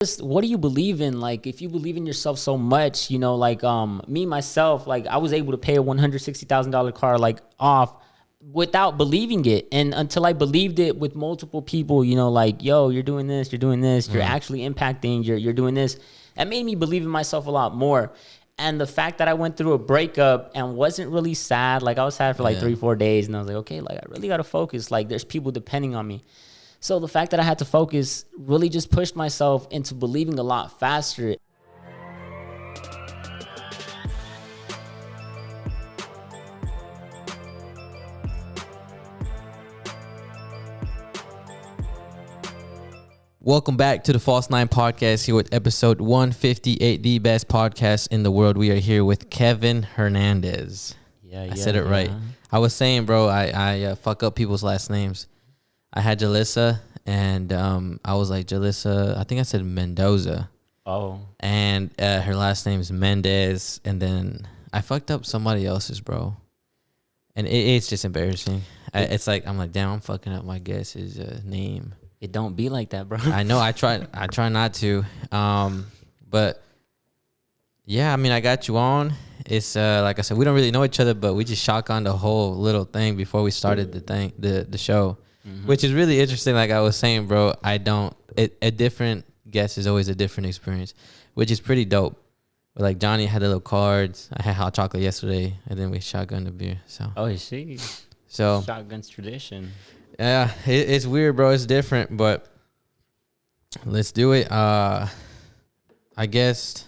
what do you believe in? Like, if you believe in yourself so much, like me myself, like I was able to pay a $160,000 car like off without believing it, and until I believed it with multiple people, like, yo, you're doing this, you're actually impacting, you're doing this. That made me believe in myself a lot more. And the fact that I went through a breakup and wasn't really sad, like I was sad for like 3-4 days, and I was like, okay, like I really got to focus. Like there's people depending on me. So the fact that I had to focus really just pushed myself into believing a lot faster. Welcome back to the False Nine Podcast, here with episode 158, the best podcast in the world. We are here with Kevin Hernandez. I said it right. I was saying, bro, I fuck up people's last names. I had Jalissa, and I was like, Jalissa, I think I said Mendoza. Oh. And her last name is Mendez, and then I fucked up somebody else's, bro. And it's just embarrassing. It's like, I'm like, damn, I'm fucking up my guess's name. It don't be like that, bro. I know. I try not to. But yeah, I mean, I got you on. It's like I said, we don't really know each other, but we just shotgunned the whole little thing before we started the show, which is really interesting. Like I was saying, bro, a different guess is always a different experience, which is pretty dope. But like Johnny had the little cards. I had hot chocolate yesterday, and then we shotgunned the beer. So shotgun's tradition. Yeah, it's weird, bro. It's different, but let's do it. I guess.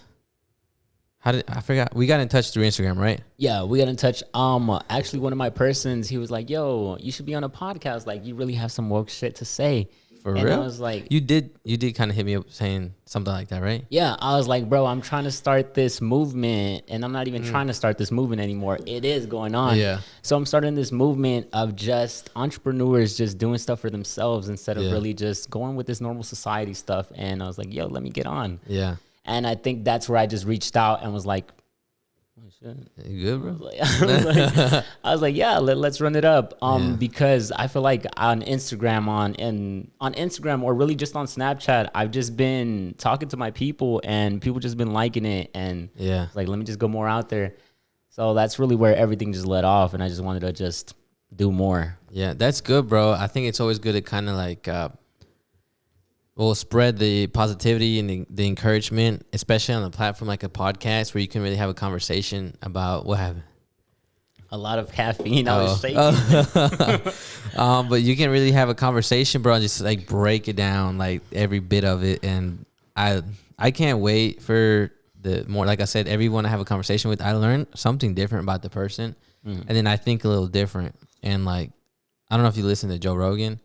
I forgot. We got in touch through Instagram, right? Yeah, we got in touch. Actually, one of my persons, he was like, "Yo, you should be on a podcast. Like, you really have some woke shit to say." For real? I was like, you did kind of hit me up saying something like that, right? Yeah, I was like, bro, I'm trying to start this movement, and I'm not even trying to start this movement anymore. It is going on. Yeah. So I'm starting this movement of just entrepreneurs just doing stuff for themselves instead of really just going with this normal society stuff. And I was like, yo, let me get on. Yeah. And I think that's where I just reached out and was like, you good, bro? I was like, yeah, let's run it up. Because I feel like on Instagram, on Instagram, or really just on Snapchat, I've just been talking to my people, and people just been liking it, and like, let me just go more out there. So that's really where everything just let off, and I just wanted to just do more. Yeah, that's good, bro. I think it's always good to kind of like spread the positivity and the encouragement, especially on a platform like a podcast where you can really have a conversation about what happened. A lot of caffeine. I was shaking. But you can really have a conversation, bro, and just like break it down, like every bit of it. And I can't wait for the more, like I said, everyone I have a conversation with, I learn something different about the person. And then I think a little different. And like, I don't know if you listen to Joe Rogan.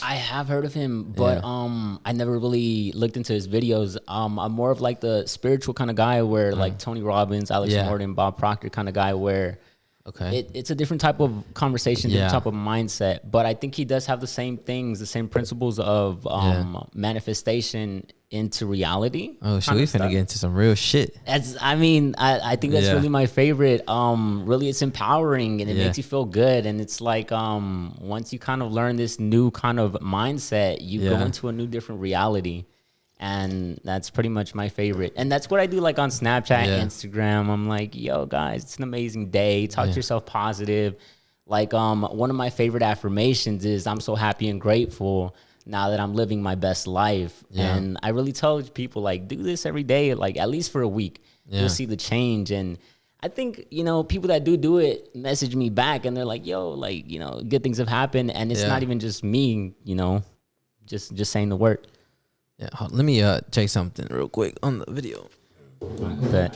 I have heard of him, but I never really looked into his videos. I'm more of like the spiritual kind of guy where like Tony Robbins, Alex Morton, Bob Proctor kind of guy where it's a different type of conversation, different type of mindset. But I think he does have the same things, the same principles of manifestation into reality. Oh, so we finna get into some real shit. I think that's really my favorite. Really, it's empowering, and it makes you feel good. And it's like once you kind of learn this new kind of mindset, you go into a new different reality. And that's pretty much my favorite. And that's what I do like on Snapchat, Instagram. I'm like, yo, guys, it's an amazing day. Talk to yourself positive. Like one of my favorite affirmations is I'm so happy and grateful now that I'm living my best life. And I really tell people, like, do this every day, like at least for a week. You'll see the change. And I think, people that do it message me back, and they're like, yo, like, good things have happened. And it's not even just me, just saying the word. Yeah, let me check something real quick on the video. Okay.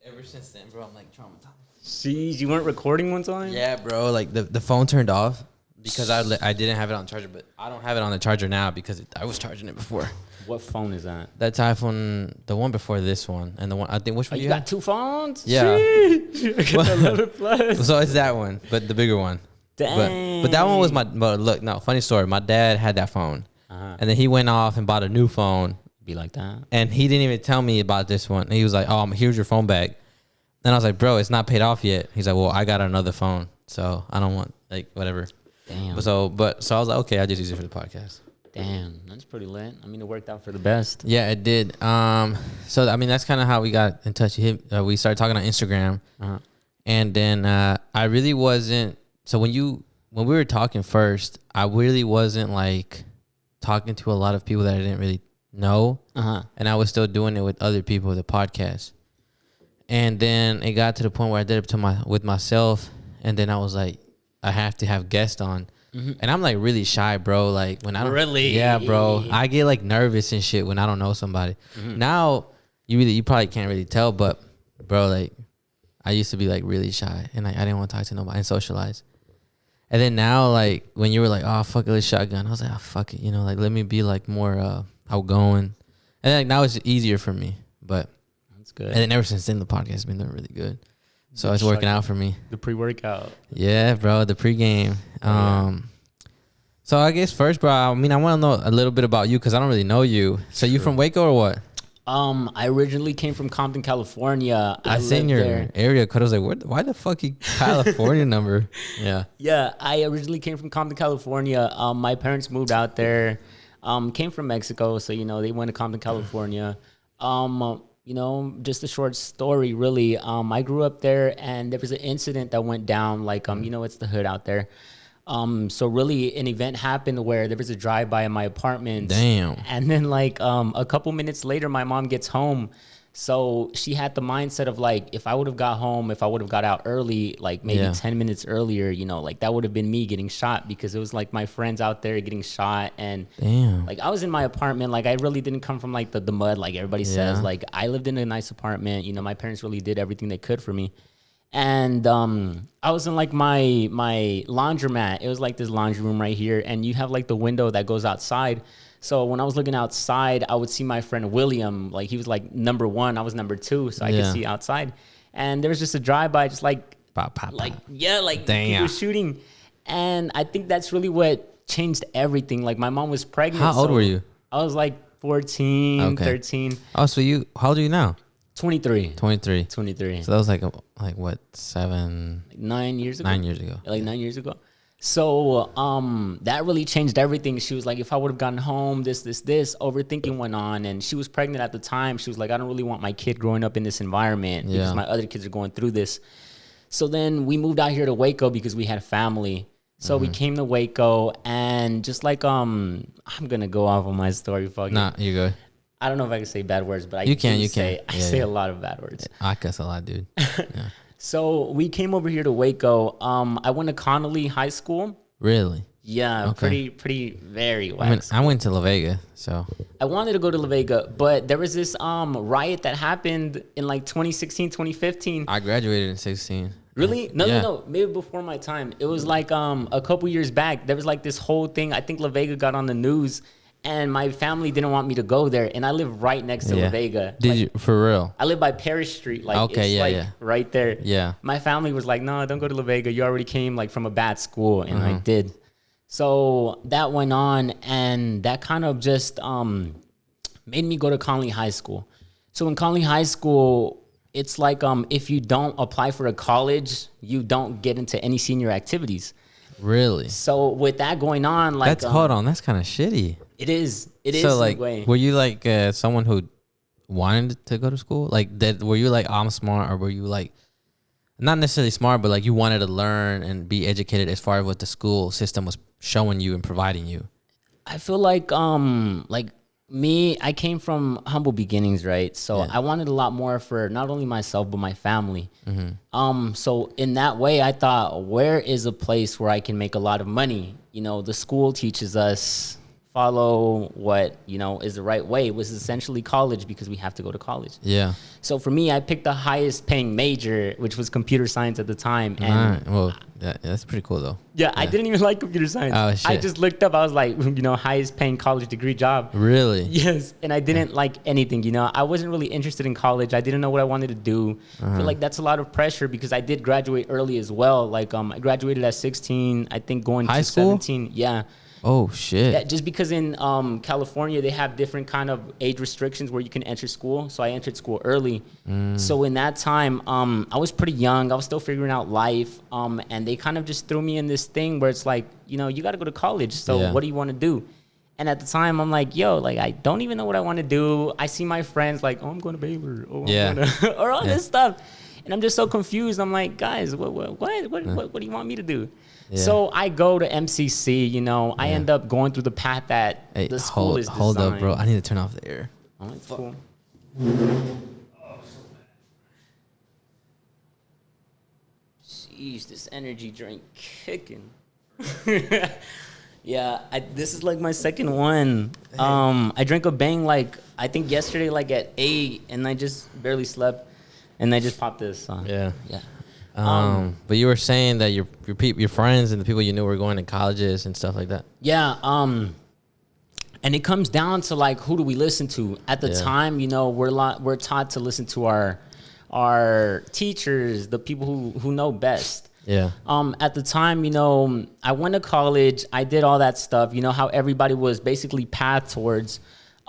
Ever since then, bro, I'm like traumatized. Jeez, you weren't recording one time? Yeah, bro. Like the phone turned off because I didn't have it on charger, but I don't have it on the charger now because I was charging it before. What phone is that? That's iPhone, the one before this one, and the one I think which one you got two phones? Yeah. I got 11 Plus. So it's that one, but the bigger one. Dang. But that one was but look, no, funny story. My dad had that phone, and then he went off and bought a new phone. Be like that. And he didn't even tell me about this one. And he was like, "Oh, here's your phone back." And I was like, "Bro, it's not paid off yet." He's like, "Well, I got another phone, so I don't want like whatever." Damn. So I was like, "Okay, I just use it for the podcast." Damn, that's pretty lit. I mean, it worked out for the best. Yeah, it did. So I mean, that's kind of how we got in touch. We started talking on Instagram, and then I really wasn't. So when we were talking first, I really wasn't like talking to a lot of people that I didn't really know, and I was still doing it with other people, the podcast. And then it got to the point where I did it with myself, and then I was like, I have to have guests on. And I'm like really shy, bro. Like when I don't really, yeah, bro. I get like nervous and shit when I don't know somebody. Now you probably can't really tell, but bro, like I used to be like really shy and like I didn't want to talk to nobody and socialize. And then now, like when you were like, oh fuck it, let's shotgun. I was like, oh fuck it, like let me be like more outgoing. And like now it's easier for me, but that's good. And then ever since then, the podcast has been doing really good. So it's working out for me. The pre-workout. Yeah, bro. The pregame. So I guess first, bro, I mean, I want to know a little bit about you because I don't really know you. So you from Waco or what? I originally came from Compton, California. I seen your area because I was like, why the fuck you California number? Yeah. Yeah, I originally came from Compton, California. My parents moved out there. Came from Mexico, so they went to Compton, California. Just a short story, really. I grew up there, and there was an incident that went down. Like, it's the hood out there. So really, an event happened where there was a drive-by in my apartment. Damn. And then, like, a couple minutes later, my mom gets home. So she had the mindset of, like, if I would have got home, if I would have got out early, like maybe 10 minutes earlier, like that would have been me getting shot because it was like my friends out there getting shot. And like I was in my apartment, like I really didn't come from like the mud, like everybody says. Like I lived in a nice apartment. My parents really did everything they could for me. And I was in like my laundromat. It was like this laundry room right here. And you have like the window that goes outside. So when I was looking outside, I would see my friend William. Like he was like number 1, I was number 2, so I could see outside. And there was just a drive-by, just like, people were shooting. And I think that's really what changed everything. Like my mom was pregnant. How old were you? I was like 14, 13. Oh, so how old are you now? 23. 23. So that was like what, 9 years ago? 9 years ago. Like 9 years ago. So that really changed everything. She was like, if I would have gotten home, this, overthinking went on. And she was pregnant at the time. She was like, I don't really want my kid growing up in this environment because my other kids are going through this. So then we moved out here to Waco because we had a family. So we came to Waco and just like, I'm going to go off on my story. Nah, you go. I don't know if I can say bad words, but I say a lot of bad words. I cuss a lot, dude. Yeah. So we came over here to Waco. I went to Connolly High School. Really? Yeah, okay. pretty very whack. I went to La Vega, so I wanted to go to La Vega, but there was this riot that happened in like 2016, 2015. I graduated in 16. Really? No, maybe before my time. It was like a couple years back. There was like this whole thing. I think La Vega got on the news. And my family didn't want me to go there, and I live right next to La Vega. Did you for real? I live by Parish Street, like right there. Yeah. My family was like, "No, don't go to La Vega. You already came like from a bad school," and I did. So that went on, and that kind of just made me go to Connolly High School. So in Connolly High School, it's like if you don't apply for a college, you don't get into any senior activities. Really? So with that going on, like hold on, that's kind of shitty. It is. So like, were you like someone who wanted to go to school? Like that? Were you like, I'm smart, or were you like not necessarily smart, but like you wanted to learn and be educated as far as what the school system was showing you and providing you? I feel like me, I came from humble beginnings, right? So I wanted a lot more for not only myself but my family. So in that way, I thought, where is a place where I can make a lot of money? The school teaches us follow what is the right way. It was essentially college because we have to go to college. Yeah. So for me, I picked the highest paying major, which was computer science at the time. And well, that's pretty cool though. Yeah, I didn't even like computer science. Oh, shit. I just looked up. I was like, highest paying college degree job. Really? Yes. And I didn't like anything. I wasn't really interested in college. I didn't know what I wanted to do. I feel like that's a lot of pressure because I did graduate early as well. Like I graduated at 16. I think going high to school? 17. Yeah. Oh shit! Yeah, just because in California they have different kind of age restrictions where you can enter school. So I entered school early. So in that time, I was pretty young. I was still figuring out life. And they kind of just threw me in this thing where it's like, you got to go to college. So what do you want to do? And at the time, I'm like, yo, like, I don't even know what I want to do. I see my friends like, oh, I'm going to Baylor. Oh, I'm going to, or all this stuff. And I'm just so confused. I'm like, guys, what do you want me to do? Yeah. So I go to MCC, you know, I end up going through the path that the school is designed. Hold up, bro. I need to turn off the air. Oh, it's cool. Jeez, this energy drink kicking. Yeah, this is like my second one. I drank a bang like, I think yesterday like at 8, and I just barely slept, and I just popped this. Yeah. But you were saying that your friends and the people you knew were going to colleges and stuff like that. Yeah. And it comes down to like, who do we listen to? At the time, you know, we're taught to listen to our teachers, the people who know best. Yeah. At the time, you know, I went to college. I did all that stuff. You know how everybody was basically path towards.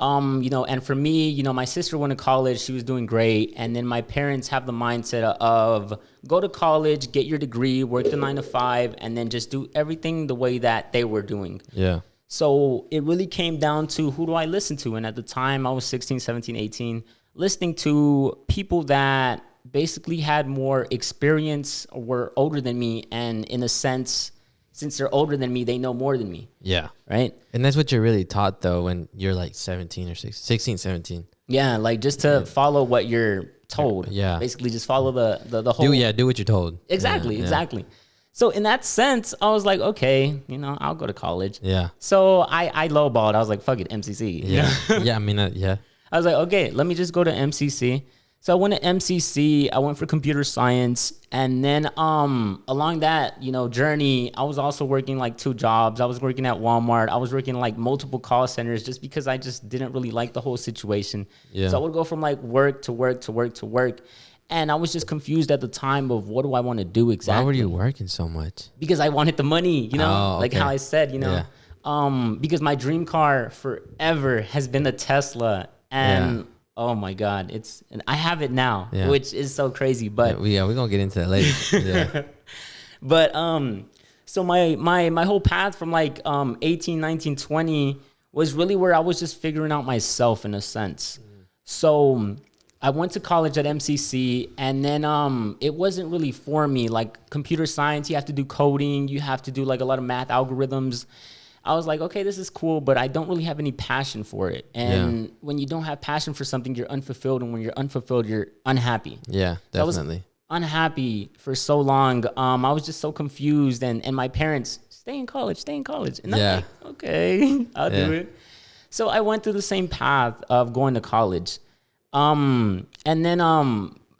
You know, and for me, you know, my sister went to college. She was doing great. And then my parents have the mindset of go to college, get your degree, work the 9 to 5, and then just do everything the way that they were doing. Yeah. So it really came down to, who do I listen to? And at the time, I was 16, 17, 18, listening to people that basically had more experience or were older than me. And in a sense, since they're older than me, they know more than me. Yeah. Right? And that's what you're really taught, though, when you're like 17 or 16, 17. Yeah, like just to follow what you're told. Yeah. Basically just follow the whole... Do what you're told. Exactly, exactly. So in that sense, I was like, okay, you know, I'll go to college. Yeah. So I lowballed. I was like, fuck it, MCC. Yeah. Yeah, I mean, yeah. I was like, okay, let me just go to MCC. So I went to MCC, I went for computer science, and then along that, you know, journey, I was also working like 2 jobs. I was working at Walmart. I was working like multiple call centers just because I just didn't really like the whole situation. Yeah. So I would go from like work to work to work to work. And I was just confused at the time of, what do I want to do exactly? Why were you working so much? Because I wanted the money, you know, okay. Like how I said, you know, because my dream car forever has been a Tesla, and oh my God, and I have it now, which is so crazy. But we're gonna get into that later. Yeah. But so my whole path from like 18, 19, 20 was really where I was just figuring out myself in a sense. So I went to college at MCC, and then it wasn't really for me. Like computer science, you have to do coding, you have to do like a lot of math algorithms. I was like, okay, this is cool, but I don't really have any passion for it. And when you don't have passion for something, you're unfulfilled. And when you're unfulfilled, you're unhappy. Yeah, definitely. So I was unhappy for so long. I was just so confused. And my parents, stay in college. And I'm like, okay, I'll do it. So I went through the same path of going to college. And then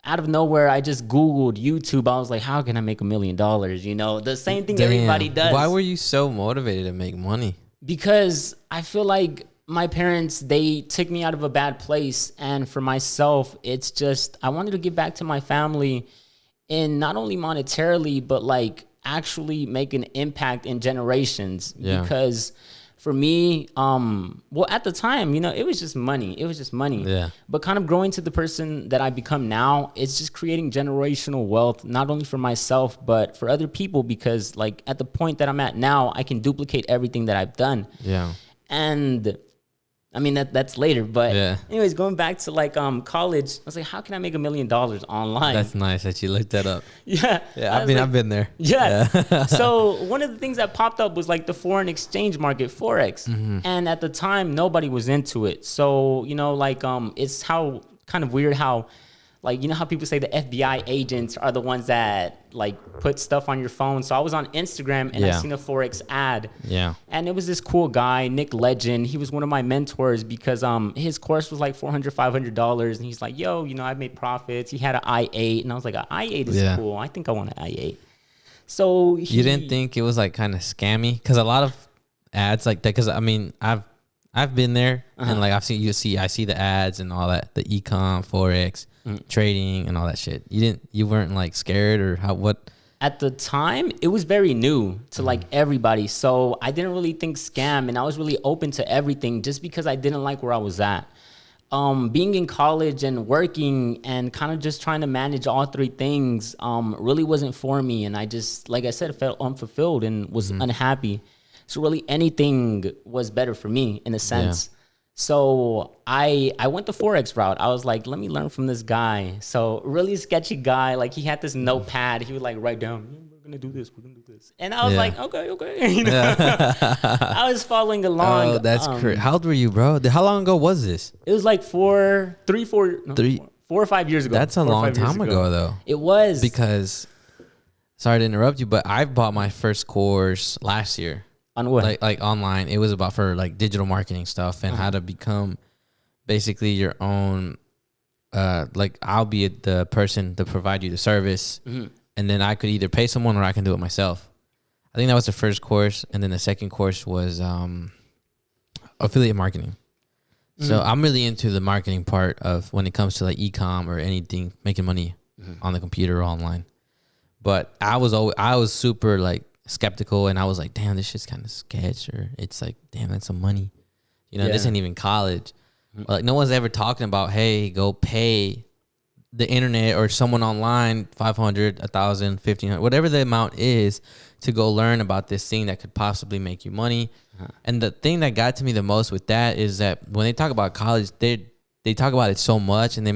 out of nowhere, I just Googled YouTube. I was like, how can I make $1 million? You know, the same thing everybody does. Why were you so motivated to make money? Because I feel like my parents, they took me out of a bad place. And for myself, it's just, I wanted to give back to my family in not only monetarily, but like actually make an impact in generations. Yeah. Because for me, well, at the time, you know, it was just money. Yeah. But kind of growing to the person that I become now, it's just creating generational wealth, not only for myself, but for other people. Because like at the point that I'm at now, I can duplicate everything that I've done. Yeah. And I mean, that's later. But anyways, going back to like college, I was like, how can I make $1 million online? That's nice that you looked that up. Yeah. Yeah, I've been there. Yeah. So one of the things that popped up was like the foreign exchange market, Forex. Mm-hmm. And at the time, nobody was into it. So, you know, like it's how kind of weird how, like, you know how people say the FBI agents are the ones that like put stuff on your phone. So I was on Instagram and I seen a Forex ad. Yeah. And it was this cool guy, Nick Legend. He was one of my mentors because his course was like $400, $500. And he's like, yo, you know, I've made profits. He had an I-8. And I was like, an I-8 is cool. I think I want an I-8. So you didn't think it was like kind of scammy? Because a lot of ads like that, because I mean, I've been there and like I see the ads and all that, the econ, Forex, trading and all that shit. You weren't like scared or what? At the time, it was very new to like everybody. So I didn't really think scam, and I was really open to everything just because I didn't like where I was at. Being in college and working and kind of just trying to manage all 3 things really wasn't for me. And I just, like I said, felt unfulfilled and was unhappy. So really anything was better for me in a sense. So I went the Forex route. I was like, let me learn from this guy. So really sketchy guy. Like he had this notepad. He would like write down, we're gonna do this. We're gonna do this. And I was like, okay. You know? I was following along. Oh, that's crazy. How old were you, bro? How long ago was this? It was like 4 or 5 years ago. That's a long time ago, though. It was. Because, sorry to interrupt you, but I bought my first course last year. On what? Like online. It was about for like digital marketing stuff and how to become basically your own, like I'll be the person to provide you the service. And then I could either pay someone or I can do it myself. I think that was the first course. And then the second course was affiliate marketing. So I'm really into the marketing part of when it comes to like e-com or anything, making money on the computer or online. But I was super like skeptical, and I was like, damn, this shit's kind of sketch, or it's like, damn, that's some money. You know, this ain't even college. Like no one's ever talking about, hey, go pay the internet or someone online $500, $1,000, $1,500, whatever the amount is to go learn about this thing that could possibly make you money. And the thing that got to me the most with that is that when they talk about college, they talk about it so much, and they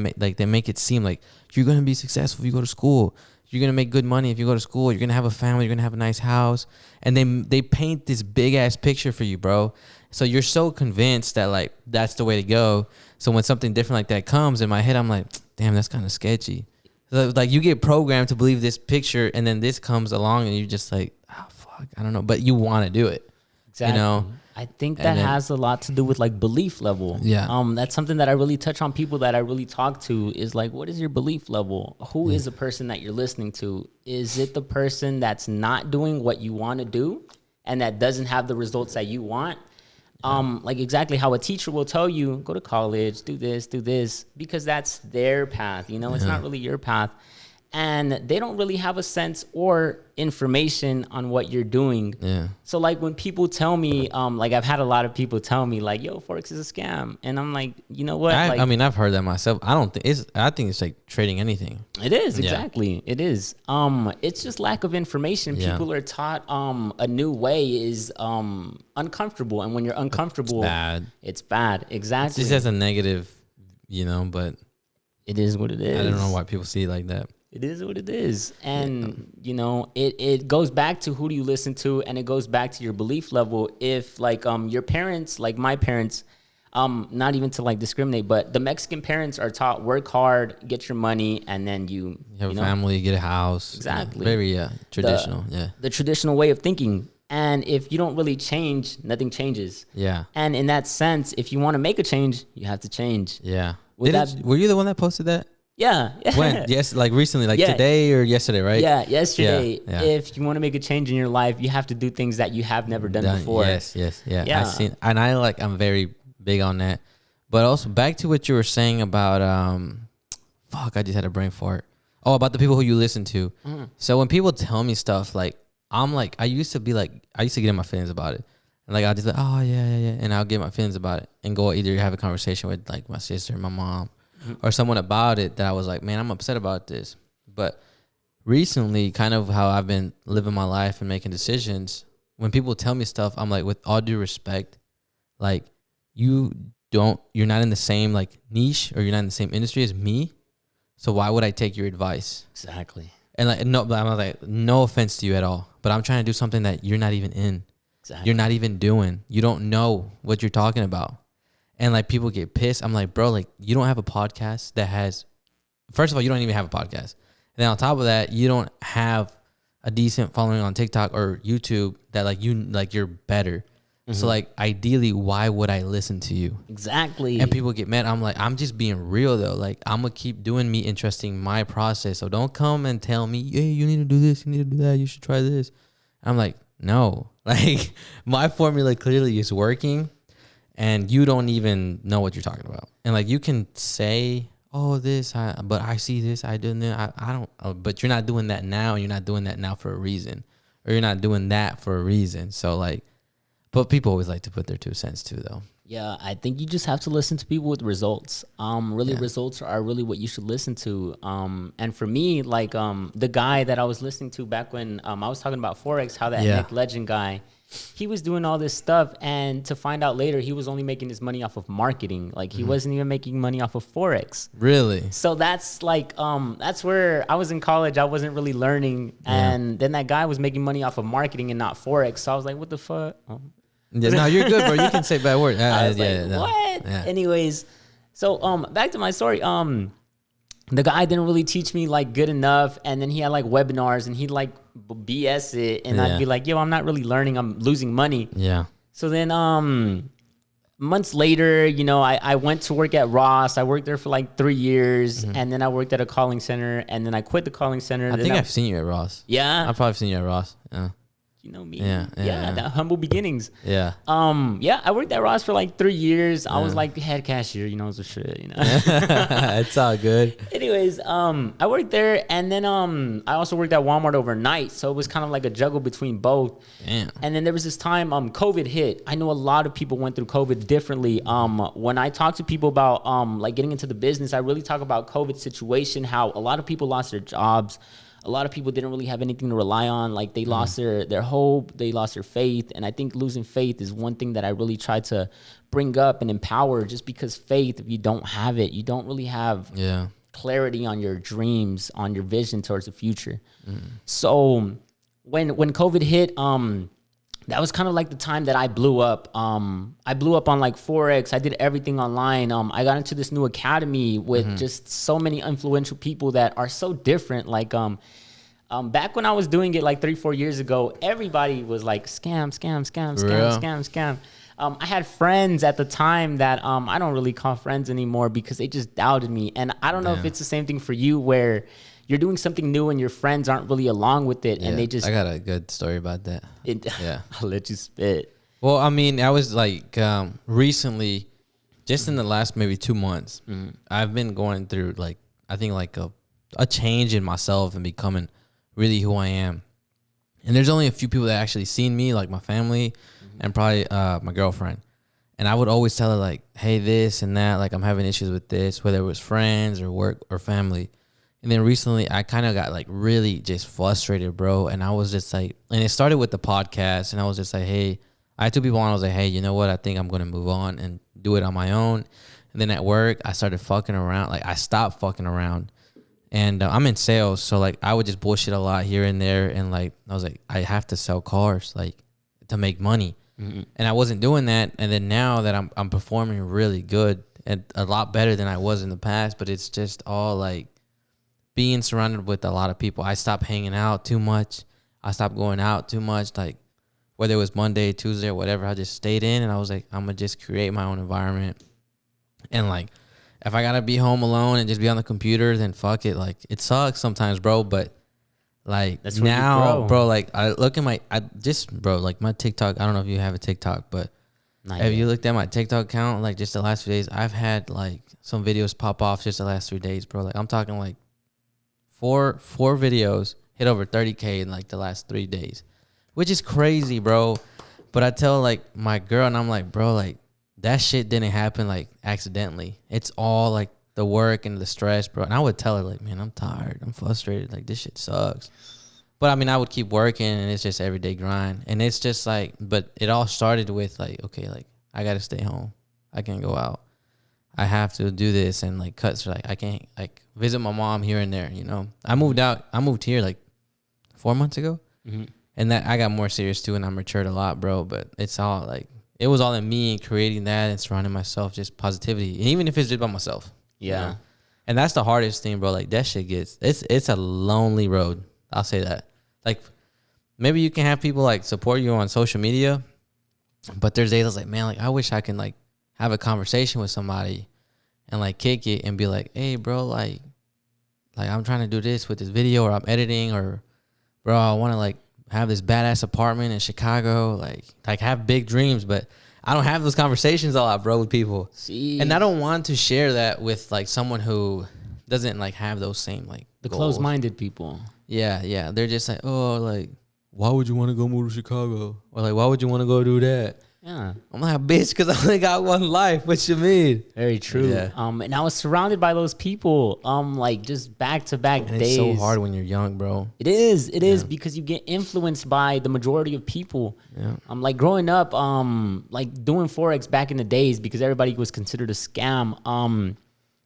make it seem like you're gonna be successful if you go to school. You're gonna make good money if you go to school. You're gonna have a family. You're gonna have a nice house, and they paint this big ass picture for you, bro. So you're so convinced that like that's the way to go. So when something different like that comes in my head, I'm like, damn, that's kind of sketchy. So like you get programmed to believe this picture, and then this comes along, and you're just like, oh fuck, I don't know, but you want to do it. Exactly. You know, I think that has a lot to do with like belief level. Yeah. That's something that I really touch on people that I really talk to is like, what is your belief level? Who is the person that you're listening to? Is it the person that's not doing what you want to do and that doesn't have the results that you want? Like exactly how a teacher will tell you, go to college, do this, because that's their path. You know, it's not really your path. And they don't really have a sense or information on what you're doing. Yeah. So like when people tell me, like I've had a lot of people tell me like, yo, Forex is a scam. And I'm like, you know what? I mean, I've heard that myself. I think it's like trading anything. It is, exactly. It is. It's just lack of information. People are taught a new way is uncomfortable. And when you're uncomfortable, it's bad. Exactly. It just has a negative, you know, but it is what it is. I don't know why people see it like that. It is what it is. And, you know, it goes back to who do you listen to, and it goes back to your belief level. If, like, your parents, like my parents, not even to, like, discriminate, but the Mexican parents are taught work hard, get your money, and then you have a family, get a house. Exactly. Very traditional, The traditional way of thinking. And if you don't really change, nothing changes. Yeah. And in that sense, if you want to make a change, you have to change. Yeah. Were you the one that posted that? Yeah. When? Yes, like recently, like today or yesterday, right? Yeah, yesterday. Yeah. If you want to make a change in your life, you have to do things that you have never done before. Yes. I'm very big on that. But also back to what you were saying about I just had a brain fart. Oh, about the people who you listen to. So when people tell me stuff, like I used to get in my feelings about it. And like I'll just like, oh yeah, and I'll get my feelings about it and go either have a conversation with like my sister, my mom, or someone about it that I was like, man, I'm upset about this. But recently, kind of how I've been living my life and making decisions, when people tell me stuff, I'm like, with all due respect, like you're not in the same like niche, or you're not in the same industry as me. So why would I take your advice? Exactly. And like, no, but I'm like, no offense to you at all, but I'm trying to do something that you're not even in. Exactly. You're not even doing. You don't know what you're talking about. And like people get pissed. I'm like, bro, like you don't have a podcast that has, first of all, you don't even have a podcast. And then on top of that, you don't have a decent following on TikTok or YouTube that you're better. So like ideally, why would I listen to you? Exactly. And people get mad. I'm like, I'm just being real though. Like I'm gonna keep doing me, interesting my process. So don't come and tell me, hey, you need to do this, you need to do that, you should try this. I'm like, no, like my formula clearly is working. And you don't even know what you're talking about. And like you can say, oh, but I see this, I do that. I don't, but you're not doing that now. And you're not doing that now for a reason. Or you're not doing that for a reason. So like, but people always like to put their 2 cents too, though. Yeah, I think you just have to listen to people with results. Really, results are really what you should listen to. And for me, like the guy that I was listening to back when I was talking about Forex, how that Nick Legend guy, he was doing all this stuff, and to find out later, he was only making his money off of marketing. Like he wasn't even making money off of Forex. Really? So that's like that's where I was in college. I wasn't really learning, and then that guy was making money off of marketing and not Forex. So I was like, what the fuck? Yeah, no, you're good, bro. You can say bad words. I was what? Yeah. Anyways, so back to my story. The guy didn't really teach me like good enough, and then he had like webinars, and he'd like BS it, and I'd be like, yo, I'm not really learning. I'm losing money. Yeah. So then months later, you know, I went to work at Ross. I worked there for like 3 years, and then I worked at a calling center, and then I quit the calling center. I think I've seen you at Ross. Yeah. I've probably seen you at Ross. Yeah. You know me. Yeah. That humble beginnings. Yeah. I worked at Ross for like 3 years. I was like head cashier, you know, so shit, you know. It's all good. Anyways, I worked there, and then I also worked at Walmart overnight, so it was kind of like a juggle between both. Damn. And then there was this time COVID hit. I know a lot of people went through COVID differently. When I talk to people about like getting into the business, I really talk about COVID situation, how a lot of people lost their jobs. A lot of people didn't really have anything to rely on. Like they lost their hope, they lost their faith. And I think losing faith is one thing that I really try to bring up and empower, just because faith, if you don't have it, you don't really have clarity on your dreams, on your vision towards the future. So when COVID hit, that was kind of like the time that I blew up. I blew up on like Forex. I did everything online. I got into this new academy with just so many influential people that are so different. Like, back when I was doing it like 3-4 years ago, everybody was like scam. I had friends at the time that I don't really call friends anymore because they just doubted me. And I don't know if it's the same thing for you, where you're doing something new and your friends aren't really along with it, and they just... I got a good story about that. I'll let you spit. Well, I mean, I was like recently, just in the last maybe 2 months, I've been going through like, I think like a change in myself and becoming really who I am. And there's only a few people that actually seen me, like my family and probably my girlfriend. And I would always tell her like, hey, this and that, like I'm having issues with this, whether it was friends or work or family. And then recently I kind of got like really just frustrated, bro. And I was just like, and it started with the podcast, and I was just like, hey, I had 2 people on. I was like, hey, you know what? I think I'm going to move on and do it on my own. And then at work, I started fucking around. Like I stopped fucking around, and I'm in sales. So like I would just bullshit a lot here and there. And like, I was like, I have to sell cars like to make money. And I wasn't doing that. And then now that I'm performing really good and a lot better than I was in the past, but it's just all like, being surrounded with a lot of people. I stopped hanging out too much. I stopped going out too much. Like whether it was Monday, Tuesday, or whatever, I just stayed in, and I was like, I'm gonna just create my own environment. And like, if I gotta be home alone and just be on the computer, then fuck it. Like it sucks sometimes, bro. But like that's now, bro, like I look at like my TikTok. I don't know if you have a TikTok, but if you looked at my TikTok account, like just the last few days, I've had like some videos pop off just the last 3 days, bro. Like I'm talking like four videos hit over 30K in like the last 3 days, which is crazy, bro. But I tell like my girl, and I'm like, bro, like that shit didn't happen like accidentally. It's all like the work and the stress, bro. And I would tell her like, man, I'm tired, I'm frustrated, like this shit sucks. But I mean, I would keep working, and it's just everyday grind. And it's just like, but it all started with like, okay, like I gotta stay home, I can't go out, I have to do this, and like cuts like I can't like visit my mom here and there, you know. I moved here like 4 months ago, and that I got more serious too, and I matured a lot, bro. But it's all like, it was all in me and creating that and surrounding myself just positivity, and even if it's just by myself, you know? And that's the hardest thing, bro. Like that shit it's a lonely road. I'll say that. Like maybe you can have people like support you on social media, but there's days I was like, man, like I wish I can like have a conversation with somebody and like kick it and be like, hey, bro, like I'm trying to do this with this video, or I'm editing, or bro, I want to like have this badass apartment in Chicago, like have big dreams, but I don't have those conversations a lot, bro, with people. See, and I don't want to share that with like someone who doesn't like have those same like the goals. closed-minded people. Yeah, they're just like, oh, like why would you want to go move to Chicago, or like why would you want to go do that? Yeah. I'm like, bitch, because I only got one life. What you mean? Very true. Yeah. And I was surrounded by those people, like just back to back days. It's so hard when you're young, bro. It is because you get influenced by the majority of people. Yeah. Like growing up, like doing Forex back in the days because everybody was considered a scam.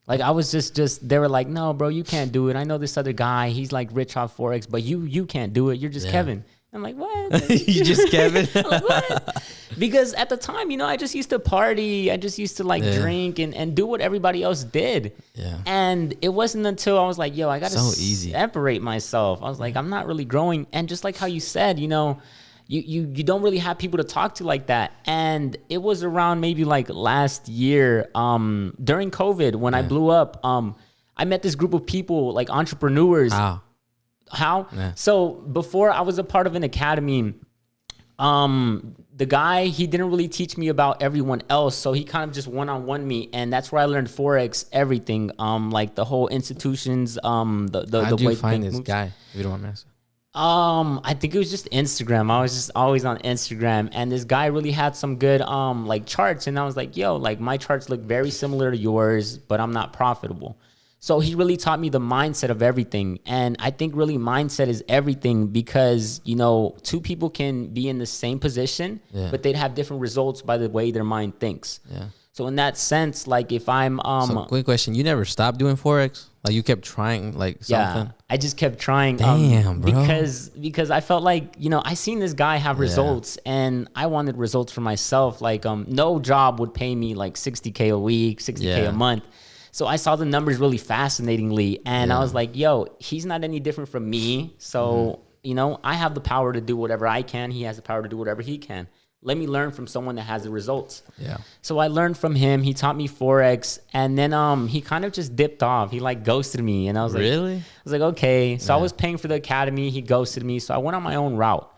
Like I was just they were like, no, bro, you can't do it. I know this other guy, he's like rich off Forex, but you can't do it. You're just Kevin. I'm like, what? You just Kevin? I'm like, what? Because at the time, I just used to party. I just used to like drink and do what everybody else did. Yeah. And it wasn't until I was like, yo, I got to easy. separate myself. I was like, I'm not really growing. And just like how you said, you don't really have people to talk to like that. And it was around maybe like last year, during COVID when I blew up, I met this group of people, like entrepreneurs. Wow. How? Yeah. So before I was a part of an academy, the guy, he didn't really teach me about everyone else. So he kind of just one-on-one me. And that's where I learned Forex, everything. Like the whole institutions, How'd the you way find things this moves. guy? If you don't want me to ask. I think it was just Instagram. I was just always on Instagram, and this guy really had some good like charts. And I was like, yo, like my charts look very similar to yours, but I'm not profitable. So he really taught me the mindset of everything. And I think really mindset is everything because, two people can be in the same position, but they'd have different results by the way their mind thinks. Yeah. So in that sense, like if I'm So quick question, you never stopped doing Forex? Like you kept trying like something? Yeah, I just kept trying. Damn, bro. Because I felt like, I seen this guy have results and I wanted results for myself. Like no job would pay me like 60K a week, 60K a month. So I saw the numbers really fascinatingly and I was like, yo, he's not any different from me. So, I have the power to do whatever I can. He has the power to do whatever he can. Let me learn from someone that has the results. Yeah. So I learned from him. He taught me Forex and then he kind of just dipped off. He like ghosted me and I was like, really? I was like, okay. So I was paying for the academy. He ghosted me. So I went on my own route.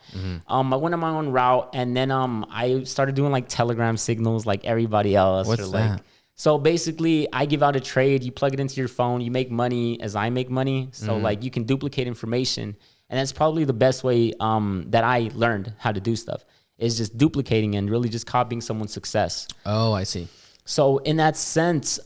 I went on my own route and then I started doing like Telegram signals like everybody else. What's that? So basically, I give out a trade. You plug it into your phone. You make money as I make money. So like you can duplicate information. And that's probably the best way that I learned how to do stuff is just duplicating and really just copying someone's success. Oh, I see. So in that sense,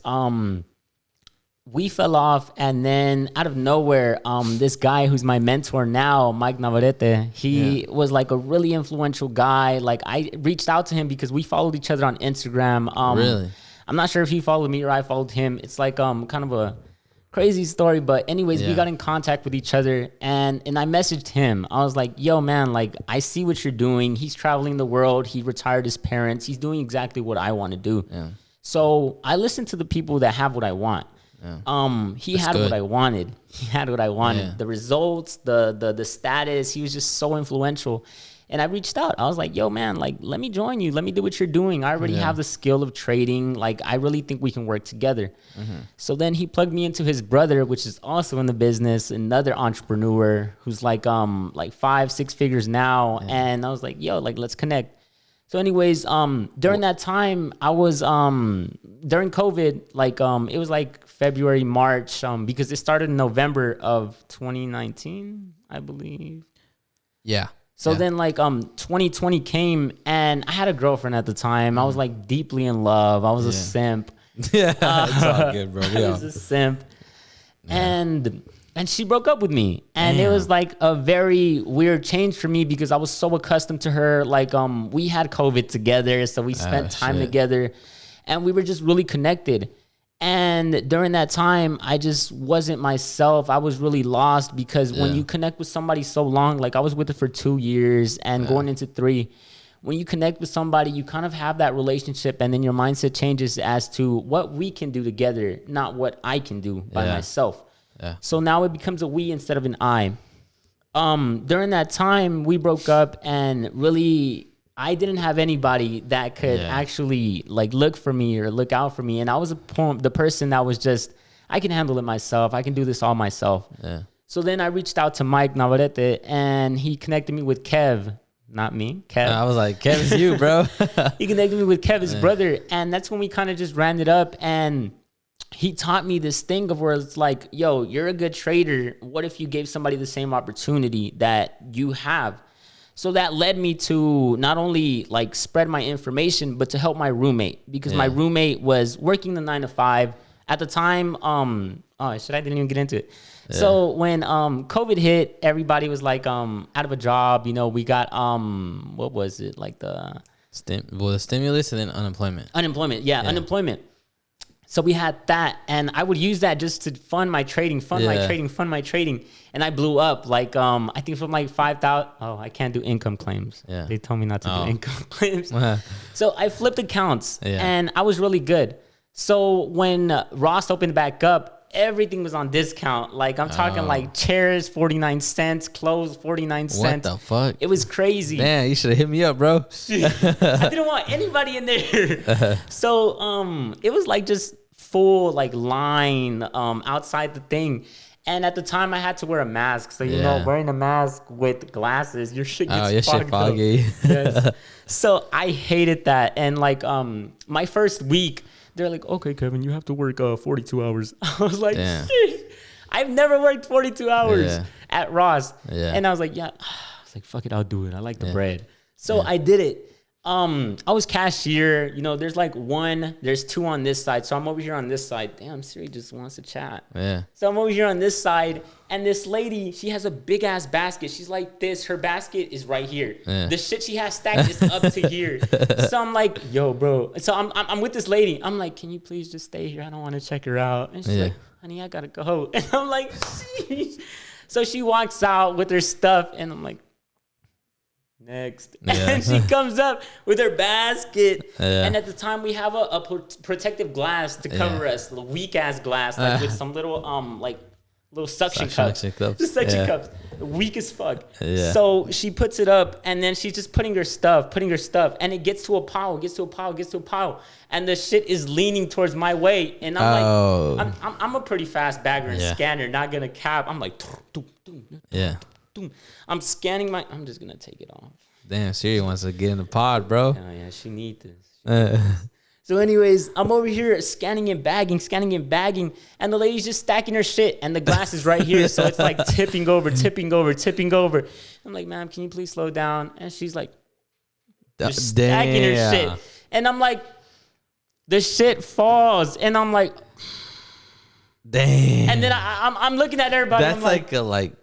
we fell off. And then out of nowhere, this guy who's my mentor now, Mike Navarrete, he was like a really influential guy. Like I reached out to him because we followed each other on Instagram. Really? I'm not sure if he followed me or I followed him. It's like kind of a crazy story, but anyways, we got in contact with each other and I messaged him. I was like, yo, man, like I see what you're doing. He's traveling the world. He retired his parents. He's doing exactly what I want to do. Yeah. So I listened to the people that have what I want. Yeah. He had what I wanted. He had what I wanted. Yeah. The results, the status, he was just so influential. And I reached out. I was like, yo, man, like, let me join you. Let me do what you're doing. I already have the skill of trading. Like, I really think we can work together. So then he plugged me into his brother, which is also in the business, another entrepreneur who's like 5-6 figures now. And I was like, yo, like, let's connect. So anyways, during that time, I was, during COVID, like, it was like February, March, because it started in November of 2019, I believe. Yeah. So then like 2020 came and I had a girlfriend at the time. I was like deeply in love. I was a simp. Yeah, it's all good, bro. I was a simp. And she broke up with me. And it was like a very weird change for me because I was so accustomed to her. Like we had COVID together, so we spent time together and we were just really connected. And during that time, I just wasn't myself. I was really lost because when you connect with somebody so long, like I was with her for 2 years and going into 3, when you connect with somebody, you kind of have that relationship and then your mindset changes as to what we can do together, not what I can do by myself. Yeah. So now it becomes a we instead of an I. During that time, we broke up and really I didn't have anybody that could actually like look for me or look out for me. And I was the person that was just, I can handle it myself. I can do this all myself. Yeah. So then I reached out to Mike Navarrete and he connected me with Kev, not me, Kev. I was like, Kev's you, bro. He connected me with Kev, his brother. And that's when we kind of just ran it up. And he taught me this thing of where it's like, yo, you're a good trader. What if you gave somebody the same opportunity that you have? So that led me to not only like spread my information, but to help my roommate, because my roommate was working the 9 to 5 at the time. I didn't even get into it. Yeah. So when COVID hit, everybody was like out of a job. You know, we got what was it, like the stimulus and then unemployment. Unemployment. So we had that, and I would use that just to fund my trading, fund my trading, and I blew up. Like I think from like 5,000. Oh, I can't do income claims. Yeah, they told me not to do income claims. So I flipped accounts, and I was really good. So when Ross opened back up, everything was on discount. Like I'm talking like chairs 49 cents, clothes 49 cents. What the fuck? It was crazy. Man, you should have hit me up, bro. I didn't want anybody in there. So it was like just full like line outside the thing. And at the time I had to wear a mask. So you know, wearing a mask with glasses, your shit gets foggy. Yes. So I hated that. And like my first week, they're like, okay, Kevin, you have to work 42 hours. I was like, shit, I've never worked 42 hours at Ross. And I was like, I was like, fuck it, I'll do it. I like the bread. So I did it. I was cashier. You know, there's like there's two on this side. So I'm over here on this side. Damn, Siri just wants to chat. Yeah. So I'm over here on this side. And this lady, she has a big ass basket. She's like this. Her basket is right here. Yeah. The shit she has stacked is up to here. So I'm like, yo, bro. So I'm with this lady. I'm like, can you please just stay here? I don't want to check her out. And she's like, honey, I gotta go. And I'm like, sheesh. So she walks out with her stuff, and I'm like, next. And she comes up with her basket. And at the time we have a protective glass to cover us, a weak ass glass, like with some little like little suction cups. The suction cups. Weak as fuck. So she puts it up, and then she's just putting her stuff, and it gets to a pile, and the shit is leaning towards my way, and I'm like, I'm a pretty fast bagger and scanner, not gonna cap. I'm like, I'm scanning I'm just gonna take it off. Damn, Siri wants to get in the pod, bro. Oh yeah, she needs this. So anyways, I'm over here scanning and bagging, and the lady's just stacking her shit, and the glass is right here, so it's like tipping over. I'm like, ma'am, can you please slow down? And she's like, just stacking her shit. And I'm like, the shit falls, and I'm like, damn. And then I'm looking at everybody. That's like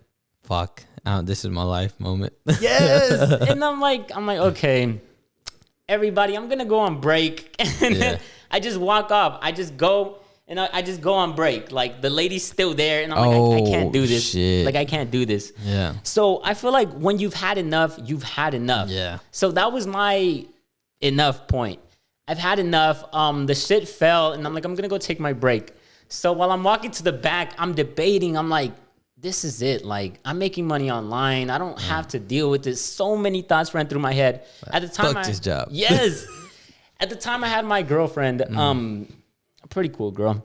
fuck, this is my life moment. Yes. And I'm like, okay, everybody, I'm gonna go on break. And then I just walk off. I just go and I just go on break. Like the lady's still there, and I'm like, I can't do this. Shit. Like I can't do this. Yeah. So I feel like when you've had enough, you've had enough. Yeah. So that was my enough point. I've had enough. The shit fell, and I'm like, I'm gonna go take my break. So while I'm walking to the back, I'm debating. I'm like, this is it. Like, I'm making money online. I don't have to deal with this. So many thoughts ran through my head. At the time, fuck this job. Yes. At the time, I had my girlfriend, a pretty cool girl.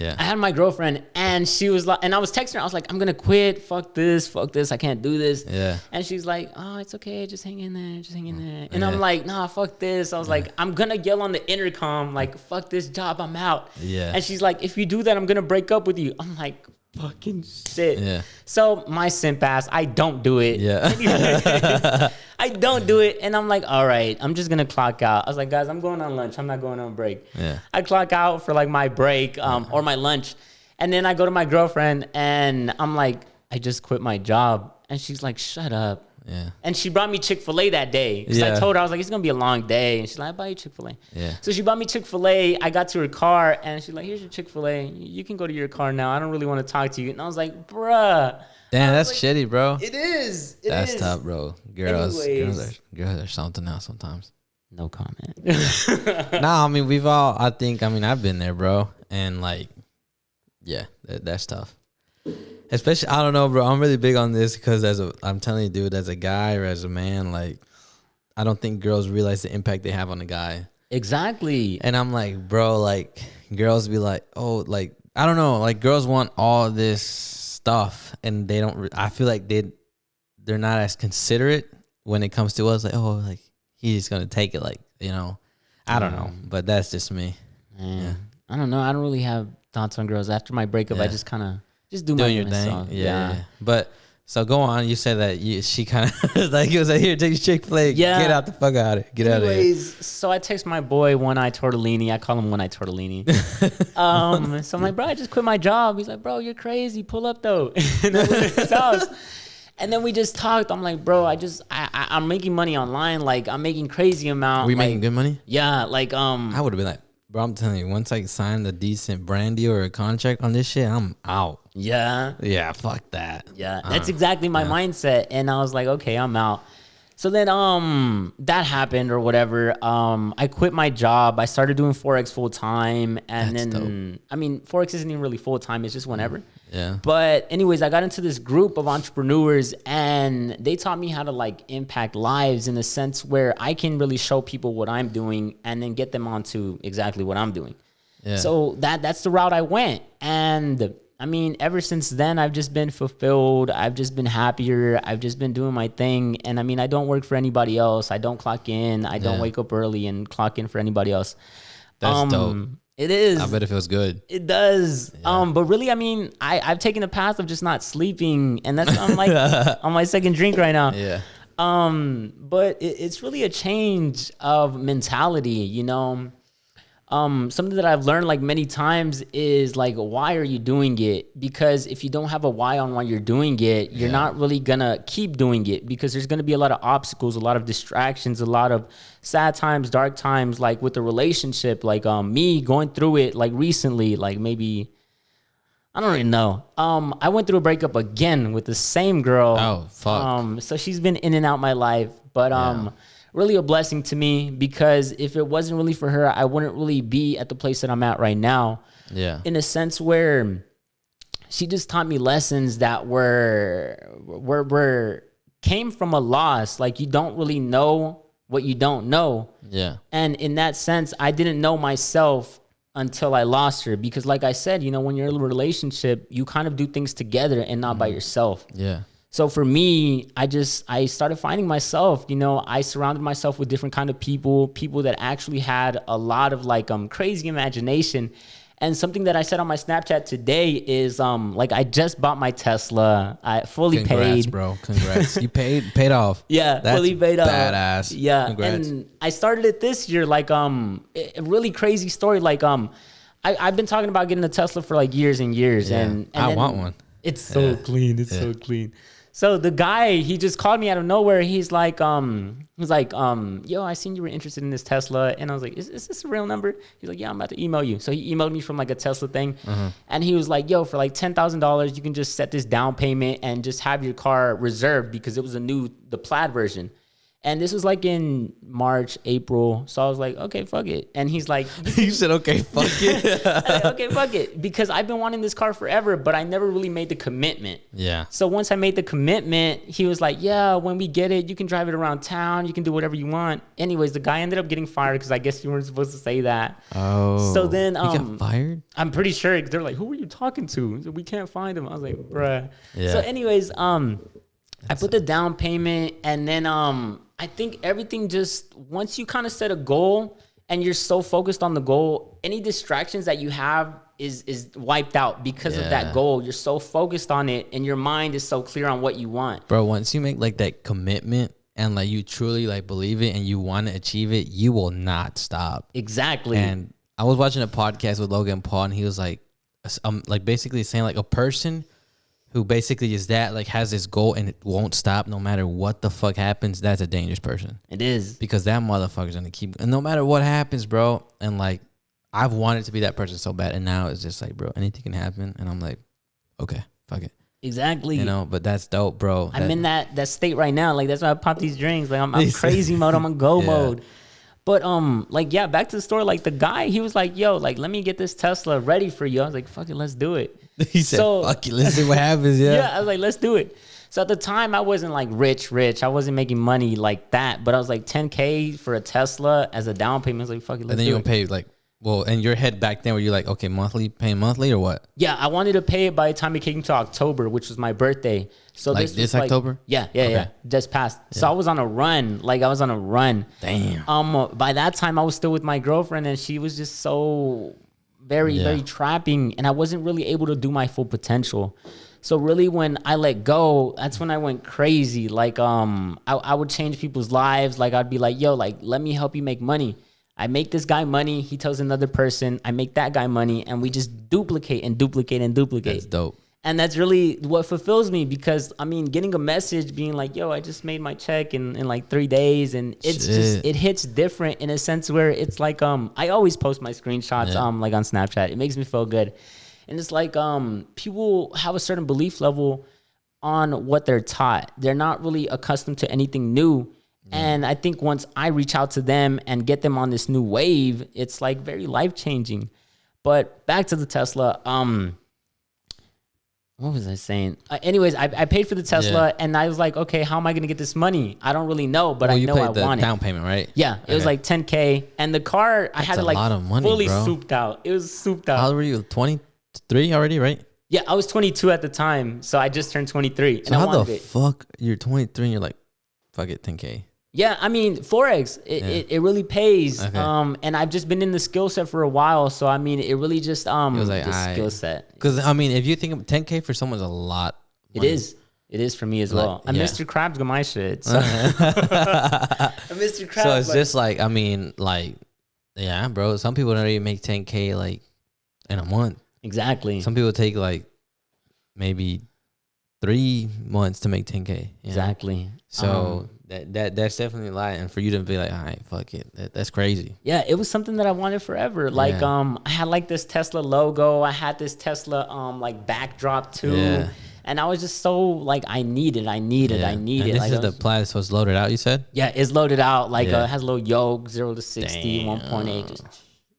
Yeah. I had my girlfriend, and she was like, and I was texting her. I was like, I'm gonna quit. Fuck this. I can't do this. Yeah. And she's like, oh, it's okay. Just hang in there. And I'm like, nah, fuck this. I was like, I'm gonna yell on the intercom, like, fuck this job. I'm out. Yeah. And she's like, if you do that, I'm gonna break up with you. I'm like, fucking shit. Yeah. So my simp ass, I don't do it. Yeah. I don't do it. And I'm like, all right, I'm just gonna clock out. I was like, guys, I'm going on lunch. I'm not going on break. Yeah. I clock out for like my break or my lunch. And then I go to my girlfriend and I'm like, I just quit my job. And she's like, shut up. Yeah. And she brought me Chick-fil-A that day. Because I told her, I was like, it's going to be a long day. And she's like, I'll buy you Chick-fil-A. Yeah. So she bought me Chick-fil-A. I got to her car, and she's like, here's your Chick-fil-A. You can go to your car now. I don't really want to talk to you. And I was like, bruh. Damn, that's like, shitty, bro. It is. That's tough, bro. Girls are something else sometimes. No comment. Nah, I mean, I've been there, bro. And like, yeah, that's tough. Especially, I don't know, bro. I'm really big on this because I'm telling you, dude, as a guy or as a man, like, I don't think girls realize the impact they have on a guy. Exactly. And I'm like, bro, like, girls be like, oh, like, I don't know, like, girls want all this stuff, and they don't. I feel like they're not as considerate when it comes to us. Like, oh, like, he's gonna take it, like, you know. I don't know, but that's just me. Yeah. I don't know. I don't really have thoughts on girls. After my breakup, I just kind of. Just doing your thing. Yeah. But So go on. You said that she kind of like, he was like, here, take your Chick-fil-A. Yeah. Get out the fuck out of here. Get out of here. So I text my boy One-Eye Tortellini. I call him One-Eye Tortellini. So I'm like, bro, I just quit my job. He's like, bro, you're crazy. Pull up though. And I went to his house. And then we just talked. I'm like, bro, I'm making money online. Like, I'm making crazy amount. Were you like, making good money? Yeah. Like, I would have been like, bro, I'm telling you, once I signed a decent brand deal or a contract on this shit, I'm out. Yeah. Yeah, fuck that. Yeah. That's exactly my mindset. And I was like, okay, I'm out. So then that happened or whatever. I quit my job. I started doing Forex full time. And That's then dope. I mean, Forex isn't even really full time, it's just whenever. Yeah. But anyways, I got into this group of entrepreneurs and they taught me how to like impact lives in the sense where I can really show people what I'm doing and then get them onto exactly what I'm doing. Yeah. So that's the route I went. And I mean, ever since then, I've just been fulfilled. I've just been happier. I've just been doing my thing. And I mean, I don't work for anybody else. I don't clock in. I don't wake up early and clock in for anybody else. That's dope. It is. I bet it feels good. It does. Yeah. But really, I mean, I've taken the path of just not sleeping. And that's, I'm like on my second drink right now. Yeah. But it's really a change of mentality, you know. Something that I've learned like many times is like, why are you doing it? Because if you don't have a why on why you're doing it, you're not really gonna keep doing it because there's gonna be a lot of obstacles, a lot of distractions, a lot of sad times, dark times, like with the relationship, like me going through it like recently, like maybe, I don't even know. I went through a breakup again with the same girl. Oh, fuck. So she's been in and out my life, but really a blessing to me because if it wasn't really for her, I wouldn't really be at the place that I'm at right now. Yeah. In a sense where she just taught me lessons that were came from a loss. Like you don't really know what you don't know. Yeah. And in that sense, I didn't know myself until I lost her because like I said, you know, when you're in a relationship, you kind of do things together and not by yourself. Yeah. So for me, I started finding myself, you know, I surrounded myself with different kind of people that actually had a lot of like crazy imagination. And something that I said on my Snapchat today is like I just bought my Tesla. I fully Congrats, paid. bro. Congrats. You paid off. Yeah, That's fully paid off. badass. Yeah. Congrats. And I started it this year, like a really crazy story. Like I've been talking about getting a Tesla for like years and years. Yeah. And I want one. It's so clean. It's so clean. So the guy, he just called me out of nowhere. He's like, yo, I seen you were interested in this Tesla. And I was like, is this a real number? He's like, yeah, I'm about to email you. So he emailed me from like a Tesla thing. And he was like, yo, for like $10,000, you can just set this down payment and just have your car reserved because it was the Plaid version. And this was like in March, April. So I was like, okay, fuck it. And he's like, You said, okay, fuck it. I was like, okay, fuck it. Because I've been wanting this car forever, but I never really made the commitment. Yeah. So once I made the commitment, he was like, yeah, when we get it, you can drive it around town. You can do whatever you want. Anyways, the guy ended up getting fired because I guess you weren't supposed to say that. Oh. So then he got fired? I'm pretty sure they're like, who were you talking to? So we can't find him. I was like, bruh. Yeah. So anyways, I put the down payment and then I think everything just, once you kind of set a goal and you're so focused on the goal, any distractions that you have is wiped out because of that goal. You're so focused on it and your mind is so clear on what you want. Bro, once you make like that commitment and like you truly like believe it and you want to achieve it, you will not stop. Exactly. And I was watching a podcast with Logan Paul and he was like basically saying like a person who basically is that like has this goal and it won't stop no matter what the fuck happens, that's a dangerous person. It is. Because that motherfucker's gonna keep, and no matter what happens, bro, and like I've wanted to be that person so bad, and now it's just like, bro, anything can happen, and I'm like, okay, fuck it. Exactly. You know, but that's dope, bro. I'm in that state right now. Like that's why I pop these drinks. Like I'm crazy mode. I'm on go mode. But like yeah, back to the story. Like the guy, he was like, "Yo, like let me get this Tesla ready for you." I was like, "Fuck it, let's do it." He said, "Fuck it, let's see what happens." Yeah. Yeah, I was like, "Let's do it." So at the time, I wasn't like rich. I wasn't making money like that. But I was like $10K for a Tesla as a down payment. I was like, "Fuck it, let's do it." And then you gonna pay like, well, in your head back then, were you like, okay, paying monthly or what? Yeah, I wanted to pay it by the time it came to October, which was my birthday. So like this was October? Yeah. Just passed. Yeah. So I was on a run. Damn. By that time, I was still with my girlfriend, and she was just so very trapping, and I wasn't really able to do my full potential. So really when I let go, that's when I went crazy. Like, I would change people's lives. Like I'd be like, yo, like, let me help you make money. I make this guy money. He tells another person, I make that guy money. And we just duplicate and duplicate and duplicate. That's dope. And that's really what fulfills me, because I mean, getting a message being like, yo, I just made my check in like 3 days. And it's just, it hits different in a sense where it's like, I always post my screenshots, like on Snapchat. It makes me feel good. And it's like, people have a certain belief level on what they're taught. They're not really accustomed to anything new. And I think once I reach out to them and get them on this new wave, it's like very life-changing. But back to the Tesla, what was I saying? Anyways, I paid for the Tesla, and I was like, okay, how am I going to get this money? I don't really know, but I know I want it. You paid the down payment, right? Yeah, it was like $10K. And the car, I had it like a lot of money, fully bro. souped out. It was souped out. How old were you? 23 already, right? Yeah, I was 22 at the time, so I just turned 23. So how the fuck you're 23 and you're like, fuck it, 10K? Yeah, I mean, Forex, it really pays. Okay. And I've just been in the skill set for a while. So, I mean, it really just, it was like, the skill set. Because, I mean, if you think of 10K for someone's a lot. It is. It is for me as well. And Mr. Krabs got my shit. So. Mr. Krabs. So it's just like, I mean, like, yeah, bro. Some people don't even make 10K like in a month. Exactly. Some people take like maybe 3 months to make 10K. Exactly. So that's definitely a lot. And for you to be like, all right, fuck it. That's crazy. Yeah, it was something that I wanted forever. Like, I had like this Tesla logo. I had this Tesla like backdrop too. Yeah. And I was just so like, I need it. And this like, is the Plaid, so it's loaded out, you said? Yeah, it's loaded out. Like, it has a little yoke, 0 to 60, 1.8. Just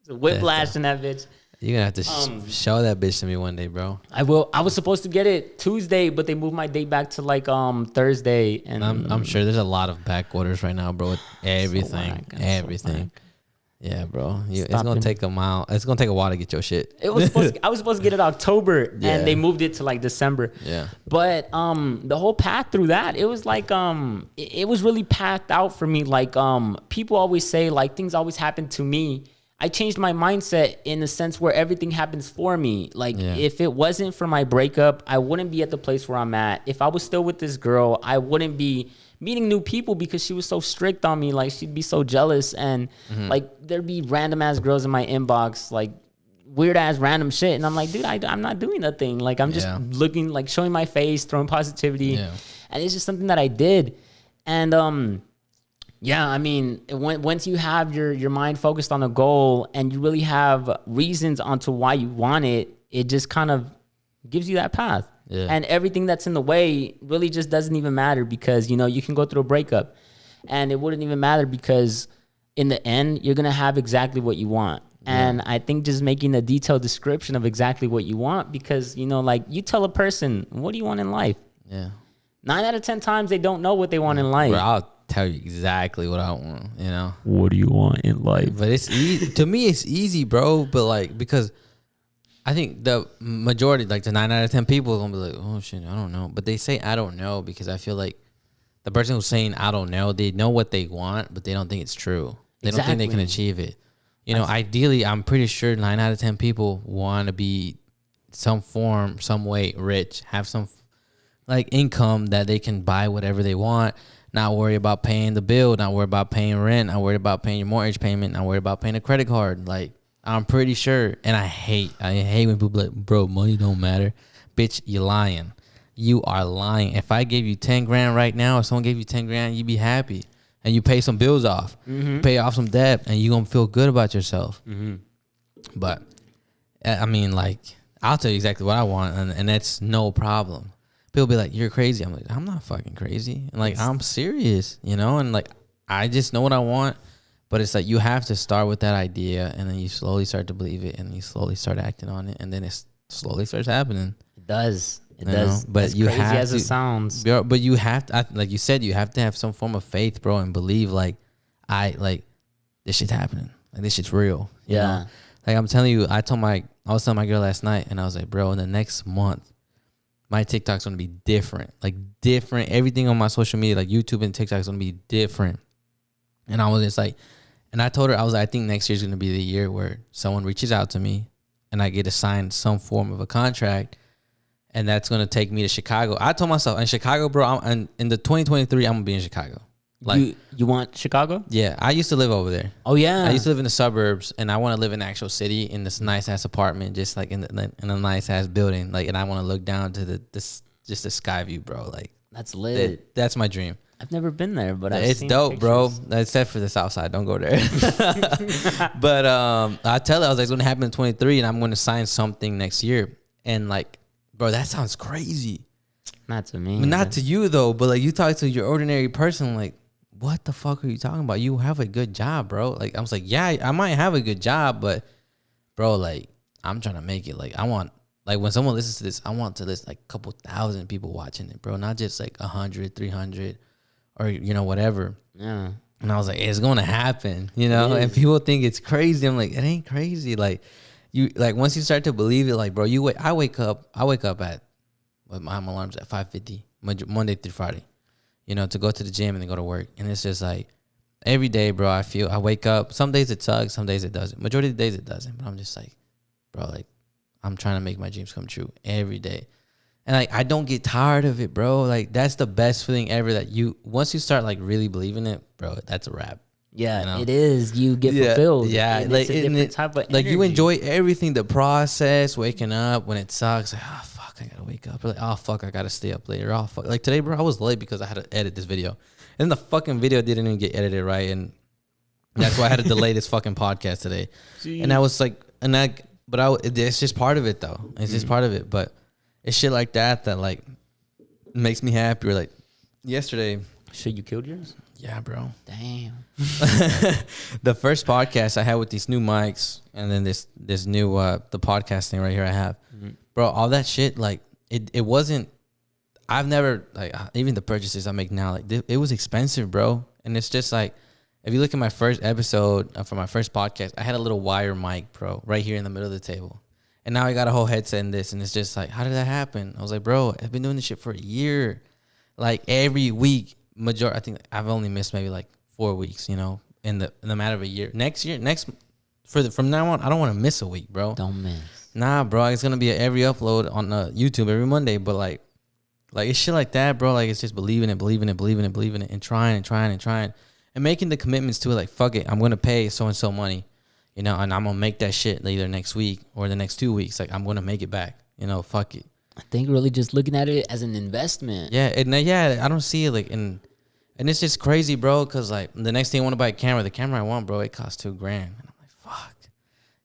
whiplash in that bitch. You're going to have to show that bitch to me one day, bro. I will. I was supposed to get it Tuesday, but they moved my date back to like Thursday. And I'm sure there's a lot of back orders right now, bro. With everything. Everything. Yeah, bro. It's going to take a while. It's going to take a while to get your shit. I was supposed to get it October, and they moved it to like December. Yeah. But the whole path through that, it was like it was really pathed out for me. Like people always say like things always happen to me. I changed my mindset in the sense where everything happens for me. Like if it wasn't for my breakup, I wouldn't be at the place where I'm at. If I was still with this girl, I wouldn't be meeting new people because she was so strict on me. Like she'd be so jealous, and like there'd be random ass girls in my inbox, like weird ass random shit. And I'm like, dude, I'm not doing nothing. Like I'm just looking, like showing my face, throwing positivity. Yeah. And it's just something that I did. And yeah, I mean, once you have your mind focused on a goal and you really have reasons onto why you want it, it just kind of gives you that path. Yeah. And everything that's in the way really just doesn't even matter, because, you know, you can go through a breakup and it wouldn't even matter, because in the end, you're going to have exactly what you want. Yeah. And I think just making a detailed description of exactly what you want, because, you know, like you tell a person, what do you want in life? Yeah. 9 out of 10 times they don't know what they want in life. Bro, I'll tell you exactly what I want, you know? What do you want in life? But it's easy. To me, it's easy, bro. But like, because I think the majority, like the 9 out of 10 people are going to be like, oh shit, I don't know. But they say, I don't know, because I feel like the person who's saying, I don't know, they know what they want, but they don't think it's true. They don't think they can achieve it. You know, ideally, I'm pretty sure 9 out of 10 people want to be some form, some way rich, have some like income that they can buy whatever they want, not worry about paying the bill, not worry about paying rent, not worry about paying your mortgage payment, not worry about paying a credit card. Like, I'm pretty sure, and I hate when people like, bro, money don't matter. Bitch, you lying. You are lying. If I gave you 10 grand right now, or someone gave you 10 grand, you'd be happy. And you pay some bills off, pay off some debt, and you're going to feel good about yourself. But, I mean, like, I'll tell you exactly what I want, and that's no problem. People be like, you're crazy. I'm like, I'm not fucking crazy. And like, I'm serious, you know? And like, I just know what I want. But it's like, you have to start with that idea, and then you slowly start to believe it, and you slowly start acting on it, and then it slowly starts happening. It does. It does. But as you crazy have as to, it sounds. But you have to, like you said, you have to have some form of faith, bro, and believe like, this shit's happening. Like, this shit's real. You know? Like, I'm telling you, I was telling my girl last night, and I was like, bro, in the next month, my TikTok's going to be different. Like, different. Everything on my social media, like YouTube and TikTok, is going to be different. And I was just like, and I told her, I was like, I think next year's going to be the year where someone reaches out to me and I get assigned some form of a contract. and that's gonna take me to Chicago. I told myself in Chicago, bro. In the 2023, I'm gonna be in Chicago. Like you want Chicago? Yeah, I used to live over there. Oh yeah, I used to live in the suburbs, and I want to live in the actual city in this nice ass apartment, just like in a nice ass building. Like, and I want to look down to just the sky view, bro. Like that's lit. That's my dream. I've never been there, but it's dope, pictures. Bro. Except for the south side, don't go there. But I tell her I was like, it's gonna happen in 23, and I'm gonna sign something next year. And like, bro, that sounds crazy. Not to me. I mean, not to you though, but like you talk to your ordinary person, like, what the fuck are you talking about? You have a good job, bro. Like I was like, yeah, I might have a good job, but bro, like I'm trying to make it. Like I want, like when someone listens to this, I want to list like a couple thousand people watching it, bro. Not just like 100, 300, or whatever. Yeah. And I was like, it's gonna happen, And people think it's crazy. I'm like, it ain't crazy. Like you, like once you start to believe it, like bro, I wake up at, my alarm's at 5:50 Monday through Friday. To go to the gym and then go to work. And it's just like every day, bro, I wake up. Some days it sucks, some days it doesn't. Majority of the days it doesn't. But I'm just like, bro, like I'm trying to make my dreams come true every day. And like I don't get tired of it, bro. Like that's the best feeling ever that once you start like really believing it, bro, that's a wrap. Yeah, it is. You get fulfilled. Yeah, and like it's a different type of energy. Like you enjoy everything, the process, waking up when it sucks. Like, oh fuck, I gotta wake up. Or like, oh fuck, I gotta stay up later. Oh fuck, like today, bro, I was late because I had to edit this video, and the fucking video didn't even get edited right, and that's why I had to delay this fucking podcast today. Jeez. And I was like, it's just part of it though. It's just part of it, but it's shit like that like makes me happy. Or like yesterday, shit, you killed yours? Yeah, bro. Damn. The first podcast I had with these new mics, and then this new the podcast thing right here I have, bro. All that shit, like it wasn't. I've never like even the purchases I make now, like it was expensive, bro. And it's just like if you look at my first episode for my first podcast, I had a little wire mic, bro, right here in the middle of the table, and now I got a whole headset in this, and it's just like, how did that happen? I was like, bro, I've been doing this shit for a year, like every week. I think I've only missed maybe like 4 weeks, in the matter of a year. From now on, I don't want to miss a week, bro. Don't miss. Nah, bro, it's gonna be every upload on YouTube every Monday. But like it's shit like that, bro. Like it's just believing it, and trying and making the commitments to it. Like fuck it, I'm gonna pay so and so money, and I'm gonna make that shit either next week or the next 2 weeks. Like I'm gonna make it back, fuck it. I think really just looking at it as an investment. Yeah, I don't see it like and it's just crazy, bro. Cause like the next thing I want to buy a camera, the camera I want, bro, it costs $2,000, and I'm like, fuck,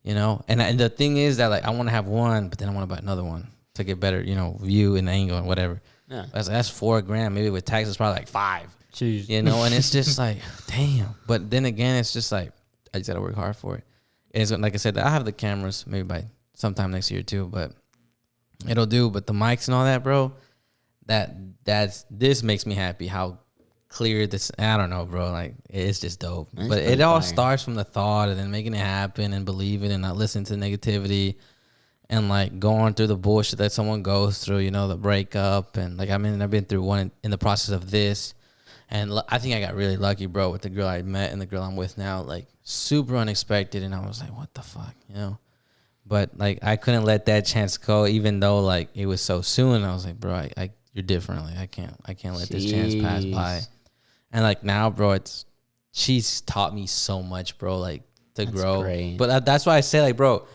And the thing is that like I want to have one, but then I want to buy another one to get better, view and angle and whatever. Yeah, that's $4,000. Maybe with taxes, probably like $5,000. Jeez. And it's just like, damn. But then again, it's just like I just gotta work hard for it. And it's like I said, I have the cameras maybe by sometime next year too, but. It'll do, but the mics and all that, bro, this makes me happy. How clear this, I don't know, bro. Like it's just dope. But it all starts from the thought and then making it happen and believing and not listening to negativity and like going through the bullshit that someone goes through. The breakup and like I've been through one in the process of this, and I think I got really lucky, bro, with the girl I met and the girl I'm with now. Like super unexpected, and I was like, what the fuck, But like I couldn't let that chance go, even though like it was so soon. I was like, bro, you're different. Like I can't let this chance pass by. And like now, bro, she's taught me so much, bro. Like to grow. Great. But that's why I say, like, bro,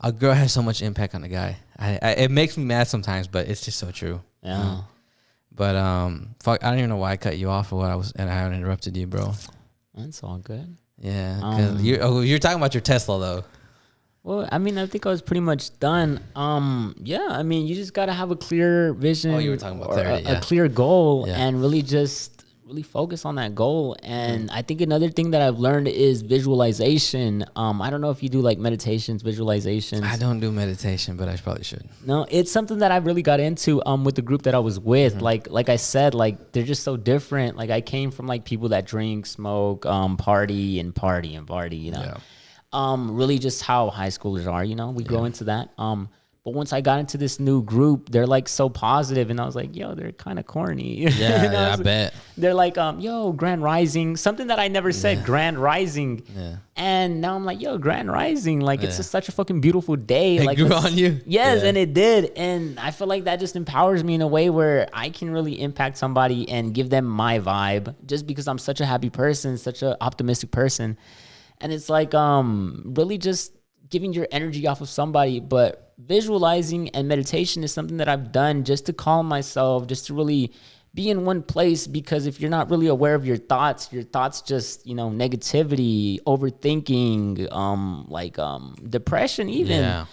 a girl has so much impact on a guy. It makes me mad sometimes, but it's just so true. Yeah. But fuck, I don't even know why I cut you off or and I haven't interrupted you, bro. That's all good. Yeah, because you're talking about your Tesla though. Well, I mean, I think I was pretty much done. Yeah, I mean, you just got to have a clear vision. Oh, you were talking about clarity, a clear goal, and really focus on that goal. And I think another thing that I've learned is visualization. I don't know if you do like meditations, visualizations. I don't do meditation, but I probably should. No, it's something that I really got into with the group that I was with. Like I said, like they're just so different. Like I came from like people that drink, smoke, party. Yeah. Really just how high schoolers are, we go into that. But once I got into this new group, they're like so positive, and I was like, yo, they're kind of corny. Yeah, I bet. They're like, yo, Grand Rising, something that I never said, Grand Rising. Yeah. And now I'm like, yo, Grand Rising, like it's just such a fucking beautiful day. It like grew on you. Yes, and it did. And I feel like that just empowers me in a way where I can really impact somebody and give them my vibe just because I'm such a happy person, such an optimistic person. And it's like really just giving your energy off of somebody. But visualizing and meditation is something that I've done just to calm myself, just to really be in one place, because if you're not really aware of your thoughts just, negativity, overthinking, depression even.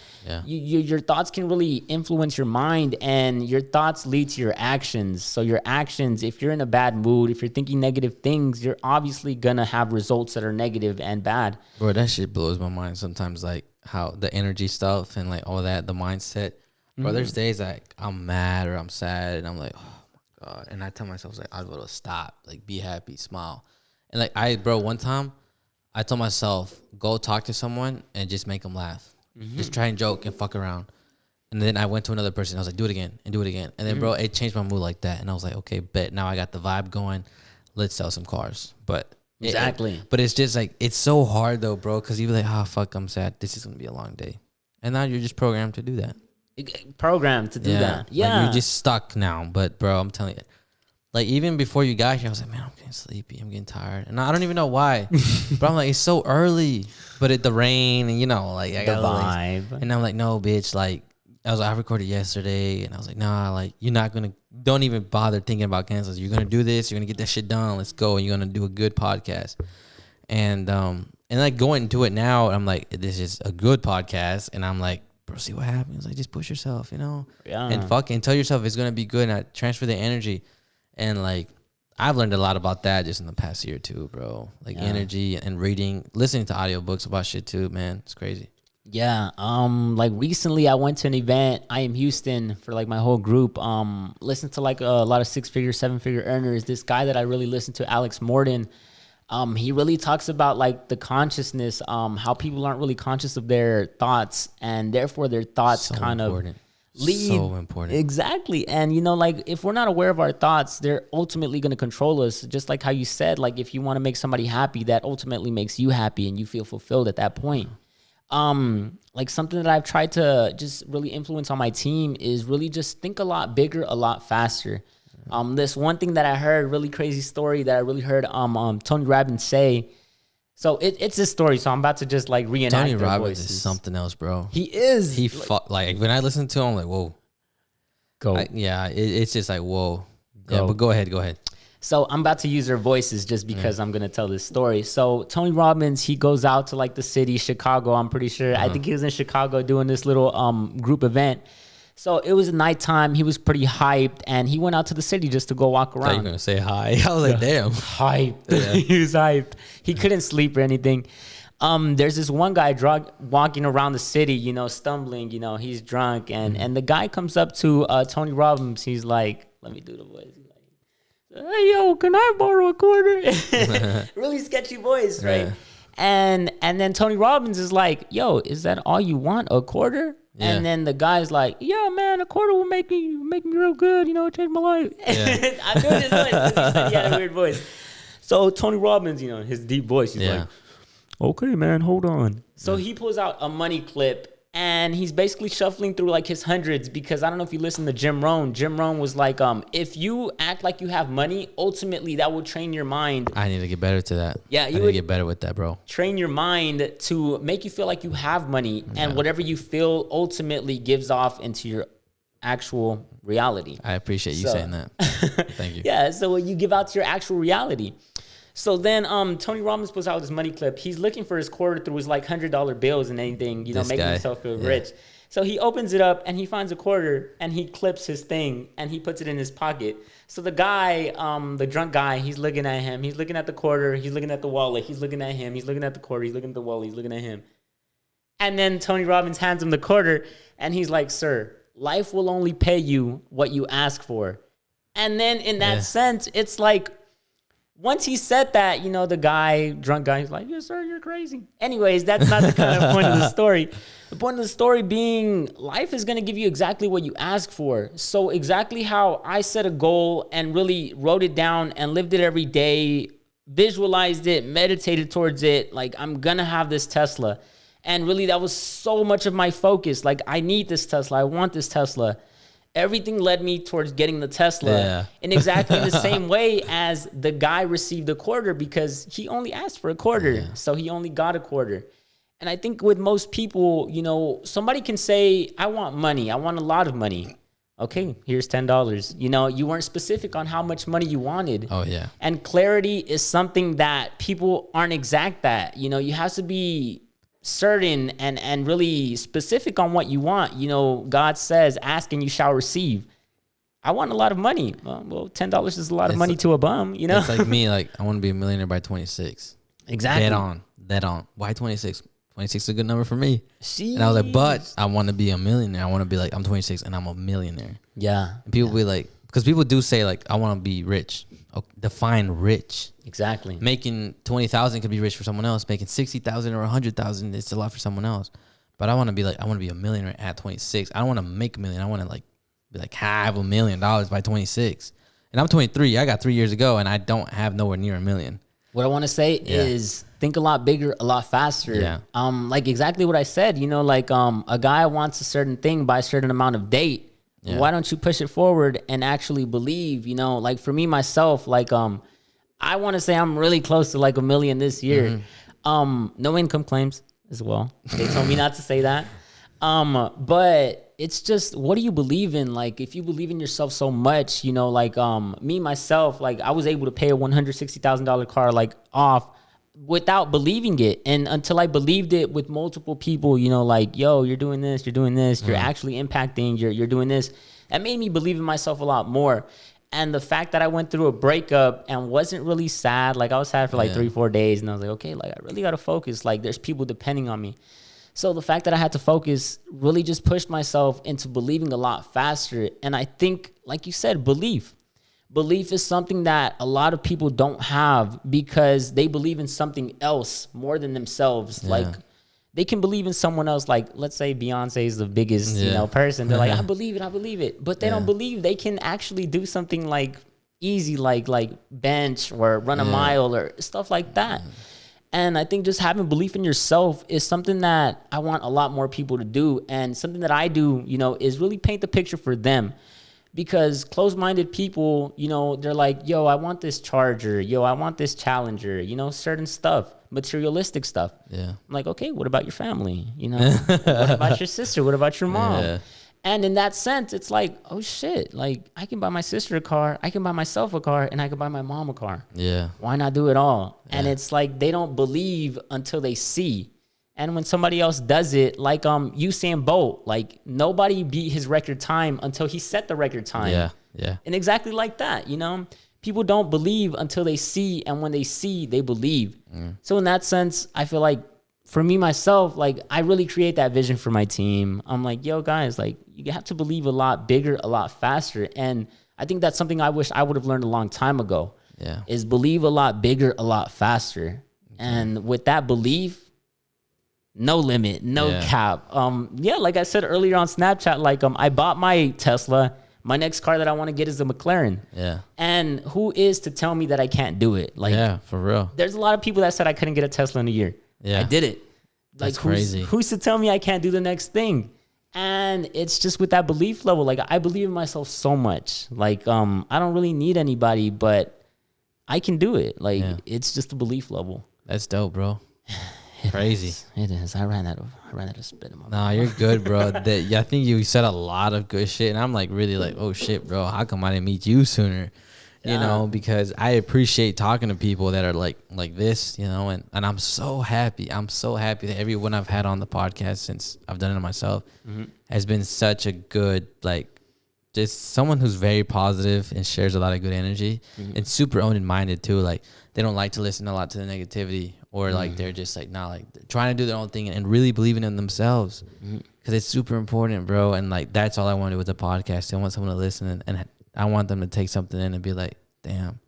Your thoughts can really influence your mind, and your thoughts lead to your actions. So your actions, if you're in a bad mood, if you're thinking negative things, you're obviously gonna have results that are negative and bad. Bro, that shit blows my mind sometimes, like how the energy stuff and like all that, the mindset. Bro, there's days like I'm mad or I'm sad and I'm like, oh my God. And I tell myself, like, I'd rather stop, like be happy, smile. And like one time I told myself, go talk to someone and just make them laugh. Just try and joke and fuck around. And then I went to another person. I was like, do it again and do it again. And then, bro, it changed my mood like that. And I was like, okay, bet. Now I got the vibe going. Let's sell some cars. But exactly. But it's just like, it's so hard though, bro. Because you're like, oh, fuck, I'm sad. This is going to be a long day. And now you're just programmed to do that. Programmed to do that. Yeah. Like you're just stuck now. But, bro, I'm telling you. Like, even before you got here, I was like, man, I'm getting sleepy. I'm getting tired. And I don't even know why. But I'm like, it's so early. But the rain and, like, I got the vibe. And I'm like, no, bitch. Like, I recorded yesterday. And I was like, nah, like, you're not going to, don't even bother thinking about cancels. You're going to do this. You're going to get that shit done. Let's go. And you're going to do a good podcast. And like, going into it now, I'm like, this is a good podcast. And I'm like, bro, see what happens. Like, just push yourself, Yeah. And fucking tell yourself it's going to be good. And I transfer the energy. And like, I've learned a lot about that just in the past year too, bro. Like energy and reading, listening to audiobooks about shit too, man. It's crazy. Yeah. Like recently I went to an event, I Am Houston, for like my whole group. Listened to like a lot of 6-figure, 7-figure earners. This guy that I really listened to, Alex Morton, he really talks about like the consciousness, how people aren't really conscious of their thoughts, and therefore their thoughts so lead. So important. Exactly. And like, if we're not aware of our thoughts, they're ultimately going to control us. Just like how you said, like, if you want to make somebody happy, that ultimately makes you happy and you feel fulfilled at that point. Like, something that I've tried to just really influence on my team is really just think a lot bigger, a lot faster. This one thing that I heard, really crazy story that I really heard Tony Robbins say. So it's his story. So I'm about to just like reenact Tony their Robbins voices. is something else, bro. He is. Like when I listen to him, I'm like, whoa. Go. It's just like, whoa. Go. Yeah, but go ahead. So I'm about to use their voices just because I'm going to tell this story. So Tony Robbins, he goes out to like the city, Chicago, I'm pretty sure. I think he was in Chicago doing this little group event. So it was nighttime. He was pretty hyped, and he went out to the city just to go walk around. I thought you were going to say hi. I was like, damn. Hyped. Yeah. He was hyped. He couldn't sleep or anything. There's this one guy walking around the city, stumbling, he's drunk. And the guy comes up to Tony Robbins. He's like, let me do the voice. He's like, hey, yo, can I borrow a quarter? Really sketchy voice, right? Yeah. And then Tony Robbins is like, yo, is that all you want, a quarter? Yeah. And then the guy's like, yeah, man, a quarter will make me real good, change my life. Yeah. I'm doing his voice because he said he had a weird voice. So Tony Robbins, his deep voice, he's like, okay, man, hold on. So he pulls out a money clip, and he's basically shuffling through like his hundreds, because I don't know if you listen to Jim Rohn. Jim Rohn was like, if you act like you have money, ultimately that will train your mind. I need to get better to that. Yeah, I need to get better with that, bro. Train your mind to make you feel like you have money, and whatever you feel ultimately gives off into your actual reality. I appreciate you saying that. Thank you. Yeah, so you give out to your actual reality. So then Tony Robbins puts out this money clip. He's looking for his quarter through his like $100 bills and anything, making himself feel rich. So he opens it up and he finds a quarter and he clips his thing and he puts it in his pocket. So the guy, the drunk guy, he's looking at him. He's looking at the quarter. He's looking at the wallet. He's looking at him. He's looking at the quarter. He's looking at the wallet. He's looking at him. And then Tony Robbins hands him the quarter and he's like, sir, life will only pay you what you ask for. And then in that sense, it's like, once he said that, the drunk guy, he's like, yes, sir, you're crazy. Anyways, that's not the kind of point of the story. The point of the story being life is going to give you exactly what you ask for. So exactly how I set a goal and really wrote it down and lived it every day, visualized it, meditated towards it. Like, I'm going to have this Tesla. And really, that was so much of my focus. Like, I need this Tesla. I want this Tesla. Everything led me towards getting the Tesla in exactly the same way as the guy received a quarter, because he only asked for a quarter. Yeah. So he only got a quarter. And I think with most people, somebody can say, I want money. I want a lot of money. Okay, here's $10. You weren't specific on how much money you wanted. Oh, yeah. And clarity is something that people aren't exact at. You have to be certain and really specific on what you want. God says, ask and you shall receive. I want a lot of money. Well, $10 is a lot of money to a bum, It's like me, like, I want to be a millionaire by 26. Exactly. Dead on. Why 26? 26 is a good number for me. Jeez. And I was like, but I want to be a millionaire. I want to be like, I'm 26 and I'm a millionaire. Yeah. And people be like, because people do say, like, I want to be rich. Okay, define rich. Exactly. Making 20,000 could be rich for someone else. Making 60,000 or 100,000, it's a lot for someone else. But I want to be a millionaire at 26. I don't want to make a million. I want to be like, I have $1 million by 26. And I'm 23. I got 3 years to go, and I don't have nowhere near $1 million. What I want to say is think a lot bigger, a lot faster. Yeah. Like exactly what I said. A guy wants a certain thing by a certain amount of date. Yeah. Why don't you push it forward and actually believe? Like for me myself, I want to say I'm really close to like $1 million this year. Mm-hmm. No income claims as well. They told me not to say that. But it's just, what do you believe in? Like, if you believe in yourself so much, me, myself, like I was able to pay a $160,000 car off without believing it. And until I believed it with multiple people, yo, you're doing this, you're actually impacting, you're doing this. That made me believe in myself a lot more. And the fact that I went through a breakup and wasn't really sad, I was sad for 3-4 days, and I was like, okay, I really got to focus. There's people depending on me. So the fact that I had to focus really just pushed myself into believing a lot faster. And I think, like you said, belief is something that a lot of people don't have because they believe in something else more than themselves. Yeah. They can believe in someone else. Let's say Beyonce is the biggest, person. They're like, I believe it. But they don't believe they can actually do something easy, like bench or run a mile or stuff like that. And I think just having belief in yourself is something that I want a lot more people to do. And something that I do, is really paint the picture for them. Because closed-minded people, they're like, yo, I want this Charger. Yo, I want this Challenger. Certain stuff, materialistic stuff. Yeah. I'm like, okay, what about your family? What about your sister? What about your mom? Yeah. And in that sense, it's like, oh shit, I can buy my sister a car, I can buy myself a car, and I can buy my mom a car. Yeah. Why not do it all? Yeah. And it's like they don't believe until they see. And when somebody else does it, Usain Bolt, nobody beat his record time until he set the record time. Yeah. Yeah. And exactly like that, people don't believe until they see, and when they see, they believe. So in that sense, I feel like for me, myself, I really create that vision for my team. I'm like, yo, guys, you have to believe a lot bigger, a lot faster. And I think that's something I wish I would have learned a long time ago. Yeah. Is believe a lot bigger, a lot faster. Okay. And with that belief, no limit, no cap. Like I said earlier on Snapchat, I bought my Tesla. My next car that I want to get is a McLaren. Yeah. And who is to tell me that I can't do it? Yeah, for real. There's a lot of people that said I couldn't get a Tesla in a year. Yeah. I did it. That's crazy. Who's to tell me I can't do the next thing? And it's just with that belief level. I believe in myself so much. I don't really need anybody, but I can do it. It's just a belief level. That's dope, bro. Crazy. It is. I ran out of spit in my mouth. Nah, you're good, bro. I think you said a lot of good shit, and I'm really oh shit, bro. How come I didn't meet you sooner? Because I appreciate talking to people that are like this, and I'm so happy. I'm so happy that everyone I've had on the podcast since I've done it myself has been such a good, just someone who's very positive and shares a lot of good energy and super open-minded too. They don't like to listen a lot to the negativity, or they're just trying to do their own thing and really believing in themselves, because it's super important, bro. And that's all I want to do with the podcast. I want someone to listen, and I want them to take something in and be like, damn,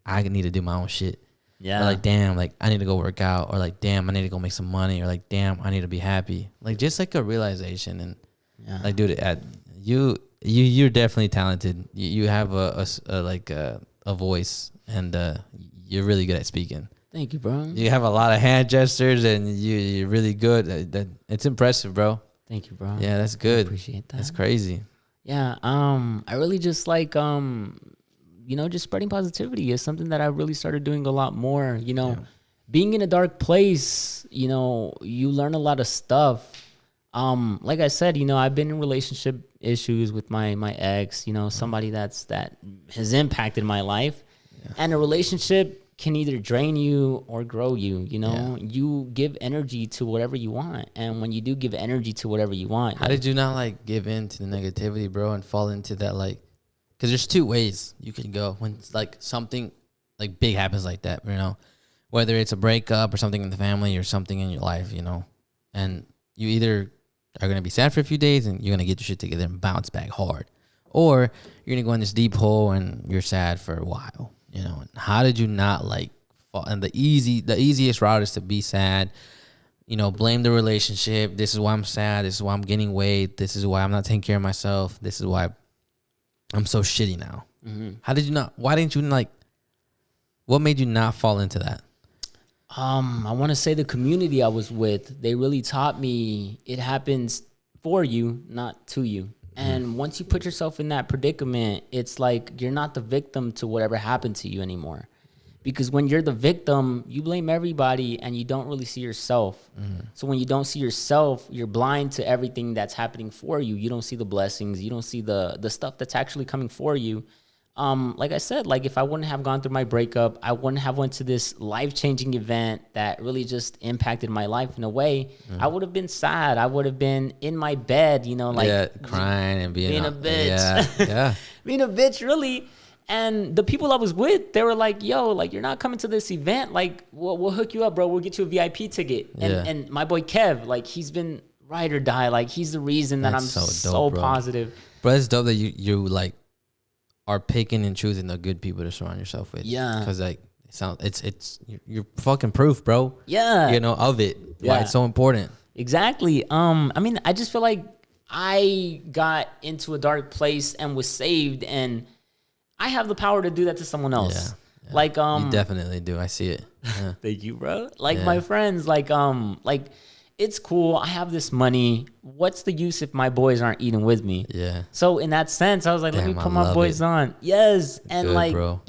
I need to do my own shit. Yeah. Or like, damn, like I need to go work out, or like, damn, I need to go make some money, or like, damn, I need to be happy. Like just like a realization. And like, dude, you're definitely talented. You have a voice, and you're really good at speaking. Thank you, bro. You have a lot of hand gestures, and you're really good. It's impressive, bro. Thank you, bro. Yeah, that's good. I appreciate that. That's crazy. Yeah. I really just like just spreading positivity is something that I really started doing a lot more. Being in a dark place, you learn a lot of stuff. Like I said, I've been in relationship issues with my ex, somebody that has impacted my life. Yeah. And a relationship can either drain you or grow you. You give energy to whatever you want. And when you do give energy to whatever you want. How did you not like give in to the negativity, bro, and fall into that, like, because there's two ways you can go when like something like big happens like that, whether it's a breakup or something in the family or something in your life, and you either are going to be sad for a few days and you're going to get your shit together and bounce back hard, or you're going to go in this deep hole and you're sad for a while, And how did you not like fall? And the easiest route is to be sad, blame the relationship. This is why I'm sad. This is why I'm gaining weight. This is why I'm not taking care of myself. This is why I'm so shitty now. Mm-hmm. Why didn't you what made you not fall into that? I want to say the community I was with, they really taught me it happens for you, not to you. And once you put yourself in that predicament, it's like you're not the victim to whatever happened to you anymore. Because when you're the victim, you blame everybody and you don't really see yourself. So when you don't see yourself, you're blind to everything that's happening for you. You don't see the blessings. You don't see the stuff that's actually coming for you. Like I said, like if I wouldn't have gone through my breakup, I wouldn't have went to this life-changing event that really just impacted my life in a way. I would have been sad. I would have been in my bed, crying and being a bitch. Yeah. Being a bitch, really. And the people I was with, they were like, yo, like, you're not coming to this event. Like, we'll hook you up, bro. We'll get you a VIP ticket. And my boy Kev, like, he's been ride or die. Like, he's the reason that I'm so dope, positive. Bro, it's dope that you like, are picking and choosing the good people to surround yourself with. Yeah. Because, like, you're fucking proof, bro. Yeah. Of it. Yeah. Why it's so important. Exactly. I just feel like I got into a dark place and was saved, and I have the power to do that to someone else. Yeah. Like, you definitely do. I see it. Yeah. Thank you, bro. Like my friends, like it's cool. I have this money. What's the use if my boys aren't eating with me? Yeah. So in that sense, I was like, let me put my boys on. Yes. And good, like, bro.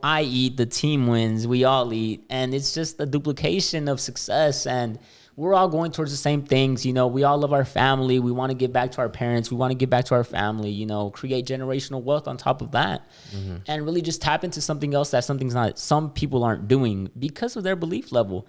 I eat, the team wins, we all eat. And it's just a duplication of success. And we're all going towards the same things. We all love our family. We want to give back to our parents. We want to give back to our family, create generational wealth on top of that. And really just tap into something else that some people aren't doing because of their belief level.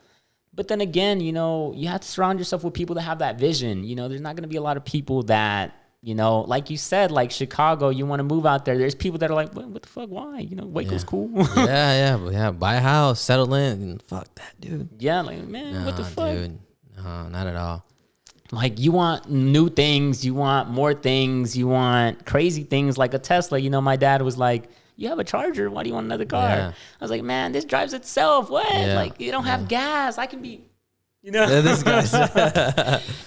But then again, you have to surround yourself with people that have that vision. There's not going to be a lot of people that, like you said, like Chicago, you want to move out there. There's people that are like, what the fuck? Why? Waco's cool. yeah. Buy a house, settle in. Fuck that, dude. Yeah, like, man, what the fuck? Dude. No, not at all. Like, you want new things, you want more things, you want crazy things like a Tesla. My dad was like, you have a Charger, why do you want another car? Yeah. I was like, man, this drives itself. What? Yeah. Like, you don't have gas. I can be, this guy's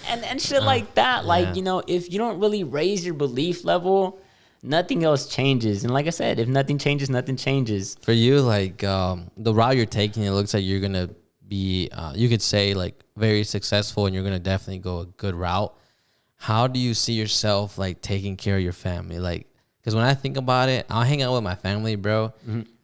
and shit like that. Like, if you don't really raise your belief level, nothing else changes. And like I said, if nothing changes, nothing changes. For you, like, the route you're taking, it looks like you're going to be, you could say, like, very successful, and you're going to definitely go a good route. How do you see yourself, like, taking care of your family? Like, because when I think about it, I'll hang out with my family, bro.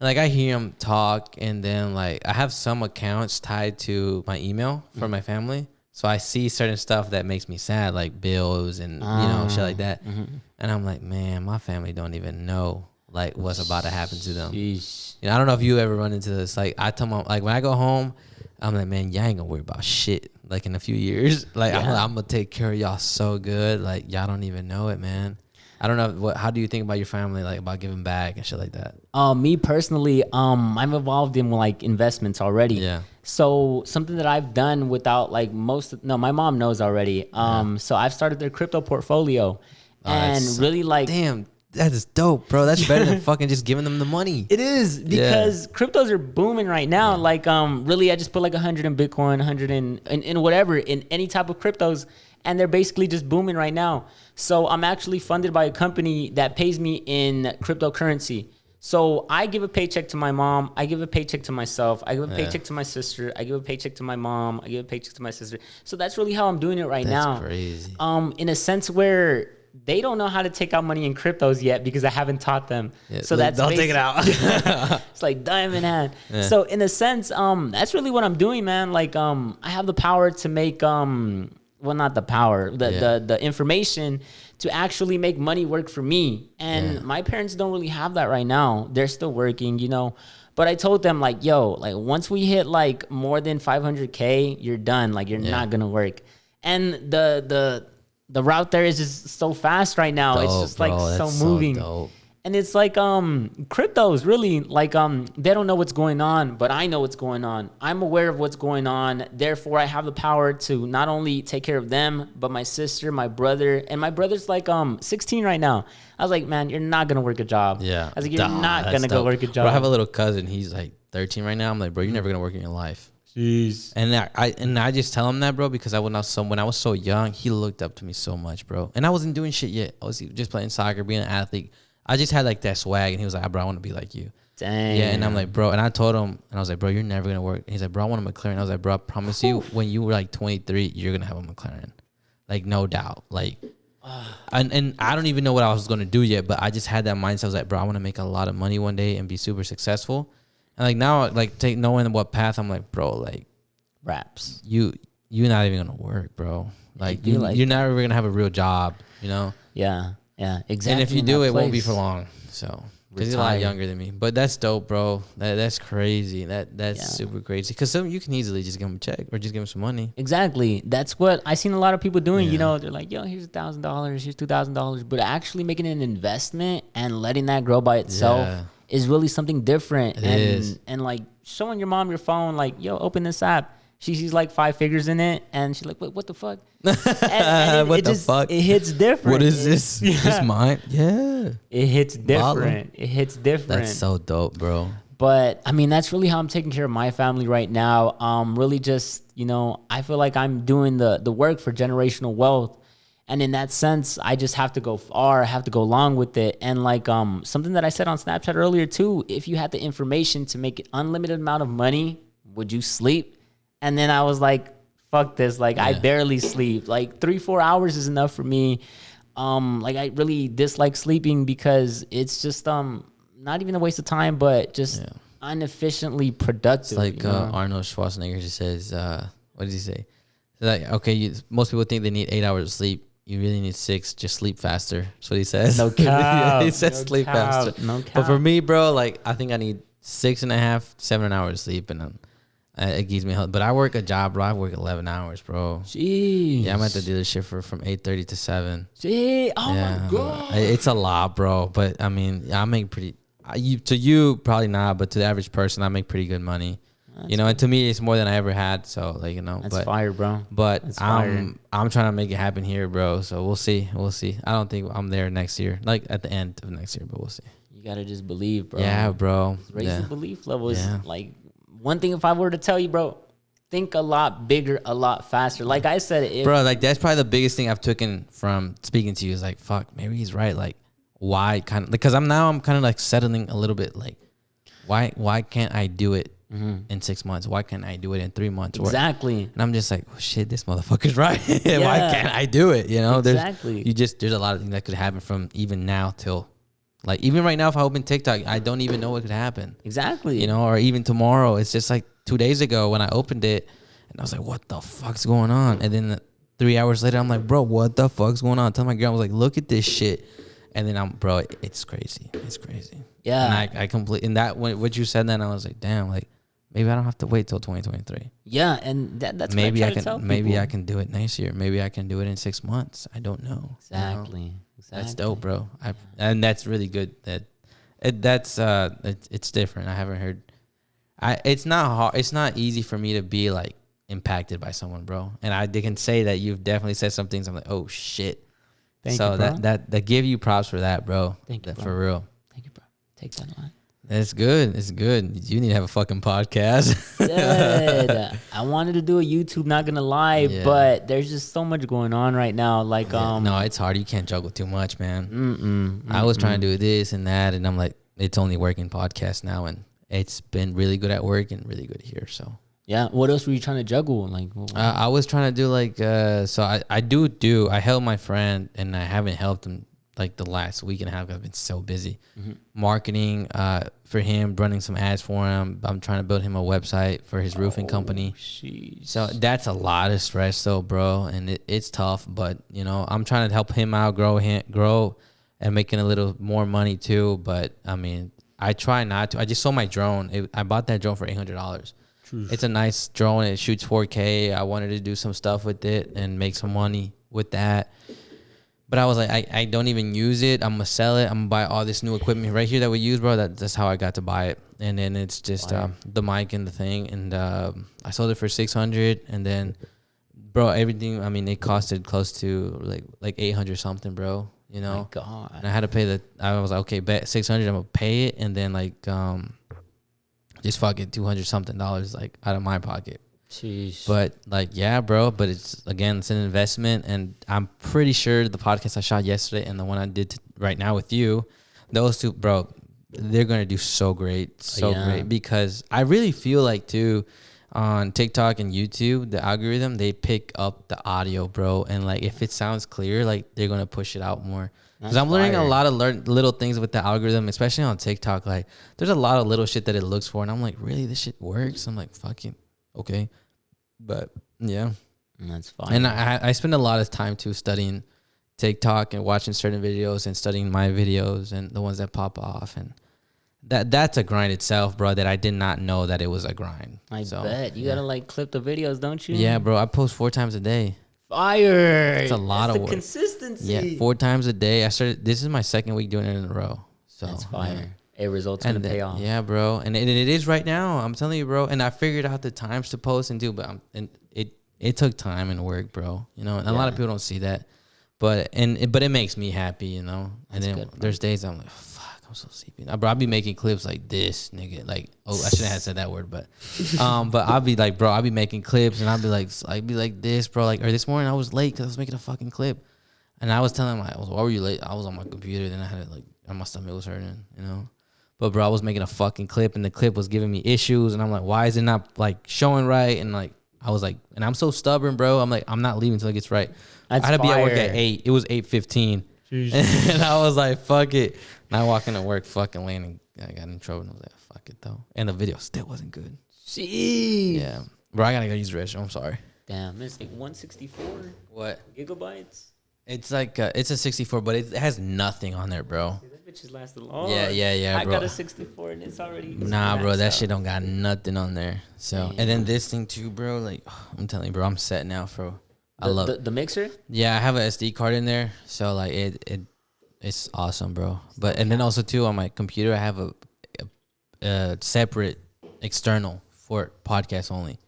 Like, I hear them talk, and then, like, I have some accounts tied to my email for my family. So I see certain stuff that makes me sad, like bills and, shit like that. And I'm like, man, my family don't even know, like, what's about to happen to them. I don't know if you ever run into this. Like, I tell my, like, when I go home, I'm like, man, y'all ain't gonna worry about shit. Like, in a few years, like, I'm gonna take care of y'all so good. Like, y'all don't even know it, man. I don't know. How do you think about your family, like, about giving back and shit like that? Me personally, I'm involved in, like, investments already. Yeah. So something that I've done without, like, my mom knows already. So I've started their crypto portfolio, and really, like, damn. That is dope, bro. That's better than fucking just giving them the money. It is, because cryptos are booming right now. Yeah. Like, really, I just put like 100 in Bitcoin, 100 in whatever, in any type of cryptos, and they're basically just booming right now. So I'm actually funded by a company that pays me in cryptocurrency. So I give a paycheck to my mom. I give a paycheck to myself. I give a paycheck to my sister. I give a paycheck to my mom. I give a paycheck to my sister. So that's really how I'm doing it right now. That's crazy. In a sense where they don't know how to take out money in cryptos yet because I haven't taught them. Yeah, so that's don't take it out. It's like diamond hand. Yeah. So in a sense, that's really what I'm doing, man. Like, I have the power to make, well, not the power, the information to actually make money work for me. And my parents don't really have that right now. They're still working, you know. But I told them, like, yo, like, once we hit like more than 500K, you're done. Like, you're not gonna work. And the route there is just so fast right now. Dope, it's just like so moving. So and it's like cryptos really, like, they don't know what's going on, but I know what's going on. I'm aware of what's going on. Therefore, I have the power to not only take care of them, but my sister, my brother, and my brother's like 16 right now. I was like, man, you're not gonna work a job. Yeah. I was like, you're not gonna go work a job. Bro, I have a little cousin. He's like 13 right now. I'm like, bro, you're never gonna work in your life. Jeez. And I just tell him that, bro, because when I was so young, he looked up to me so much, bro. And I wasn't doing shit yet. I was just playing soccer, being an athlete. I just had like that swag, and he was like, bro, I want to be like you. Dang. Yeah, and I'm like, bro, and I told him, and I was like, bro, you're never gonna work. And he's like, bro, I want a McLaren. I was like, bro, I promise you, when you were like 23, you're gonna have a McLaren, like no doubt. Like, and I don't even know what I was gonna do yet, but I just had that mindset. I was like, bro, I want to make a lot of money one day and be super successful. And like now, like knowing what path, I'm like, bro, like, raps. You're not even gonna work, bro. Like you're not ever gonna have a real job, you know? Yeah, exactly. And if you do, it won't be for long. So because he's a lot younger than me, but that's dope, bro. That's crazy. That's super crazy. Because you can easily just give him a check or just give him some money. Exactly. That's what I seen a lot of people doing. You know, they're like, yo, here's $1,000, here's $2,000, but actually making an investment and letting that grow by itself is really something different. And like showing your mom your phone, like, yo, open this app. She sees like 5 figures in it, and she's like, "Wait, what the fuck?" And what the fuck? It hits different. What is this? Is this mine? Yeah. It hits different. It hits different. That's so dope, bro. But I mean, that's really how I'm taking care of my family right now. Really just, you know, I feel like I'm doing the work for generational wealth. And in that sense, I just have to go far, I have to go along with it. And like something that I said on Snapchat earlier too, if you had the information to make an unlimited amount of money, would you sleep? And then I was like, fuck this. Like, I barely sleep. Like 3-4 hours is enough for me. Like, I really dislike sleeping because it's just not even a waste of time, but just inefficiently productive. It's like Arnold Schwarzenegger just says, what does he say? He's like, okay, most people think they need 8 hours of sleep. You really need 6. Just sleep faster. That's what he says. No cap. He says sleep faster. No cap. But for me, bro, like, I think I need 6.5, 7 hours of sleep, and it gives me help. But I work a job, bro. I work 11 hours, bro. Jeez. Yeah, I'm at the dealership from 8:30 to 7. Jeez. Oh my God. It's a lot, bro. But I mean, I make pretty. To you, probably not, but to the average person, I make pretty good money. That's and to me, it's more than I ever had. So, like, that's fire, bro. But I'm trying to make it happen here, bro. So we'll see. I don't think I'm there next year, like at the end of next year, but we'll see. You gotta just believe, bro. Yeah, bro. Raise the belief levels. Like, one thing, if I were to tell you, bro, think a lot bigger, a lot faster. Like I said, bro, like that's probably the biggest thing I've taken from speaking to you is like, fuck, maybe he's right. Like, why kind of, because I'm kind of like settling a little bit. Like, why can't I do it in 6 months? Why can't I do it in 3 months? Exactly. And I'm just like, oh, shit, this motherfucker's right. Why can't I do it? Exactly. There's a lot of things that could happen from even now till. Like, even right now, if I open TikTok, I don't even know what could happen. Exactly. Or even tomorrow. It's just like 2 days ago when I opened it, and I was like, what the fuck's going on? And then 3 hours later, I'm like, bro, what the fuck's going on? Tell my girl, I was like, look at this shit. And then bro, it's crazy. It's crazy. Yeah. And I completely, and that, what you said then, I was like, damn, like, maybe I don't have to wait till 2023. Yeah, and that's maybe what I try to tell people. Maybe I can do it next year. Maybe I can do it in 6 months. I don't know. Exactly. That's dope, bro. And that's really good. It's different. I haven't heard. It's not hard. It's not easy for me to be like impacted by someone, bro. And they can say that you've definitely said some things. I'm like, oh shit. Thank so you, bro. that give you props for that, bro. Thank you, bro. For real. Thank you, bro. Take that line. It's good. It's good. You need to have a fucking podcast. Dude, I wanted to do a YouTube, not gonna lie, but there's just so much going on right now. Like, no, it's hard. You can't juggle too much, man. I was trying to do this and that, and I'm like, it's only working podcast now, and it's been really good at work and really good here. So yeah. What else were you trying to juggle? Like, I was trying to do like, so I helped my friend, and I haven't helped him like the last week and a half. I've been so busy marketing for him, running some ads for him. I'm trying to build him a website for his roofing company. Sheesh. So that's a lot of stress though, bro. And it's tough, but you know, I'm trying to help him out, grow and making a little more money too. But I mean, I try not to. I just sold my drone. I bought that drone for $800. It's a nice drone. It shoots 4K. I wanted to do some stuff with it and make some money with that. But I was like, I don't even use it. I'm going to sell it. I'm going to buy all this new equipment right here that we use, bro. That's how I got to buy it. And then it's just the mic and the thing. And I sold it for $600. And then, bro, everything, I mean, it costed close to like 800 something, bro. You know? My God. And I had to pay I was like, okay, bet 600, I'm going to pay it. And then like, just fucking 200 something dollars like out of my pocket. Jeez. But like, yeah, bro, but it's an investment, and I'm pretty sure the podcast I shot yesterday and the one I did right now with you, those two, bro, they're going to do so great, great, because I really feel like too on TikTok and YouTube, the algorithm, they pick up the audio, bro. And like, if it sounds clear, like they're going to push it out more. Because I'm learning a lot of little things with the algorithm, especially on TikTok. Like, there's a lot of little shit that it looks for, and I'm like, really, this shit works? I'm like, fucking okay. But yeah, that's fine. And I spend a lot of time too studying TikTok and watching certain videos and studying my videos and the ones that pop off, and that's a grind itself, bro. That I did not know that it was a grind. I bet you gotta like clip the videos, don't you? Yeah, bro. I post 4 times a day. Fire! It's a lot of work. Consistency. Yeah, 4 times a day. This is my second week doing it in a row. So that's fire. Yeah. It results in gonna pay off. Yeah, bro. And it is right now. I'm telling you, bro. And I figured out the times to post and do, but it took time and work, bro. You know, and a lot of people don't see that. But it makes me happy, you know. And then there's days I'm like, fuck, I'm so sleepy. Bro, I'll be making clips like this, nigga. Like, oh, I shouldn't have said that word, but I'll be like, bro, I'll be making clips and I'll be like this, bro. Like, or this morning I was late because I was making a fucking clip. And I was telling him, why were you late? I was on my computer, then I had it my stomach was hurting, you know. But bro, I was making a fucking clip, and the clip was giving me issues, and I'm like, why is it not like showing right? And like, I was like, and I'm so stubborn, bro. I'm like, I'm not leaving until it gets right. I had to be at work at 8. It was 8:15, and I was like, fuck it. And I walk into work fucking late, and I got in trouble. And I was like, fuck it though. And the video still wasn't good. Jeez. Yeah, bro, I gotta go use the restroom. I'm sorry. Damn, it's like 164. What gigabytes? It's like it's a 64, but it has nothing on there, bro. That bitch has lasted long. Yeah, bro. I got a 64 and it's already. Nah, bro, that shit don't got nothing on there. So, and then this thing too, bro. Like, I'm telling you, bro, I'm set now, bro. I love the mixer. Yeah, I have an SD card in there, so like it's awesome, bro. But and then also too on my computer, I have a separate external for podcast only.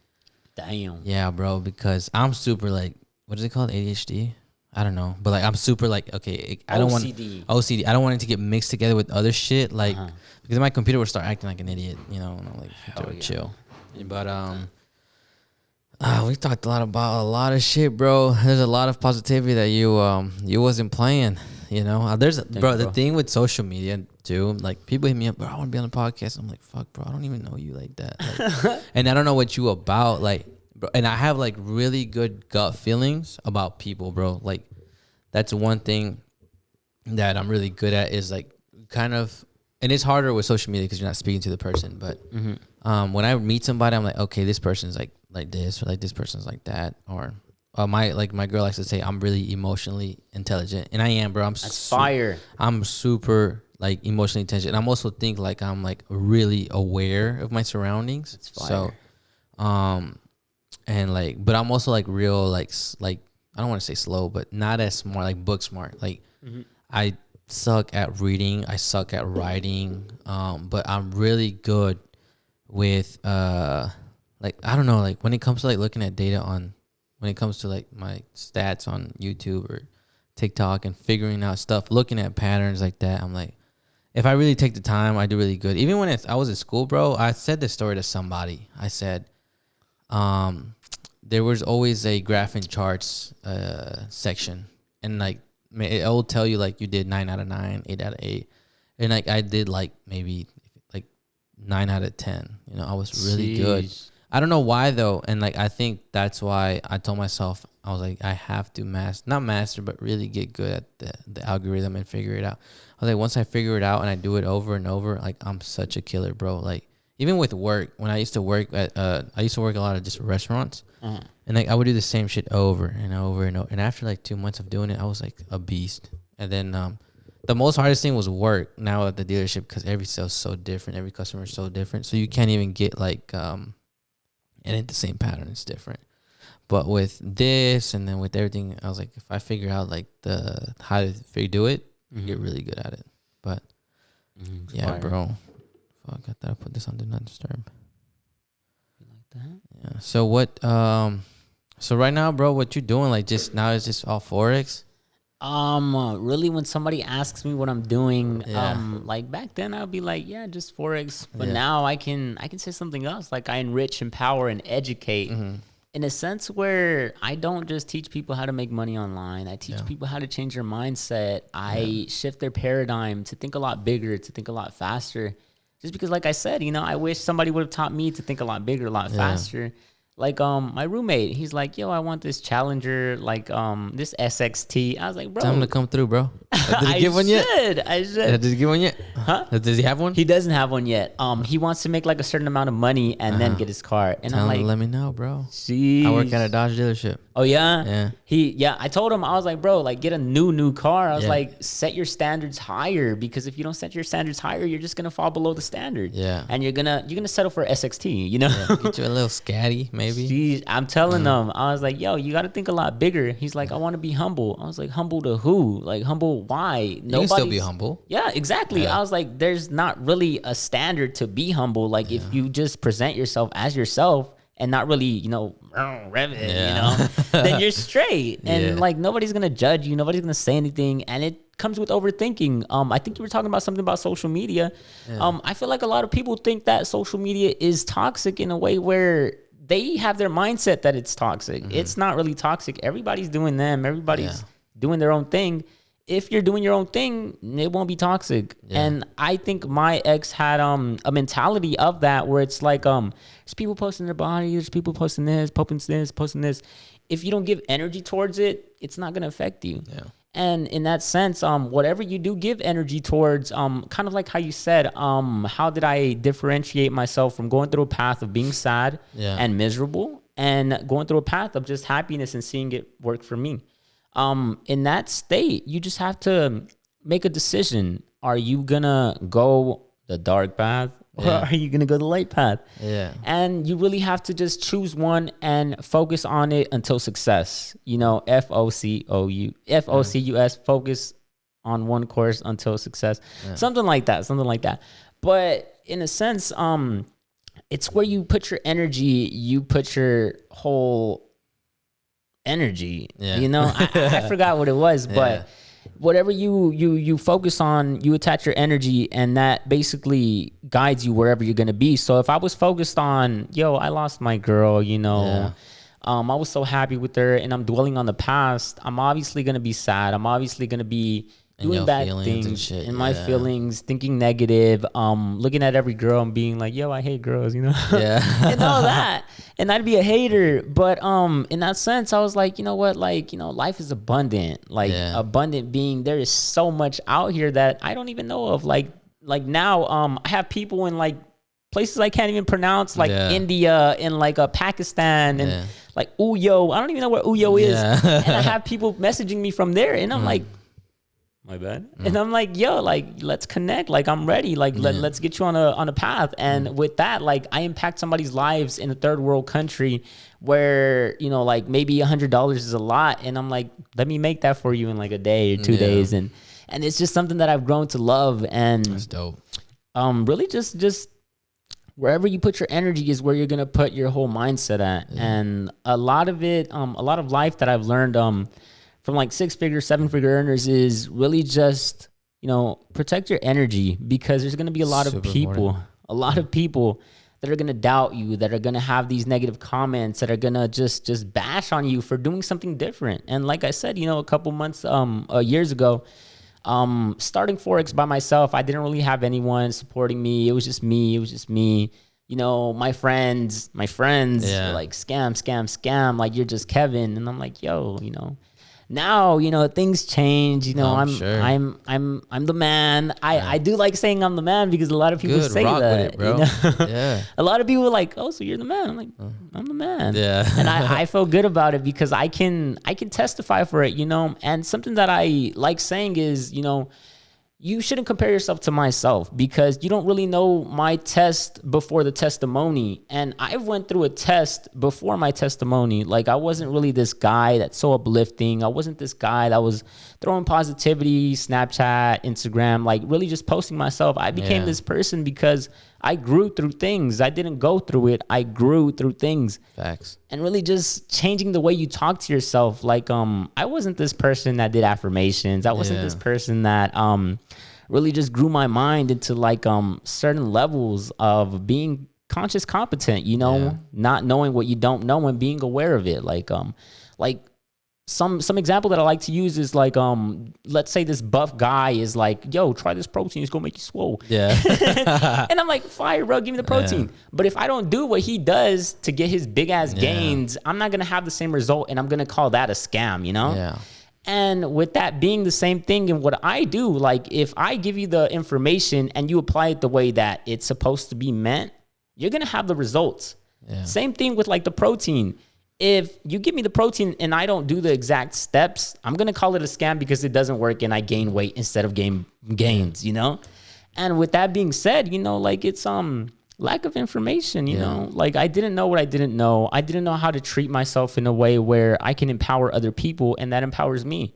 Damn. Yeah, bro, because I'm super like, what is it called? ADHD. I don't know, but like I'm super like, okay, I don't want OCD. I don't want it to get mixed together with other shit, like because my computer would start acting like an idiot, you know. And I'm like, chill. But we talked about a lot of shit, bro. There's a lot of positivity that you wasn't playing, you know. The thing with social media too, like people hit me up, bro, I want to be on the podcast. I'm like, fuck, bro, I don't even know you like that, like, and I don't know what you about, like. And I have like really good gut feelings about people, bro. Like that's one thing that I'm really good at is like kind of, and it's harder with social media because you're not speaking to the person. But when I meet somebody, I'm like, okay, this person's like this, or like this person's like that, or my girl likes to say I'm really emotionally intelligent, and I am, bro. Fire. I'm super like emotionally intelligent. And I'm also think like I'm like really aware of my surroundings. That's fire. So and like, but I'm also like real, like I don't want to say slow, but not as smart, like book smart. Like I suck at reading, I suck at writing, but I'm really good with like I don't know, like when it comes to like looking at data when it comes to like my stats on YouTube or TikTok and figuring out stuff, looking at patterns like that. I'm like, if I really take the time, I do really good. Even when I was in school, bro, I said this story to somebody. I said, there was always a graph and charts section, and like it will tell you like you did 9 out of 9, 8 out of 8, and like I did like maybe like 9 out of 10. You know, I was really good. I don't know why though, and like I think that's why I told myself, I was like, I have to not master, but really get good at the algorithm and figure it out. I was like, once I figure it out and I do it over and over, like I'm such a killer, bro. Like even with work, when I used to work at, I used to work a lot of just restaurants, and like I would do the same shit over and over and over. And after like 2 months of doing it, I was like a beast. And then the most hardest thing was work now at the dealership, because every sale's so different, every customer is so different, so you can't even get like and the same pattern. It's different. But with this and then with everything, I was like, if I figure out like how to do it, get really good at it. But yeah, fire. Bro. Fuck, I thought I put this on Do Not Disturb. You like that? Yeah. So what? So right now, bro, what you doing? Like just now, is just all Forex? Really, when somebody asks me what I'm doing, like back then I'll be like, yeah, just Forex. But now I can say something else. Like I enrich, empower, and educate. In a sense where I don't just teach people how to make money online. I teach people how to change their mindset. I shift their paradigm to think a lot bigger, to think a lot faster. Just because, like I said, you know, I wish somebody would have taught me to think a lot bigger, a lot faster. Like, my roommate, he's like, yo, I want this Challenger, like, this SXT. I was like, bro. Tell him to come through, bro. Did he get one yet? I should. Did he get one yet? Huh? Does he have one? He doesn't have one yet. He wants to make like a certain amount of money and then get his car. And Tell I'm like, him to let me know, bro. Jeez. I work at a Dodge dealership. Oh yeah? Yeah. I told him, I was like, bro, like get a new car. I was like, set your standards higher, because if you don't set your standards higher, you're just gonna fall below the standard. Yeah. And you're gonna settle for SXT, you know? Yeah. Get you a little scatty, maybe. Jeez, I'm telling them, I was like, yo, you gotta think a lot bigger. He's like, I wanna be humble. I was like, humble to who? Like humble why? You can still be humble. Yeah, exactly. I was like, there's not really a standard to be humble. Like if you just present yourself as yourself and not really, you know, rev it, you know, then you're straight. And like nobody's gonna judge you, nobody's gonna say anything. And it comes with overthinking. I think you were talking about something about social media. I feel like a lot of people think that social media is toxic in a way where they have their mindset that it's toxic. It's not really toxic. Everybody's doing them. Everybody's doing their own thing. If you're doing your own thing, it won't be toxic. And I think my ex had a mentality of that, where it's like there's people posting their body, there's people posting this, posting this. If you don't give energy towards it, it's not gonna affect you. And in that sense, whatever you do give energy towards, kind of like how you said, how did I differentiate myself from going through a path of being sad and miserable and going through a path of just happiness and seeing it work for me? In that state, you just have to make a decision. Are you gonna go the dark path or are you gonna go the light path? And you really have to just choose one and focus on it until success. You know, FOCUS, focus on one course until success. Something like that. But in a sense, it's where you put your energy, you put your whole energy, you know. I forgot what it was, but whatever you focus on, you attach your energy, and that basically guides you wherever you're gonna be. So if I was focused on, yo, I lost my girl, you know, I was so happy with her, and I'm dwelling on the past, I'm obviously gonna be sad. I'm obviously gonna be doing bad things in my feelings, thinking negative, looking at every girl and being like, yo, I hate girls, you know? And all that. And I'd be a hater. But in that sense, I was like, you know what? Like, you know, life is abundant. Like abundant being, there is so much out here that I don't even know of. Like now, I have people in like places I can't even pronounce, like India and like Pakistan and like Uyo. I don't even know where Uyo is. And I have people messaging me from there, and I'm like, my bad. And I'm like, yo, like, let's connect. Like, I'm ready. Like, let's get you on a path. And with that, like, I impact somebody's lives in a third world country where, you know, like maybe $100 is a lot. And I'm like, let me make that for you in like a day or 2 days. And it's just something that I've grown to love. And that's dope. Really just wherever you put your energy is where you're going to put your whole mindset at. And a lot of it, a lot of life that I've learned, from like 6-figure, 7-figure earners is really just, protect your energy, because there's going to be a lot of people that are going to doubt you, that are going to have these negative comments, that are going to just bash on you for doing something different. And like I said, a couple months, years ago, starting Forex by myself, I didn't really have anyone supporting me. It was just me. My friends were like, scam. Like, you're just Kevin. And I'm like, yo, now, things change. I'm the man. I do like saying I'm the man, because a lot of people say that. With it, bro. Yeah. A lot of people are like, oh, so you're the man. I'm like, I'm the man. Yeah. And I feel good about it, because I can testify for it, And something that I like saying is, you shouldn't compare yourself to myself, because you don't really know my test before the testimony. And I went through a test before my testimony. Like, I wasn't really this guy that's so uplifting. I wasn't this guy that was throwing positivity, Snapchat, Instagram, like really just posting myself. I became this person because I grew through things. I didn't go through it. I grew through things. Facts. And really just changing the way you talk to yourself. Like, I wasn't this person that did affirmations. I wasn't this person that really just grew my mind into like certain levels of being conscious competent, not knowing what you don't know and being aware of it. Like some example that I like to use is like, let's say this buff guy is like, yo, try this protein, it's gonna make you swole. Yeah. And I'm like, fire, bro, give me the protein. Yeah. But if I don't do what he does to get his big ass gains, I'm not gonna have the same result, and I'm gonna call that a scam, Yeah. And with that being the same thing in what I do, like if I give you the information and you apply it the way that it's supposed to be meant, you're gonna have the results. Yeah. Same thing with like the protein. If you give me the protein and I don't do the exact steps, I'm going to call it a scam, because it doesn't work and I gain weight instead of gains, And with that being said, like it's lack of information, like I didn't know what I didn't know. I didn't know how to treat myself in a way where I can empower other people, and that empowers me.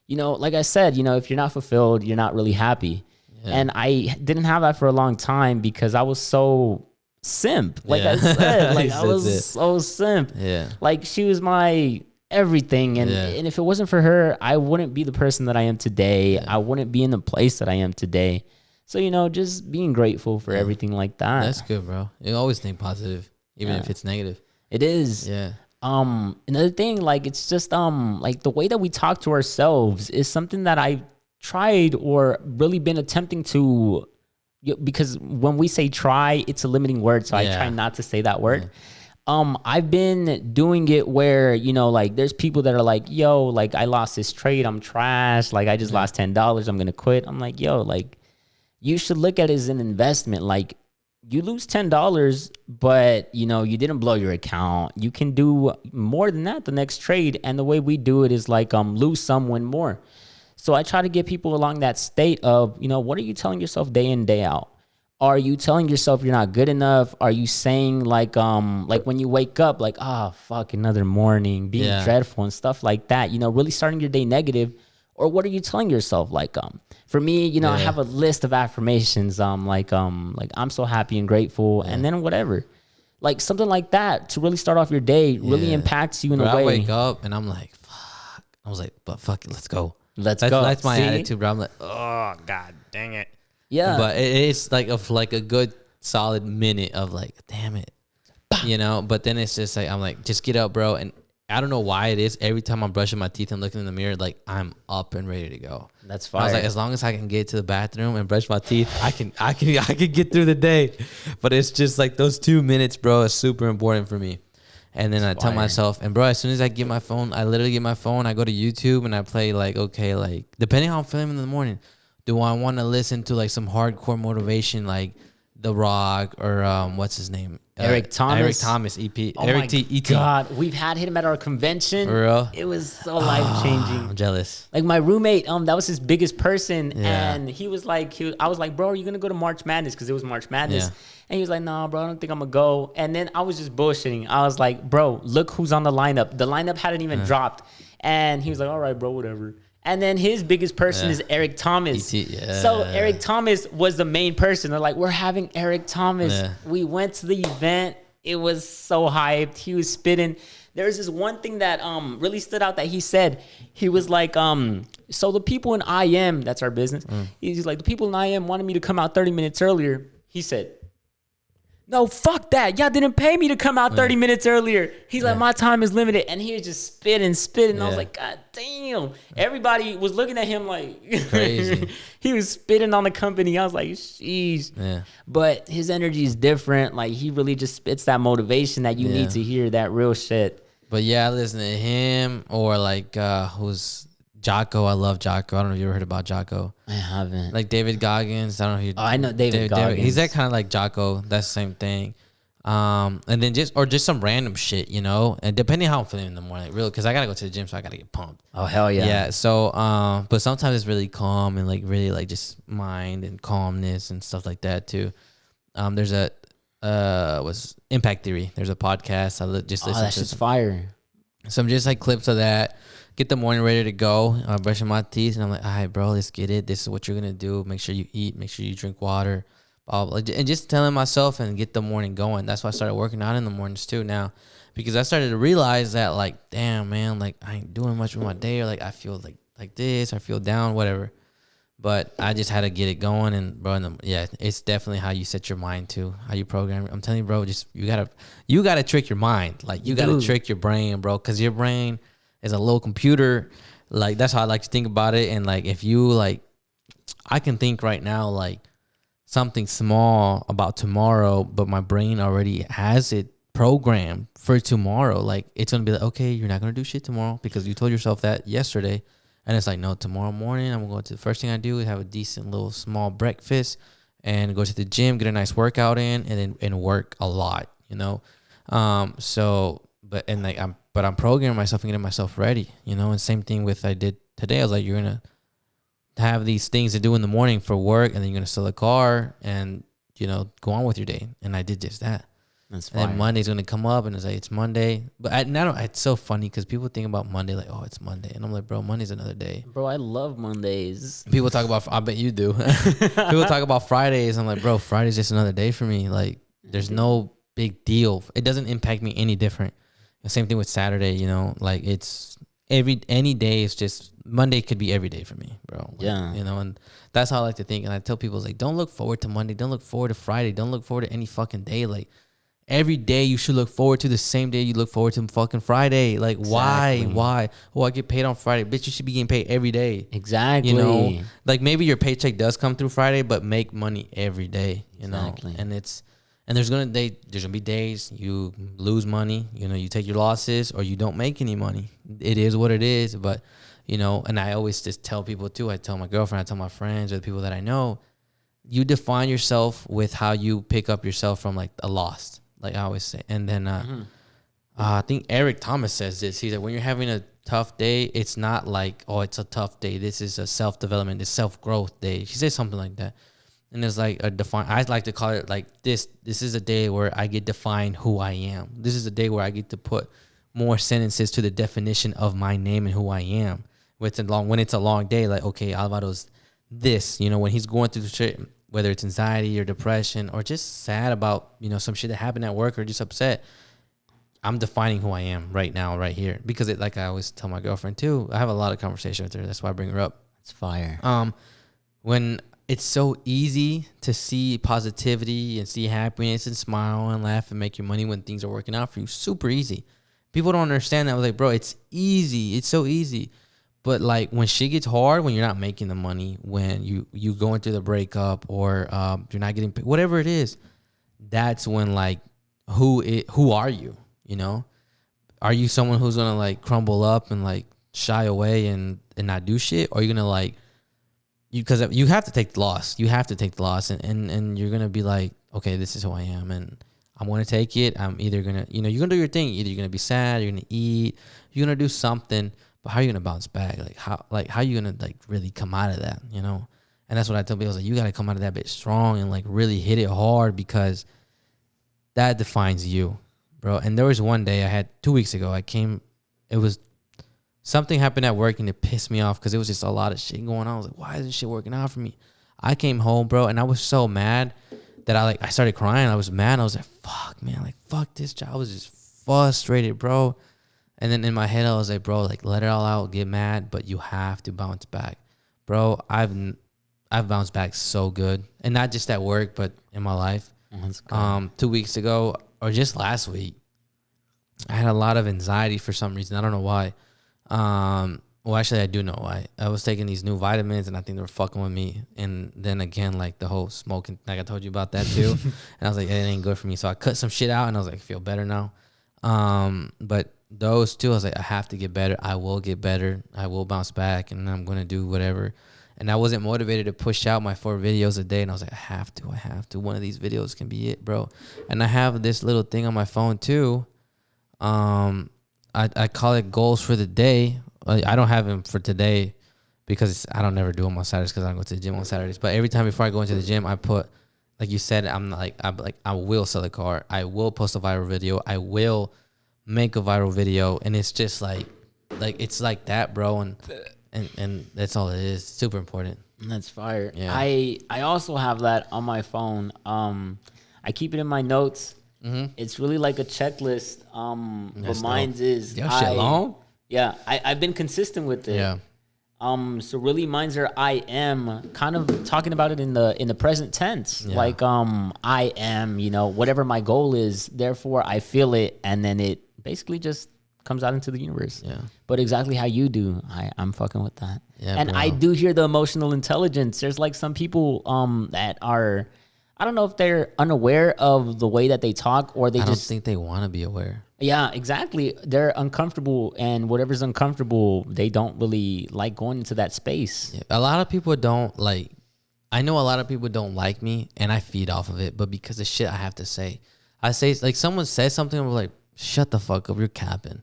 Like I said, if you're not fulfilled, you're not really happy. Yeah. And I didn't have that for a long time, because I was so simp, like I said, like I was so simp. Yeah, like she was my everything, and if it wasn't for her, I wouldn't be the person that I am today. I wouldn't be in the place that I am today. So just being grateful for everything like that. That's good, bro. You always think positive, even if it's negative. It is. Yeah. Another thing, like it's just like the way that we talk to ourselves is something that I've tried or really been attempting to. Because when we say try, it's a limiting word, so I try not to say that word. I've been doing it where, like there's people that are like, yo, like I lost this trade, I'm trash, like I just lost $10, I'm gonna quit. I'm like, yo, like you should look at it as an investment. Like you lose $10, but you didn't blow your account. You can do more than that the next trade. And the way we do it is like lose some, win more. So I try to get people along that state of, what are you telling yourself day in, day out? Are you telling yourself you're not good enough? Are you saying like when you wake up, like, fuck, another morning, being dreadful and stuff like that, really starting your day negative? Or what are you telling yourself? Like, for me, I have a list of affirmations. Like I'm so happy and grateful, and then whatever. Like something like that to really start off your day really impacts you in a way. I wake up and I'm like, fuck. I was like, but fuck it, let's go. Let's go. That's my attitude, bro. I'm like, oh god, dang it. Yeah. But it's like a good solid minute of like, damn it, But then it's just like I'm like, just get up, bro. And I don't know why it is. Every time I'm brushing my teeth and looking in the mirror, like I'm up and ready to go. That's fine. I was like, as long as I can get to the bathroom and brush my teeth, I can get through the day. But it's just like those 2 minutes, bro, is super important for me. And then I tell myself, and bro, as soon as I get my phone, I literally get my phone, I go to YouTube and I play like, okay, like depending on how I'm feeling in the morning, do I want to listen to like some hardcore motivation like The Rock or what's his name? Eric Thomas. Eric Thomas, EP. Oh Eric my God, we've had him at our convention. For real? It was so life changing. I'm jealous. Like my roommate, that was his biggest person, and he was like, I was like, bro, are you gonna go to March Madness? Because it was March Madness. Yeah. And he was like, nah, bro, I don't think I'm gonna go. And then I was just bullshitting. I was like, bro, look who's on the lineup. The lineup hadn't even dropped. And he was like, all right, bro, whatever. And then his biggest person is Eric Thomas. So Eric Thomas was the main person. They're like, we're having Eric Thomas. Yeah. We went to the event. It was so hyped. He was spitting. There's this one thing that really stood out that he said. He was like, so the people in IM, that's our business. He's like, the people in IM wanted me to come out 30 minutes earlier. He said, no, fuck that. Y'all didn't pay me to come out 30 minutes earlier. He's like, my time is limited. And he was just spitting. And I was like, God damn. Everybody was looking at him like crazy. He was spitting on the company. I was like, jeez. Yeah. But his energy is different. Like, he really just spits that motivation that you need to hear, that real shit. But yeah, I listen to him or like who's Jocko. I love Jocko. I don't know if you ever heard about Jocko. I haven't. Like David Goggins. I don't know if you. Oh, I know David Goggins. He's that kind of like Jocko. That's the same thing. And then just some random shit, you know. And depending how I'm feeling in the morning, really, because I gotta go to the gym, so I gotta get pumped. Oh hell yeah. Yeah. So but sometimes it's really calm and like really like just mind and calmness and stuff like that too. There's a was Impact Theory. There's a podcast. I just listen that's to just fire. Some just like clips of that. Get the morning ready to go. Brushing my teeth, and I'm like, all right, bro, let's get it. This is what you're gonna do. Make sure you eat. Make sure you drink water. Blah, blah, blah. And just telling myself and get the morning going. That's why I started working out in the mornings too now, because I started to realize that like, damn man, like I ain't doing much with my day, or like I feel like this, I feel down, whatever. But I just had to get it going, and bro, it's definitely how you set your mind to, how you program. I'm telling you, bro, just you gotta trick your mind, like you gotta trick your brain, bro, because your brain is a little computer. Like that's how I like to think about it. And like if you like, I can think right now like something small about tomorrow, but my brain already has it programmed for tomorrow. Like it's gonna be like, okay, you're not gonna do shit tomorrow because you told yourself that yesterday. And it's like, no, tomorrow morning I'm going to, the first thing I do is have a decent little small breakfast and go to the gym, get a nice workout in, and work a lot, you know? But I'm programming myself and getting myself ready, you know? And same thing with I did today. I was like, you're going to have these things to do in the morning for work, and then you're going to sell a car and, you know, go on with your day. And I did just that. That's fine. And then Monday's going to come up and it's like, it's Monday. But it's so funny because people think about Monday like, oh, it's Monday. And I'm like, bro, Monday's another day. Bro, I love Mondays. People talk about, I bet you do. People talk about Fridays. I'm like, bro, Friday's just another day for me. Like, there's no big deal. It doesn't impact me any different. The same thing with Saturday, you know, like it's any day is just, Monday could be every day for me, bro. Like, yeah. You know, and that's how I like to think. And I tell people, like, don't look forward to Monday. Don't look forward to Friday. Don't look forward to any fucking day. Like, every day you should look forward to the same day you look forward to fucking Friday. Like, exactly. Why? Oh, I get paid on Friday. Bitch, you should be getting paid every day. Exactly. You know, like maybe your paycheck does come through Friday, but make money every day, you know? And there's gonna be days you lose money, you know, you take your losses or you don't make any money. It is what it is. But, you know, and I always just tell people too, I tell my girlfriend, I tell my friends or the people that I know, you define yourself with how you pick up yourself from like a loss. Like I always say. And then I think Eric Thomas says this. He's like, when you're having a tough day, it's not like, oh, it's a tough day. This is a self-development, it's self-growth day. He says something like that. And it's like I like to call it like this is a day where I get defined who I am. This is a day where I get to put more sentences to the definition of my name and who I am. When it's a long day, like, okay, Alvaro's this, you know, when he's going through the shit, whether it's anxiety or depression or just sad about, you know, some shit that happened at work or just upset, I'm defining who I am right now, right here. Because it, like I always tell my girlfriend too, I have a lot of conversation with her. That's why I bring her up. It's fire. When it's so easy to see positivity and see happiness and smile and laugh and make your money when things are working out for you. Super easy. People don't understand that. I was like, bro, it's easy. It's so easy. But like when shit gets hard, when you're not making the money, when you going through the breakup or you're not getting paid, whatever it is, that's when like who are you? You know, are you someone who's gonna like crumble up and like shy away and not do shit, or are you gonna like because you have to take the loss. You have to take the loss, and you're gonna be like, okay, this is who I am, and I'm gonna take it. I'm either gonna, you know, you're gonna do your thing. Either you're gonna be sad, you're gonna eat, you're gonna do something. But how are you gonna bounce back? How are you gonna like really come out of that? You know, and that's what I tell people. I was like, you gotta come out of that bit strong and like really hit it hard because that defines you, bro. And there was one day I had 2 weeks ago. It was something happened at work and it pissed me off because it was just a lot of shit going on. I was like, why is this shit working out for me? I came home, bro, and I was so mad that I started crying. I was mad. I was like, fuck, man, like fuck this job. I was just frustrated, bro. And then in my head, I was like, bro, like let it all out, get mad, but you have to bounce back. Bro, I've bounced back so good. And not just at work, but in my life. 2 weeks ago, or just last week, I had a lot of anxiety for some reason. I don't know why. Well, actually, I do know why. I was taking these new vitamins, and I think they were fucking with me. And then again, like the whole smoking, like I told you about that too. And I was like, it ain't good for me. So I cut some shit out, and I was like, I feel better now. But those two, I was like, I have to get better. I will get better. I will bounce back, and I'm gonna do whatever. And I wasn't motivated to push out my 4 videos a day, and I was like, I have to. One of these videos can be it, bro. And I have this little thing on my phone too. I call it goals for the day. I don't have them for today because I don't never do them on Saturdays because I don't go to the gym on Saturdays. But every time before I go into the gym, I put, like you said, I will sell a car. I will post a viral video. I will make a viral video. And it's just like it's like that, bro. And that's all it is. It's super important. That's fire. Yeah. I also have that on my phone. I keep it in my notes. Mm-hmm. It's really like a checklist. But mine's is shit long? Yeah, I've been consistent with it. Yeah. So really mine's are I am, kind of talking about it in the present tense. Yeah. Like I am, whatever my goal is, therefore I feel it, and then it basically just comes out into the universe. Yeah. But exactly how you do, I'm fucking with that. Yeah, and bro. I do hear the emotional intelligence. There's like some people that are, I don't know if they're unaware of the way that they talk, or I don't think they want to be aware. Yeah, exactly. They're uncomfortable, and whatever's uncomfortable, they don't really like going into that space. Yeah. A lot of people don't like. I know a lot of people don't like me, and I feed off of it. But because of shit I have to say, I say like someone says something, I'm like, shut the fuck up, you're capping.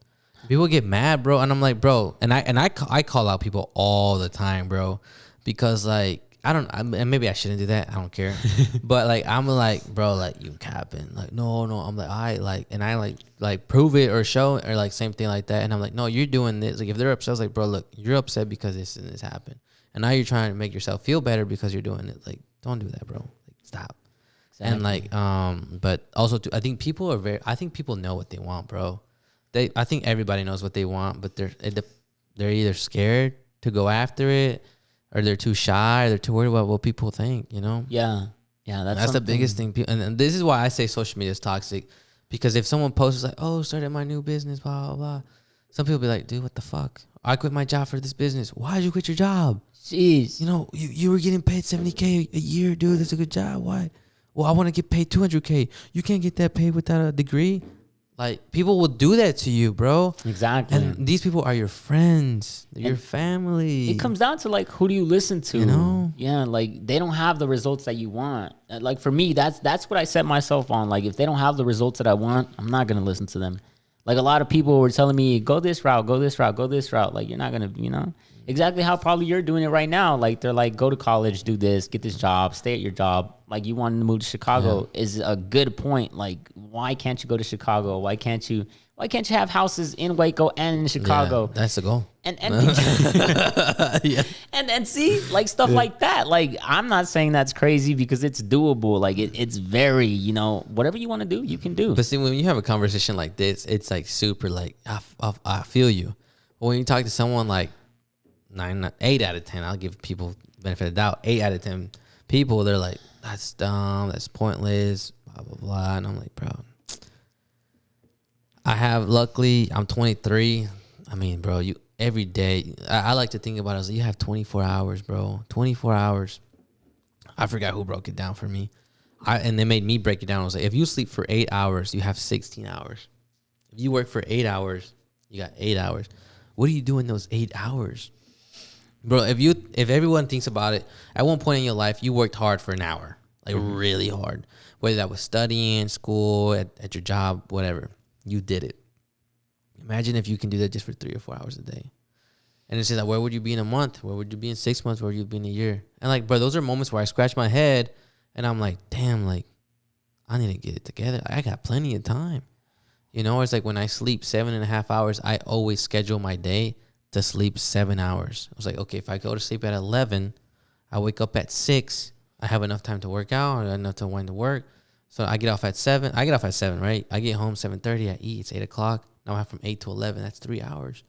People get mad, bro, and I'm like, bro, and I call out people all the time, bro, because like. And maybe I shouldn't do that. I don't care. But like, I'm like, bro, like you capping. Like, no. I'm like, I prove it or show or like same thing like that. And I'm like, no, you're doing this. Like if they're upset, I was like, bro, look, you're upset because this and this happened. And now you're trying to make yourself feel better because you're doing it. Like, don't do that, bro. Like, stop. Exactly. And like, but also too, I think people know what they want, bro. I think everybody knows what they want, but they're either scared to go after it, or they're too shy, or they're too worried about what people think, Yeah. That's the biggest thing. And this is why I say social media is toxic, because if someone posts like, oh, started my new business, blah, blah, blah. Some people be like, dude, what the fuck? I quit my job for this business. Why did you quit your job? Jeez. You were getting paid $70K a year, dude. That's a good job. Why? Well, I want to get paid $200K. You can't get that paid without a degree. Like, people will do that to you, bro. Exactly. And these people are your friends, your family. It comes down to, like, who do you listen to? Yeah, like, they don't have the results that you want. Like, for me, that's what I set myself on. Like, if they don't have the results that I want, I'm not going to listen to them. Like, a lot of people were telling me, go this route, go this route, go this route. Like, you're not going to, exactly how probably you're doing it right now. Like, they're like, go to college, do this, get this job, stay at your job. Like, you wanted to move to Chicago is a good point. Like, why can't you go to Chicago? Why can't you have houses in Waco and in Chicago? Yeah, that's the goal. And and see, like, stuff like that. Like, I'm not saying that's crazy because it's doable. Like, it's very, whatever you want to do, you can do. But see, when you have a conversation like this, it's like super like, I feel you. But when you talk to someone like 8 out of 10, I'll give people benefit of the doubt. 8 out of 10 people, they're like, that's dumb, that's pointless, blah, blah, blah. And I'm like, bro, luckily, I'm 23. I mean, bro, every day, I like to think about it. I was like, you have 24 hours, bro. 24 hours. I forgot who broke it down for me. And they made me break it down. I was like, if you sleep for 8 hours, you have 16 hours. If you work for 8 hours, you got 8 hours. What do you do in those 8 hours? Bro, if everyone thinks about it, at one point in your life, you worked hard for an hour. Like, really hard. Whether that was studying, school, at your job, whatever. You did it. Imagine if you can do that just for 3 or 4 hours a day. And it's just like, where would you be in a month? Where would you be in 6 months? Where would you be in a year? And like, bro, those are moments where I scratch my head and I'm like, damn, like, I need to get it together. I got plenty of time. It's like when I sleep 7.5 hours, I always schedule my day to sleep 7 hours. I was like, okay, if I go to sleep at 11, I wake up at 6. I have enough time to work out. I have enough time to work. So I get off at 7. I get off at 7, right? I get home 7:30. I eat. It's 8 o'clock. Now I have from 8 to 11. That's 3 hours.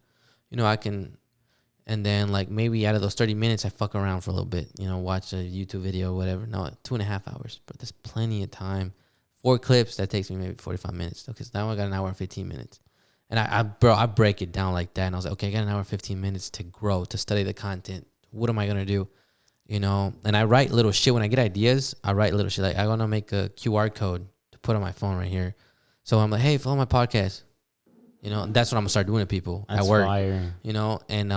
You know, I can, and then like maybe out of those 30 minutes, I fuck around for a little bit, you know, watch a YouTube video or whatever. No, 2.5 hours, but there's plenty of time. 4 clips, that takes me maybe 45 minutes. Because now I got an hour and 15 minutes. And I break it down like that. And I was like, okay, I got an hour and 15 minutes to grow, to study the content. What am I going to do? You know, and I write little shit. When I get ideas, I write little shit. Like, I want to make a QR code to put on my phone right here. So I'm like, hey, follow my podcast. You know, and that's what I'm going to start doing to people at work. Fire. You know, and,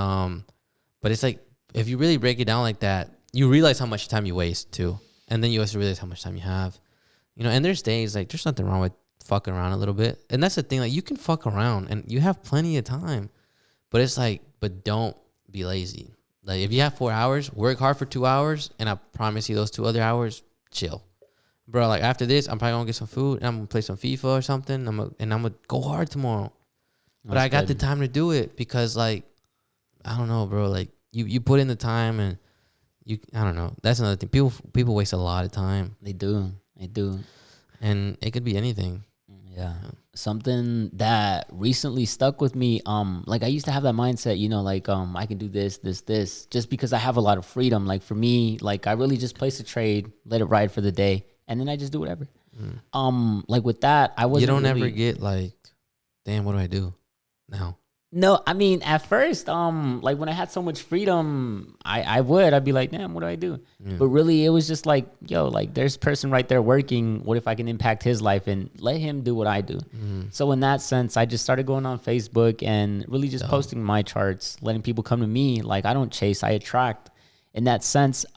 but it's like, if you really break it down like that, you realize how much time you waste too. And then you also realize how much time you have. You know, and there's days, like, there's nothing wrong with fucking around a little bit. And that's the thing, like, you can fuck around and you have plenty of time. But it's like, but don't be lazy. Like, if you have 4 hours, work hard for 2 hours, and I promise you those 2 other hours, chill. Bro, like, after this, I'm probably going to get some food, and I'm going to play some FIFA or something, and I'm going to go hard tomorrow. But I got the time to do it because, like, I don't know, bro. Like, you put in the time, and I don't know. That's another thing. People waste a lot of time. They do. And it could be anything. Yeah. Something that recently stuck with me, like I used to have that mindset, you know, like I can do this, just because I have a lot of freedom. Like for me, like I really just place a trade, let it ride for the day, and then I just do whatever. Like with that, I wasn't. You don't ever get like, damn, what do I do now? No, I mean, at first, like when I had so much freedom, I'd be like, damn, what do I do? Yeah. But really, it was just like, yo, like there's a person right there working. What if I can impact his life and let him do what I do? So in that sense, I just started going on Facebook and really just posting my charts, letting people come to me. Like I don't chase, I attract in that sense.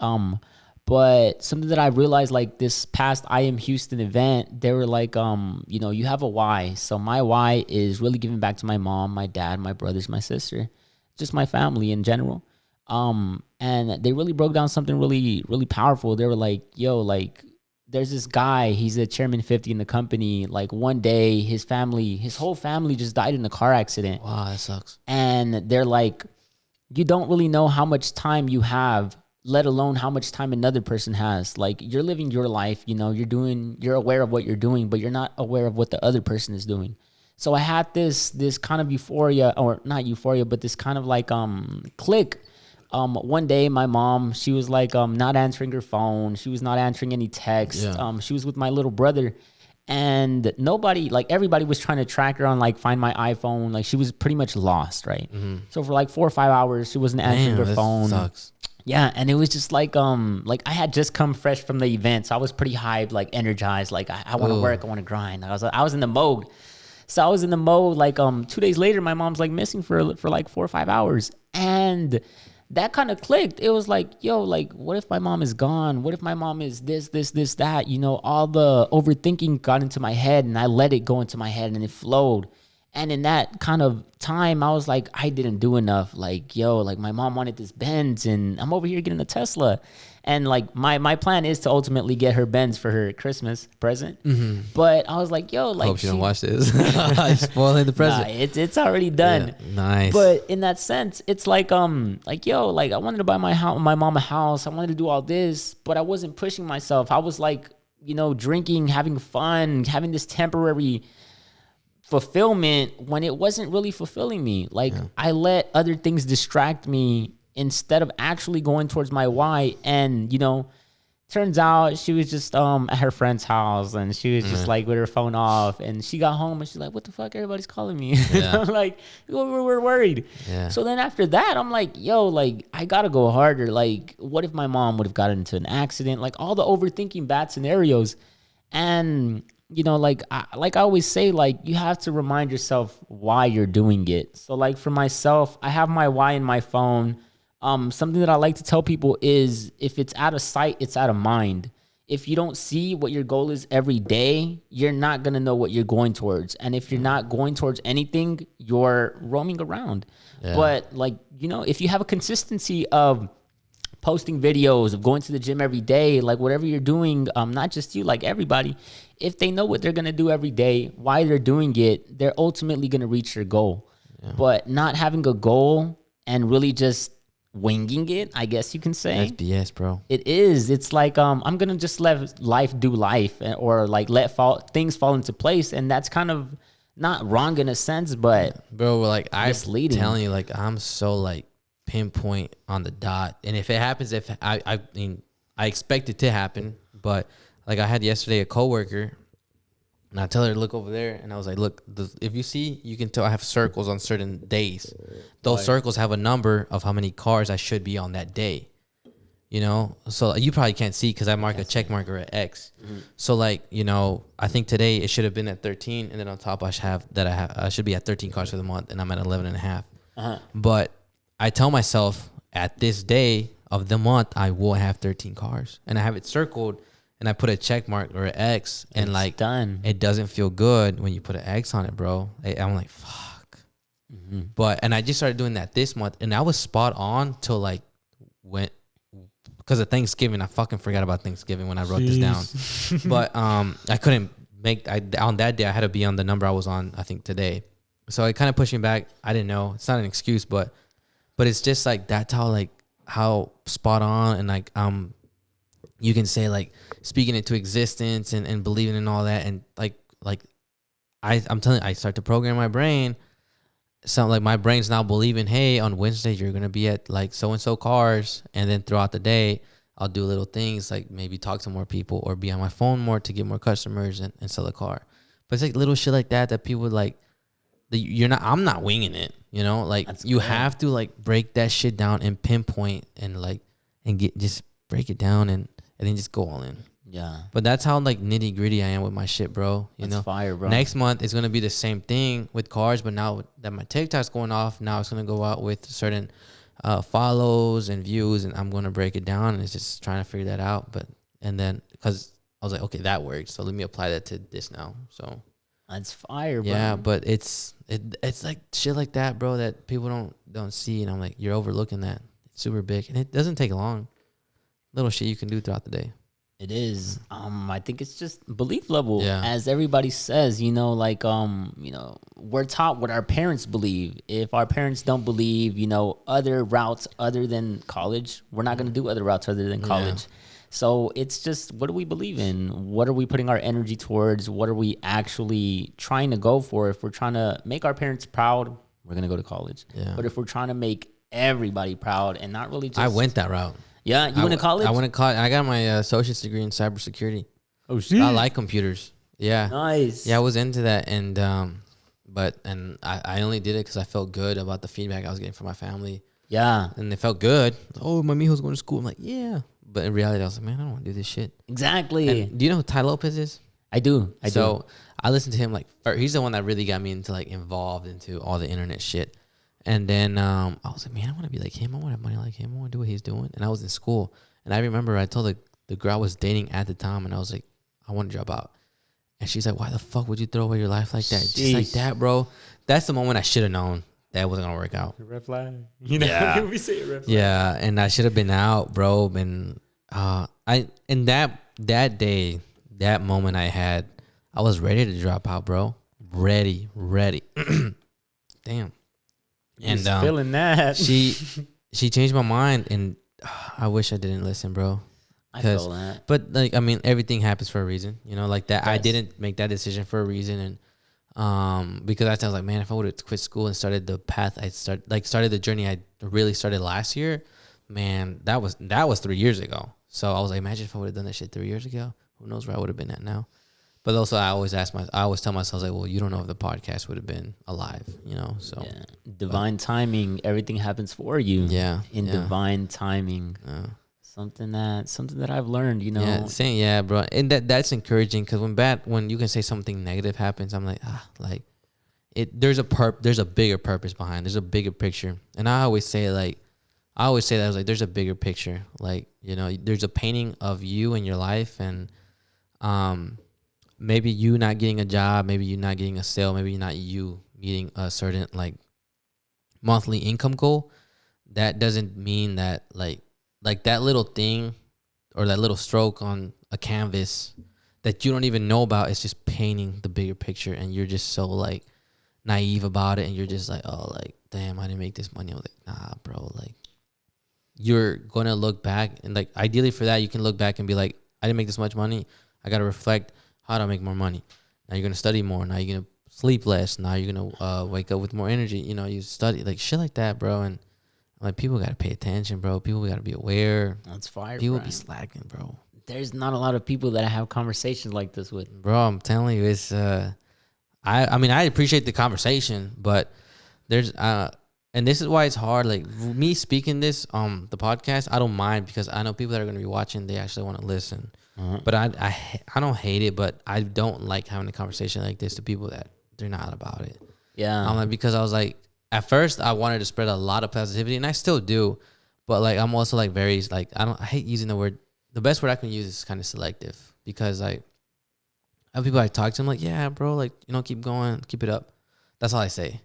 But something that I realized, like this past I Am Houston event, they were like, you know, you have a why. So my why is really giving back to my mom, my dad, my brothers, my sister, just my family in general. And they really broke down something really, really powerful. They were like, yo, like there's this guy, he's a chairman 50 in the company. Like one day his whole family just died in a car accident. Wow, that sucks. And they're like, you don't really know how much time you have, let alone how much time another person has. Like you're living your life, you know, you're aware of what you're doing, but you're not aware of what the other person is doing. So I had this kind of euphoria, or not euphoria, but this kind of like click. One day my mom, she was like not answering her phone. She was not answering any text. Yeah. She was with my little brother, and nobody, like everybody was trying to track her on like Find My iPhone. Like she was pretty much lost, right? So for like 4 or 5 hours, she wasn't answering her phone. Sucks. Yeah, and it was just like I had just come fresh from the event, so I was pretty hyped, like energized, like I want to work, I want to grind. I was in the mode. So I was in the mode. Like 2 days later, my mom's like missing for like 4 or 5 hours, and that kind of clicked. It was like, yo, like what if my mom is gone? What if my mom is this, that? You know, all the overthinking got into my head, and I let it go into my head, and it flowed. And in that kind of time, I was like, I didn't do enough. Like, yo, like my mom wanted this Benz and I'm over here getting a Tesla. And like my plan is to ultimately get her Benz for her Christmas present. But I was like, yo, like. Hope she don't watch this. Spoiling the present. Nah, it's already done. Yeah, nice. But in that sense, it's like yo, like I wanted to buy my mom a house. I wanted to do all this, but I wasn't pushing myself. I was like, you know, drinking, having fun, having this temporary fulfillment when it wasn't really fulfilling me. Like I let other things distract me instead of actually going towards my why. And you know, turns out she was just at her friend's house, and she was just like with her phone off, and she got home and she's like, what the fuck, everybody's calling me. I'm like, we're worried. So then after that, I'm like, yo, like I gotta go harder. Like what if my mom would have gotten into an accident? Like all the overthinking bad scenarios. And you know, like I always say, like you have to remind yourself why you're doing it. So like for myself, I have my why in my phone. Something that I like to tell people is if it's out of sight, it's out of mind. If you don't see what your goal is every day, you're not going to know what you're going towards. And if you're not going towards anything, you're roaming around. But like, you know, if you have a consistency of posting videos, of going to the gym every day, like whatever you're doing, not just you, like everybody, if they know what they're going to do every day, why they're doing it, they're ultimately going to reach their goal. But not having a goal and really just winging it, I guess you can say. That's BS, bro. It is. It's like I'm going to just let life do life, or like let things fall into place. And that's kind of not wrong in a sense, but bro, like I'm misleading. telling you, like I'm so like pinpoint on the dot, and if it happens, if I mean I expect it to happen, but like I had yesterday a coworker, and I tell her to look over there, and I was like, look, if you see, you can tell I have circles on certain days. Those circles have a number of how many cars I should be on that day. You know, so you probably can't see because I mark a check mark or an X. Mm-hmm. So like, you know, I think today it should have been at 13, and then on top I should be at 13 cars for the month, and I'm at 11 and a half. But I tell myself at this day of the month I will have 13 cars, and I have it circled, and I put a check mark or an X, and it's like done. It doesn't feel good when you put an X on it, bro. I'm like, fuck. Mm-hmm. But and I just started doing that this month, and I was spot on till like because of Thanksgiving. I fucking forgot about Thanksgiving when I wrote this down. But I couldn't on that day I had to be on the number I was on, I think, today. So it kind of pushed me back. I didn't know. It's not an excuse, but it's just like that's how spot on, and like you can say like speaking into existence and believing in all that, and like I'm telling you, I start to program my brain. So like my brain's now believing, hey, on Wednesday you're gonna be at like so and so cars, and then throughout the day I'll do little things like maybe talk to more people or be on my phone more to get more customers and sell a car. But it's like little shit like that people like. I'm not winging it, you know. Like that's you have to like break that shit down and pinpoint and like just break it down and then just go all in. Yeah. But that's how like nitty gritty I am with my shit, bro. You know, fire, bro. Next month it's gonna be the same thing with cars, but now that my TikTok's going off, now it's gonna go out with certain follows and views, and I'm gonna break it down, and it's just trying to figure that out. But and then because I was like, okay, that works, so let me apply that to this now. So that's fire, bro. Yeah, but it's like shit like that, bro, that people don't see, and I'm like, you're overlooking that. It's super big, and it doesn't take long. Little shit you can do throughout the day. It is. I think it's just belief level, as everybody says. You know, like you know, we're taught what our parents believe. If our parents don't believe, you know, other routes other than college, we're not gonna do other routes other than college. Yeah. So it's just, what do we believe in? What are we putting our energy towards? What are we actually trying to go for? If we're trying to make our parents proud, we're gonna go to college. Yeah. But if we're trying to make everybody proud and not really just, I went that route. Yeah, you went to college? I went to college. I got my associate's degree in cybersecurity. Oh, shit. I like computers. Yeah. Nice. Yeah, I was into that. And I only did it because I felt good about the feedback I was getting from my family. Yeah. And it felt good. Oh, my mijo's going to school. I'm like, yeah. But in reality, I was like, man, I don't want to do this shit. Exactly. And do you know who Ty Lopez is? I do. So I listened to him he's the one that really got me into like involved into all the internet shit. And then I was like, man, I want to be like him. I want to have money like him. I want to do what he's doing. And I was in school. And I remember I told the girl I was dating at the time, and I was like, I want to drop out. And she's like, why the fuck would you throw away your life like that? Jeez. Just like that, bro. That's the moment I should have known that wasn't going to work out. Red flag. You know, we say red flag. Yeah, and I should have been out, bro. And that day, that moment I had, I was ready to drop out, bro. Ready. Damn. And feeling that she changed my mind, and I wish I didn't listen, bro. I feel that. But like, I mean, everything happens for a reason, you know, like that. Yes. I didn't make that decision for a reason, and because I was like, man, if I would have quit school and started the path started the journey I really started last year, man, that was 3 years ago. So I was like, imagine if I would have done that shit 3 years ago. Who knows where I would have been at now? But also, I always tell myself, like, well, you don't know if the podcast would have been alive, you know. So divine timing, everything happens for you. Yeah, in divine timing. Something that I've learned, you know. Yeah, bro, and that's encouraging, because when you can say something negative happens, I'm like, there's a bigger purpose behind. There's a bigger picture, and I always say that I was like, there's a bigger picture, like, you know, there's a painting of you and your life, and maybe you not getting a job, maybe you not getting a sale, maybe you're not meeting a certain like monthly income goal. That doesn't mean that like that little thing or that little stroke on a canvas that you don't even know about is just painting the bigger picture, and you're just so like naive about it, and you're just like, oh, like, damn, I didn't make this money. I was like, nah, bro, like, you're gonna look back, and like ideally for that you can look back and be like, I didn't make this much money, I gotta reflect, how do I make more money? Now you're gonna study more. Now you're gonna sleep less. Now you're gonna wake up with more energy. You know, you study like shit like that, bro. And like people gotta pay attention, bro. People gotta be aware. That's fire. People Brian. be slacking, bro. There's not a lot of people that I have conversations like this with, bro. I'm telling you, it's I mean, I appreciate the conversation, but there's and this is why it's hard. Like me speaking this the podcast, I don't mind because I know people that are gonna be watching, they actually want to listen. But I don't hate it, but I don't like having a conversation like this to people that they're not about it. Yeah. I'm like, because I was like, at first I wanted to spread a lot of positivity, and I still do, but like I'm also like very like I hate using the word. The best word I can use is kind of selective, because like I have people I talk to, I'm like, yeah, bro, like, you know, keep going, keep it up. That's all I say.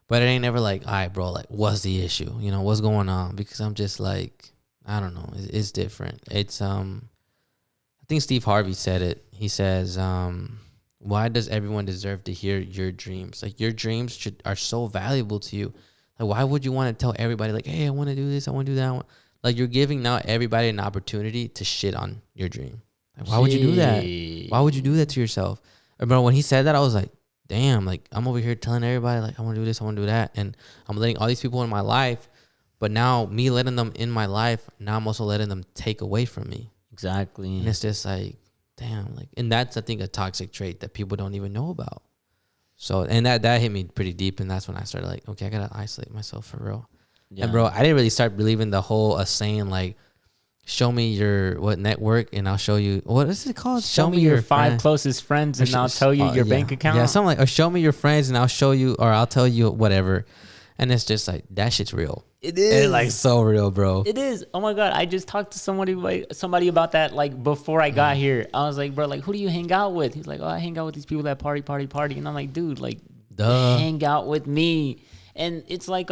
But it ain't never like, all right, bro, like, what's the issue? You know, what's going on? Because I'm just like, I don't know. It's different. It's I think Steve Harvey said it. He says, why does everyone deserve to hear your dreams? Like, your dreams are so valuable to you. Like, why would you want to tell everybody, like, hey, I want to do this, I want to do that? Like, you're giving now everybody an opportunity to shit on your dream. Like, why would you do that? Why would you do that to yourself? And bro, when he said that, I was like, damn, like, I'm over here telling everybody, like, I want to do this, I want to do that. And I'm letting all these people in my life, but now me letting them in my life, now I'm also letting them take away from me. Exactly. And it's just like, damn, like, and that's, I think, a toxic trait that people don't even know about. So, and that hit me pretty deep. And that's when I started like, okay, I got to isolate myself for real. Yeah. And bro, I didn't really start believing the whole saying like, show me your network and I'll show you, what is it called? Show me your 5 closest friends and I'll tell you your bank account. Yeah, something like, or show me your friends and I'll show you, or I'll tell you whatever. And it's just like, that shit's real. It is. It's like so real, bro. It is. Oh my God. I just talked to somebody about that like before I got here. I was like, bro, like, who do you hang out with? He's like, oh, I hang out with these people that party. And I'm like, dude, like, hang out with me. And it's like,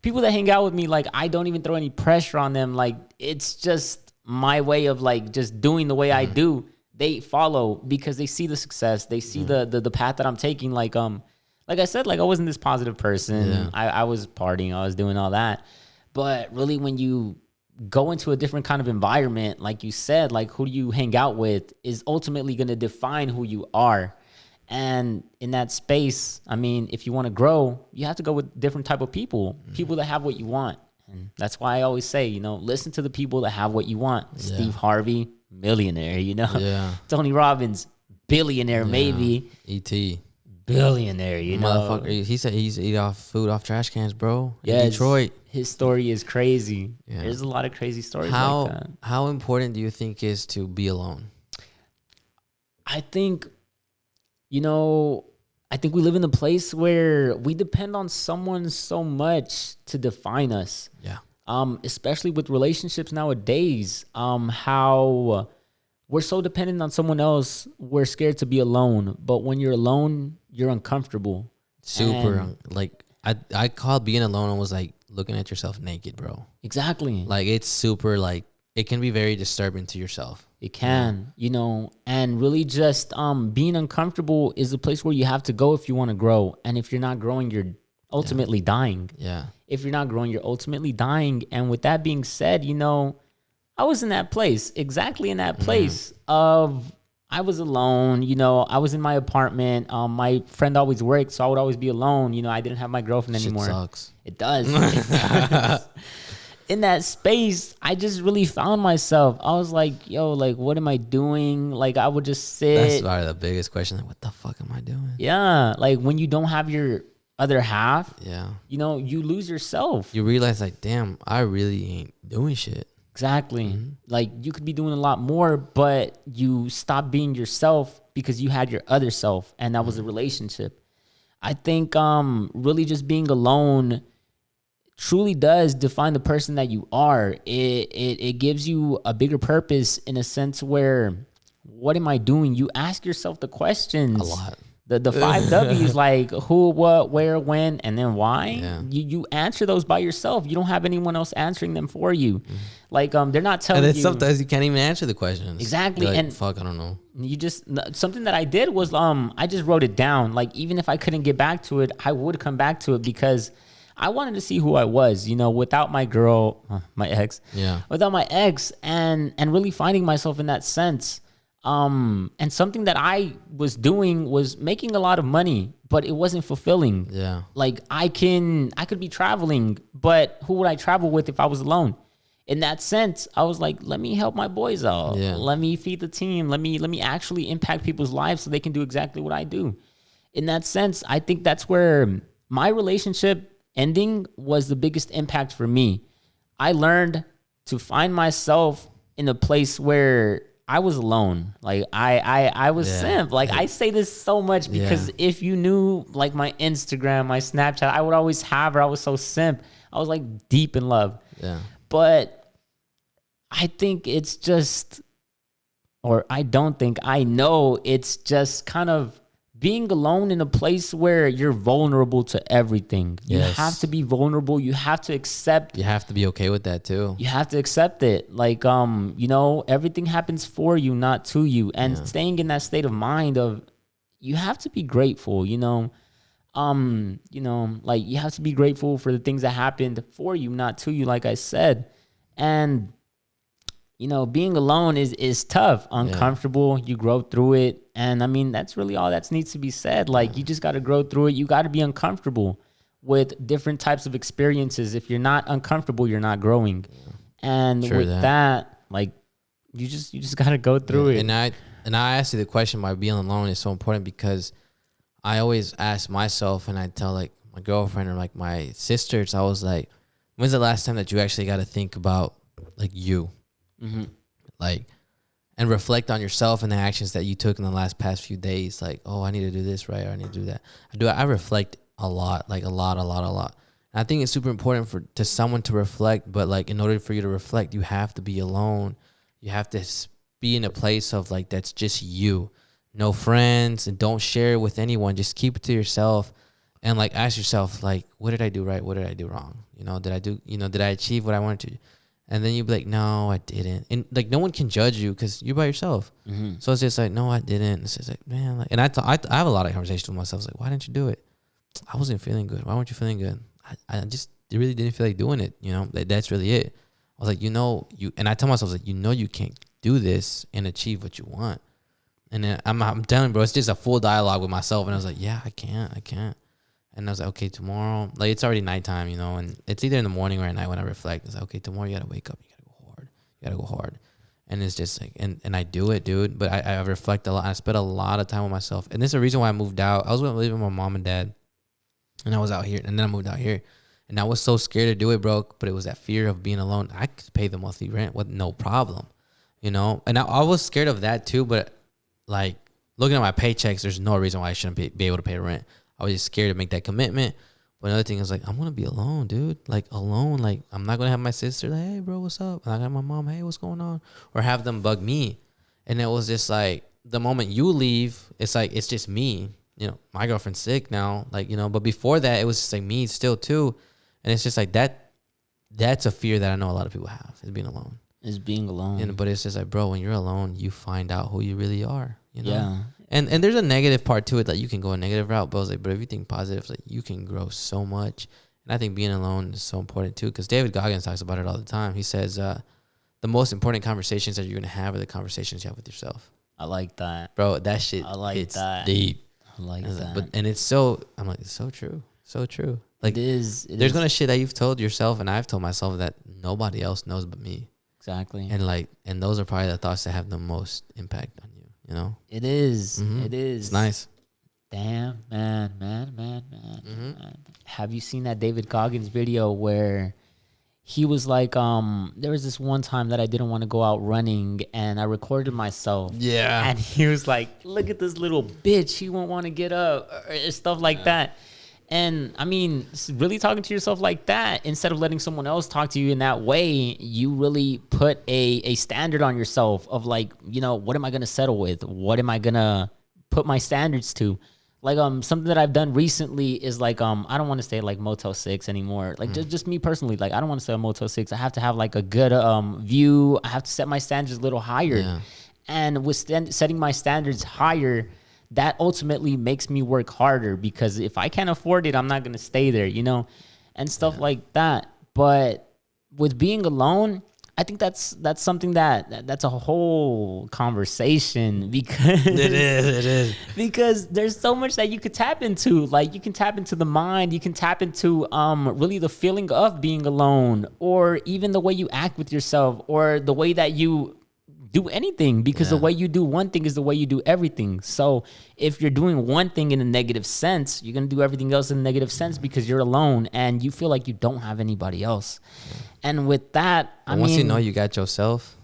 people that hang out with me, like, I don't even throw any pressure on them. Like, it's just my way of like just doing the way I do. They follow because they see the success. They see the path that I'm taking. Like I said, like, I wasn't this positive person. Yeah. I was partying. I was doing all that. But really, when you go into a different kind of environment, like you said, like, who do you hang out with is ultimately going to define who you are. And in that space, I mean, if you want to grow, you have to go with different type of people, people that have what you want. And that's why I always say, you know, listen to the people that have what you want. Yeah. Steve Harvey, millionaire, you know. Yeah. Tony Robbins, billionaire, maybe. E.T. billionaire, you know. He said he used to eat food off trash cans, bro. Yeah, in Detroit. His story is crazy. Yeah. There's a lot of crazy stories like that. How important do you think is to be alone? I think, you know, I think we live in a place where we depend on someone so much to define us. Yeah. Especially with relationships nowadays, how we're so dependent on someone else, we're scared to be alone. But when you're alone, you're uncomfortable. Super. Like, I call being alone almost like looking at yourself naked, bro. Exactly. Like, it's super, like, it can be very disturbing to yourself. It can, you know, and really just being uncomfortable is a place where you have to go if you want to grow. And if you're not growing, you're ultimately dying. Yeah. If you're not growing, you're ultimately dying. And with that being said, you know, I was in that place, exactly in that place of I was alone. You know, I was in my apartment. My friend always worked, so I would always be alone. You know, I didn't have my girlfriend anymore. Shit sucks. It does. It does. In that space, I just really found myself. I was like, yo, like, what am I doing? Like, I would just sit. That's probably the biggest question. Like, what the fuck am I doing? Yeah. Like, when you don't have your other half, you know, you lose yourself. You realize, like, damn, I really ain't doing shit. Exactly. Like, you could be doing a lot more, but you stop being yourself because you had your other self, and that was a relationship. I think really just being alone truly does define the person that you are. It gives you a bigger purpose in a sense where, what am I doing? You ask yourself the questions. A lot. The 5 W's, like who, what, where, when, and then why. Yeah. You answer those by yourself. You don't have anyone else answering them for you. Like they're not telling you. And then sometimes you can't even answer the questions. Exactly. Like, and fuck, I don't know. You just, something that I did was I just wrote it down. Like, even if I couldn't get back to it, I would come back to it because I wanted to see who I was, you know, without my girl, my ex. Yeah. Without my ex, and really finding myself in that sense. And something that I was doing was making a lot of money, but it wasn't fulfilling. Yeah. Like I could be traveling, but who would I travel with if I was alone? In that sense, I was like, let me help my boys out. Yeah. Let me feed the team. Let me actually impact people's lives so they can do exactly what I do. In that sense, I think that's where my relationship ending was the biggest impact for me. I learned to find myself in a place where I was alone. Like I was simp. Like I say this so much because if you knew like my Instagram, my Snapchat, I would always have her. I was so simp. I was like deep in love. Yeah. But I think it's just, or I don't think, I know it's just kind of being alone in a place where you're vulnerable to everything. You have to be vulnerable. You have to accept. You have to be okay with that too. You have to accept it. Like, you know, everything happens for you, not to you. And staying in that state of mind of, you have to be grateful, you know, like you have to be grateful for the things that happened for you, not to you, like I said. And, you know, being alone is tough, uncomfortable. You grow through it. And I mean, that's really all that needs to be said. Like, you just got to grow through it. You got to be uncomfortable with different types of experiences. If you're not uncomfortable, you're not growing. And with that, like, you just got to go through it. And I asked you the question why being alone is so important, because I always ask myself, and I tell like my girlfriend or like my sisters, I was like, when's the last time that you actually got to think about like you? Mm-hmm. Like, and reflect on yourself and the actions that you took in the past few days. Like, oh, I need to do this, right? Or I need to do that. I reflect a lot, like a lot. And I think it's super important to someone to reflect, but like in order for you to reflect, you have to be alone. You have to be in a place of like, that's just you, no friends, and don't share it with anyone. Just keep it to yourself and like ask yourself, like, what did I do right? What did I do wrong? You know, did I achieve what I wanted to? And then you'd be like, no, I didn't. And like, no one can judge you because you're by yourself. Mm-hmm. So it's just like, no, I didn't. It's just like, man, like, and I have a lot of conversations with myself. It's like, why didn't you do it? I wasn't feeling good. Why weren't you feeling good? I just really didn't feel like doing it. You know, that's really it. I was like, and I tell myself, like, you can't do this and achieve what you want. And then I'm telling you, bro, it's just a full dialogue with myself. And I was like, yeah, I can't. And I was like, okay, tomorrow, like, it's already nighttime, you know, and it's either in the morning or at night when I reflect. It's like, okay, tomorrow you got to wake up. You got to go hard. And it's just like, and I do it, dude. But I reflect a lot. I spent a lot of time with myself. And this is the reason why I moved out. I was living with my mom and dad, and I was out here. And then I moved out here. And I was so scared to do it, bro. But it was that fear of being alone. I could pay the monthly rent with no problem, you know. And I was scared of that too. But like, looking at my paychecks, there's no reason why I shouldn't be able to pay rent. I was just scared to make that commitment. But another thing is like, I'm going to be alone, dude. Like, alone. Like, I'm not going to have my sister like, hey, bro, what's up? I'm not going to have my mom, hey, what's going on? Or have them bug me. And it was just like, the moment you leave, it's like, it's just me. You know, my girlfriend's sick now. Like, you know, but before that, it was just like me still too. And it's just like that's a fear that I know a lot of people have, is being alone. Is being alone. You know, but it's just like, bro, when you're alone, you find out who you really are. You know? Yeah. And there's a negative part to it, that you can go a negative route, but I was like, but if you think positive, like, you can grow so much. And I think being alone is so important too, because David Goggins talks about it all the time. He says the most important conversations that you're gonna have are the conversations you have with yourself. I like that, bro. That shit, it's deep. I like that. But and it's so, I'm like, it's so true, so true. Like, there's gonna shit that you've told yourself, and I've told myself that nobody else knows but me. Exactly. And those are probably the thoughts that have the most impact on you. You know, it is. Mm-hmm. It is. It's nice. Damn, man. Mm-hmm. Have you seen that David Goggins video where he was like, there was this one time that I didn't want to go out running and I recorded myself. Yeah. And he was like, look at this little bitch. He won't want to get up, or stuff like that. And I mean, really talking to yourself like that, instead of letting someone else talk to you in that way, you really put a standard on yourself of like, you know, what am I going to settle with? What am I going to put my standards to? Like, something that I've done recently is like, I don't want to stay like Motel 6 anymore. Like, just me personally, like, I don't want to stay on Motel 6. I have to have like a good view. I have to set my standards a little higher. Yeah. And with setting my standards higher, that ultimately makes me work harder, because if I can't afford it, I'm not going to stay there, you know, and stuff like that. But with being alone, I think that's something that's a whole conversation because It is. because there's so much that you could tap into. Like, you can tap into the mind, you can tap into really the feeling of being alone, or even the way you act with yourself, or the way that you do anything, because the way you do one thing is the way you do everything. So if you're doing one thing in a negative sense, you're going to do everything else in a negative sense because you're alone and you feel like you don't have anybody else. And with that, once you know you got yourself,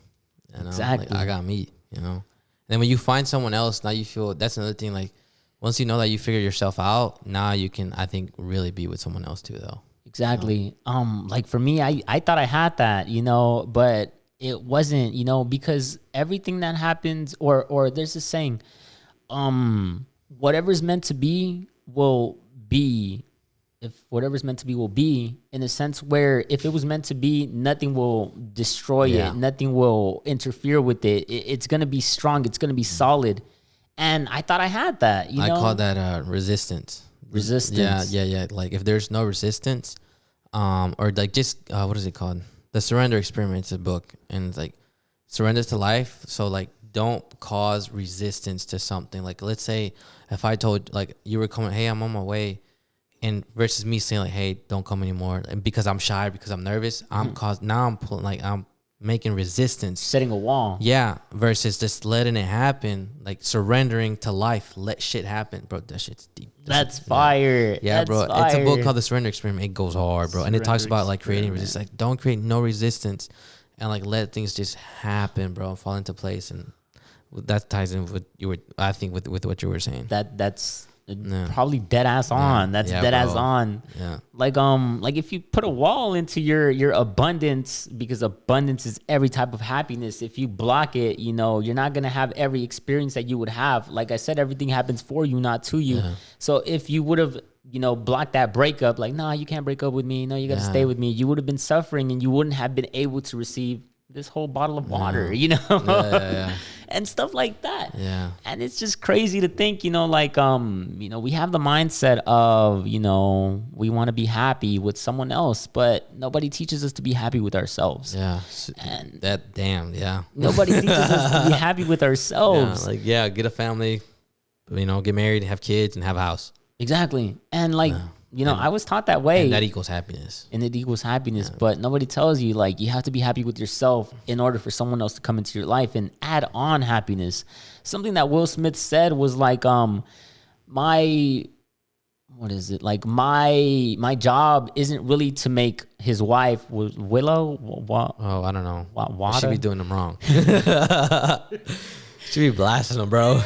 you know, exactly. like I got me, you know. And then when you find someone else, now you feel, that's another thing, like once you know that you figure yourself out, now you can, I think, really be with someone else too, though. Exactly. You know? Like for me, I thought I had that, you know, but it wasn't, you know, because everything that happens, or there's this saying, whatever's meant to be will be. If whatever's meant to be will be, in a sense where if it was meant to be, nothing will destroy it. Nothing will interfere with it. It's going to be strong. It's going to be solid. And I thought I had that, you know? I call that resistance. Resistance. Yeah. Like if there's no resistance, or like just, what is it called? The Surrender Experiment is a book, and it's like surrender to life. So like, don't cause resistance to something. Like, let's say if I told, like, you were coming, hey, I'm on my way, and versus me saying like, hey, don't come anymore, and because I'm shy, because I'm nervous, I'm making resistance, setting a wall. Yeah, versus just letting it happen, like surrendering to life, let shit happen, bro. That shit's deep. That's fire. Yeah, That's bro. fire. It's a book called The Surrender Experiment. It goes hard, bro. And it talks about like creating resistance. Like, don't create no resistance, and like let things just happen, bro, and fall into place. And that ties in with I think with what you were saying. That's probably dead ass on. That's dead ass on. Yeah. Like if you put a wall into your abundance, because abundance is every type of happiness. If you block it, you know, you're not gonna have every experience that you would have. Like I said, everything happens for you, not to you. Yeah. So if you would have, you know, blocked that breakup, like, nah, you can't break up with me. No, you got to stay with me. You would have been suffering, and you wouldn't have been able to receive this whole bottle of water, you know, and stuff like that. Yeah. And it's just crazy to think, you know, like, you know, we have the mindset of, you know, we want to be happy with someone else, but nobody teaches us to be happy with ourselves. Yeah. And nobody teaches us to be happy with ourselves. Get a family, you know, get married, have kids, and have a house. Exactly. And like, you know, I was taught that way. And that equals happiness. But nobody tells you, like, you have to be happy with yourself in order for someone else to come into your life and add on happiness. Something that Will Smith said was like, my job isn't really to make his wife Willow. I don't know. Wada? She be doing them wrong. She be blasting them, bro.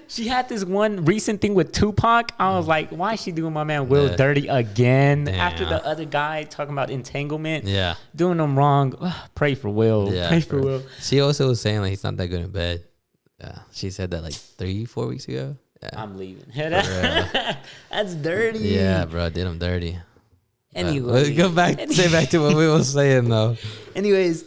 She had this one recent thing with Tupac. I was like, why is she doing my man Will dirty again? Damn. After the other guy talking about entanglement, doing them wrong. Pray for Will. Pray for Will. She also was saying like he's not that good in bed. Yeah, she said that like 3-4 weeks ago. Yeah. I'm leaving. That's dirty. Yeah, bro, did him dirty. Anyway, say back to what we were saying though. Anyways.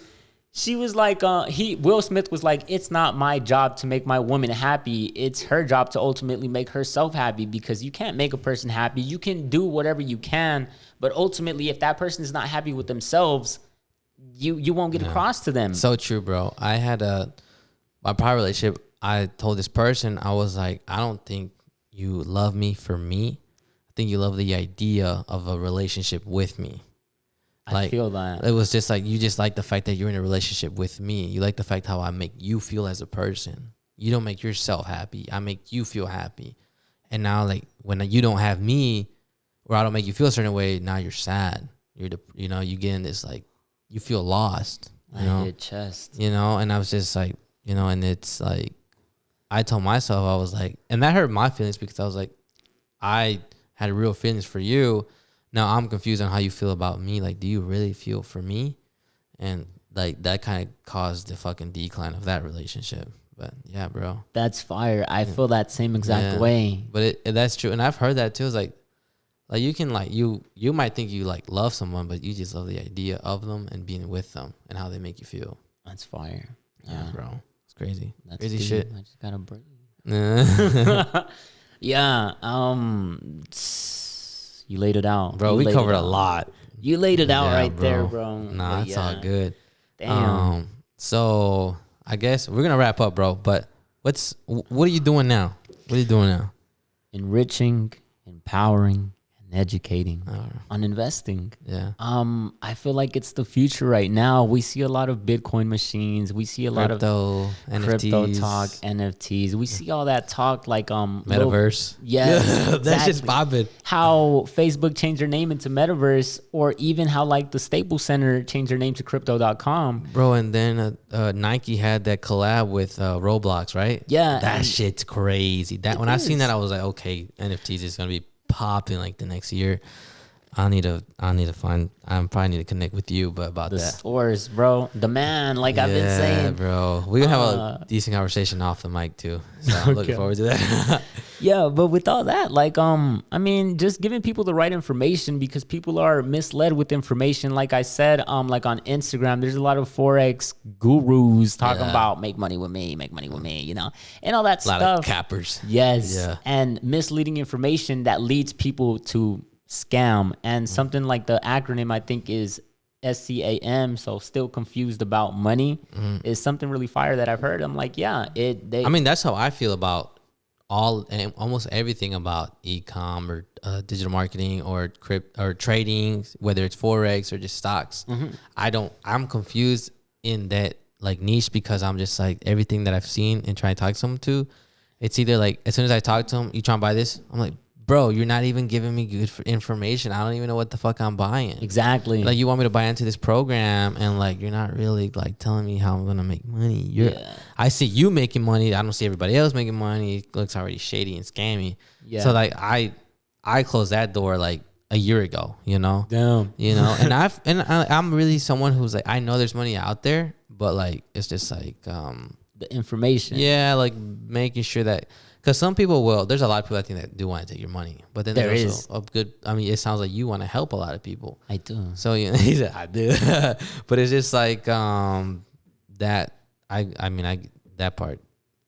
She was like, Will Smith was like, it's not my job to make my woman happy. It's her job to ultimately make herself happy, because you can't make a person happy. You can do whatever you can, but ultimately, if that person is not happy with themselves, you won't get across to them. So true, bro. I had my prior relationship. I told this person, I was like, I don't think you love me for me. I think you love the idea of a relationship with me. Like, I feel that. It was just like, you just like the fact that you're in a relationship with me. You like the fact how I make you feel as a person. You don't make yourself happy. I make you feel happy. And now, like, when you don't have me, or I don't make you feel a certain way, now you're sad. You get in this, like, you feel lost. Your chest. You know, and I was just like, you know, and it's like, I told myself, I was like, and that hurt my feelings, because I was like, I had real feelings for you. Now I'm confused on how you feel about me. Like, do you really feel for me? And like, that kind of caused the fucking decline of that relationship. But yeah, bro. That's fire. I feel that same exact way. But that's true. And I've heard that too. It's like you can like, you might think you like love someone, but you just love the idea of them and being with them and how they make you feel. That's fire. Yeah, bro. It's crazy. That's crazy deep. shit. I just gotta breathe. Yeah. You laid it out. Bro, we covered a lot. You laid it out there, bro. Nah, it's all good. Damn. So I guess we're gonna wrap up, bro. But what are you doing now? What are you doing now? Enriching, empowering, and educating on investing. Yeah. I feel like it's the future right now. We see a lot of Bitcoin machines. We see a lot of crypto talk, NFTs. We see all that talk like metaverse. Yes, That's exactly. just popping. How Facebook changed their name into metaverse, or even how like the Staples Center changed their name to crypto.com. Bro, and then Nike had that collab with Roblox, right? Yeah. That shit's crazy. That when I seen that, I was like, okay, NFTs is gonna be popping like the next year. I probably need to connect with you, but about The that. stores, bro. The man, like I've been saying. Bro. We're gonna have a decent conversation off the mic too. So I'm looking forward to that. Yeah, but with all that, like, I mean, just giving people the right information, because people are misled with information. Like I said, like on Instagram, there's a lot of Forex gurus talking about make money with me, you know, and all that stuff. A lot of cappers. Yes. Yeah. And misleading information that leads people to scam. And something like the acronym, I think, is SCAM, so still confused about money, is something really fire that I've heard. I'm like, yeah, I mean, that's how I feel about almost everything about e-com or digital marketing or trading, whether it's Forex or just stocks. I'm confused in that like niche, because I'm just like, everything that I've seen and try to talk to someone to, it's either like, as soon as I talk to them, you trying to buy this? I'm like, bro, you're not even giving me good information. I don't even know what the fuck I'm buying. Exactly. Like, you want me to buy into this program, and like, you're not really like telling me how I'm gonna make money. I see you making money. I don't see everybody else making money. It looks already shady and scammy. Yeah. So like, I closed that door like a year ago. You know. Damn. You know, and I'm really someone who's like, I know there's money out there, but like, it's just like the information. Yeah, like making sure that. Because some people there's a lot of people I think that do want to take your money. But then there's also a good, I mean, it sounds like you want to help a lot of people. I do. So, you know, he said, I do. But it's just like that, that part.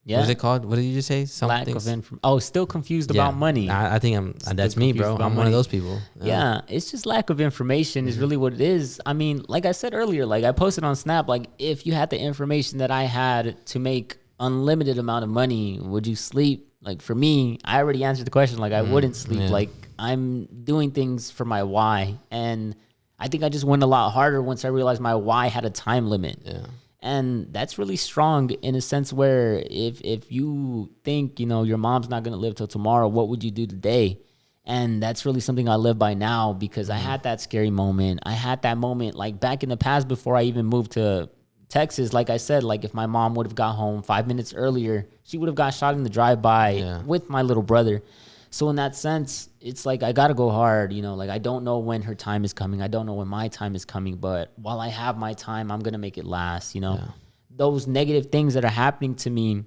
Yeah. What was it called? What did you just say? Lack of information. Oh, still confused about money. I think that's me, bro. I'm one of those people. Yeah, it's just lack of information is really what it is. I mean, like I said earlier, like I posted on Snap, like if you had the information that I had to make unlimited amount of money, would you sleep? Like for me, I already answered the question. Like I wouldn't sleep. Yeah. Like I'm doing things for my why. And I think I just went a lot harder once I realized my why had a time limit. Yeah. And that's really strong in a sense where if you think, you know, your mom's not going to live till tomorrow, what would you do today? And that's really something I live by now, because I had that scary moment. I had that moment like back in the past before I even moved to Texas. Like I said, like if my mom would have got home 5 minutes earlier, she would have got shot in the drive-by with my little brother. So in that sense, it's like I got to go hard, you know, like I don't know when her time is coming. I don't know when my time is coming, but while I have my time, I'm going to make it last, you know. Yeah. Those negative things that are happening to me,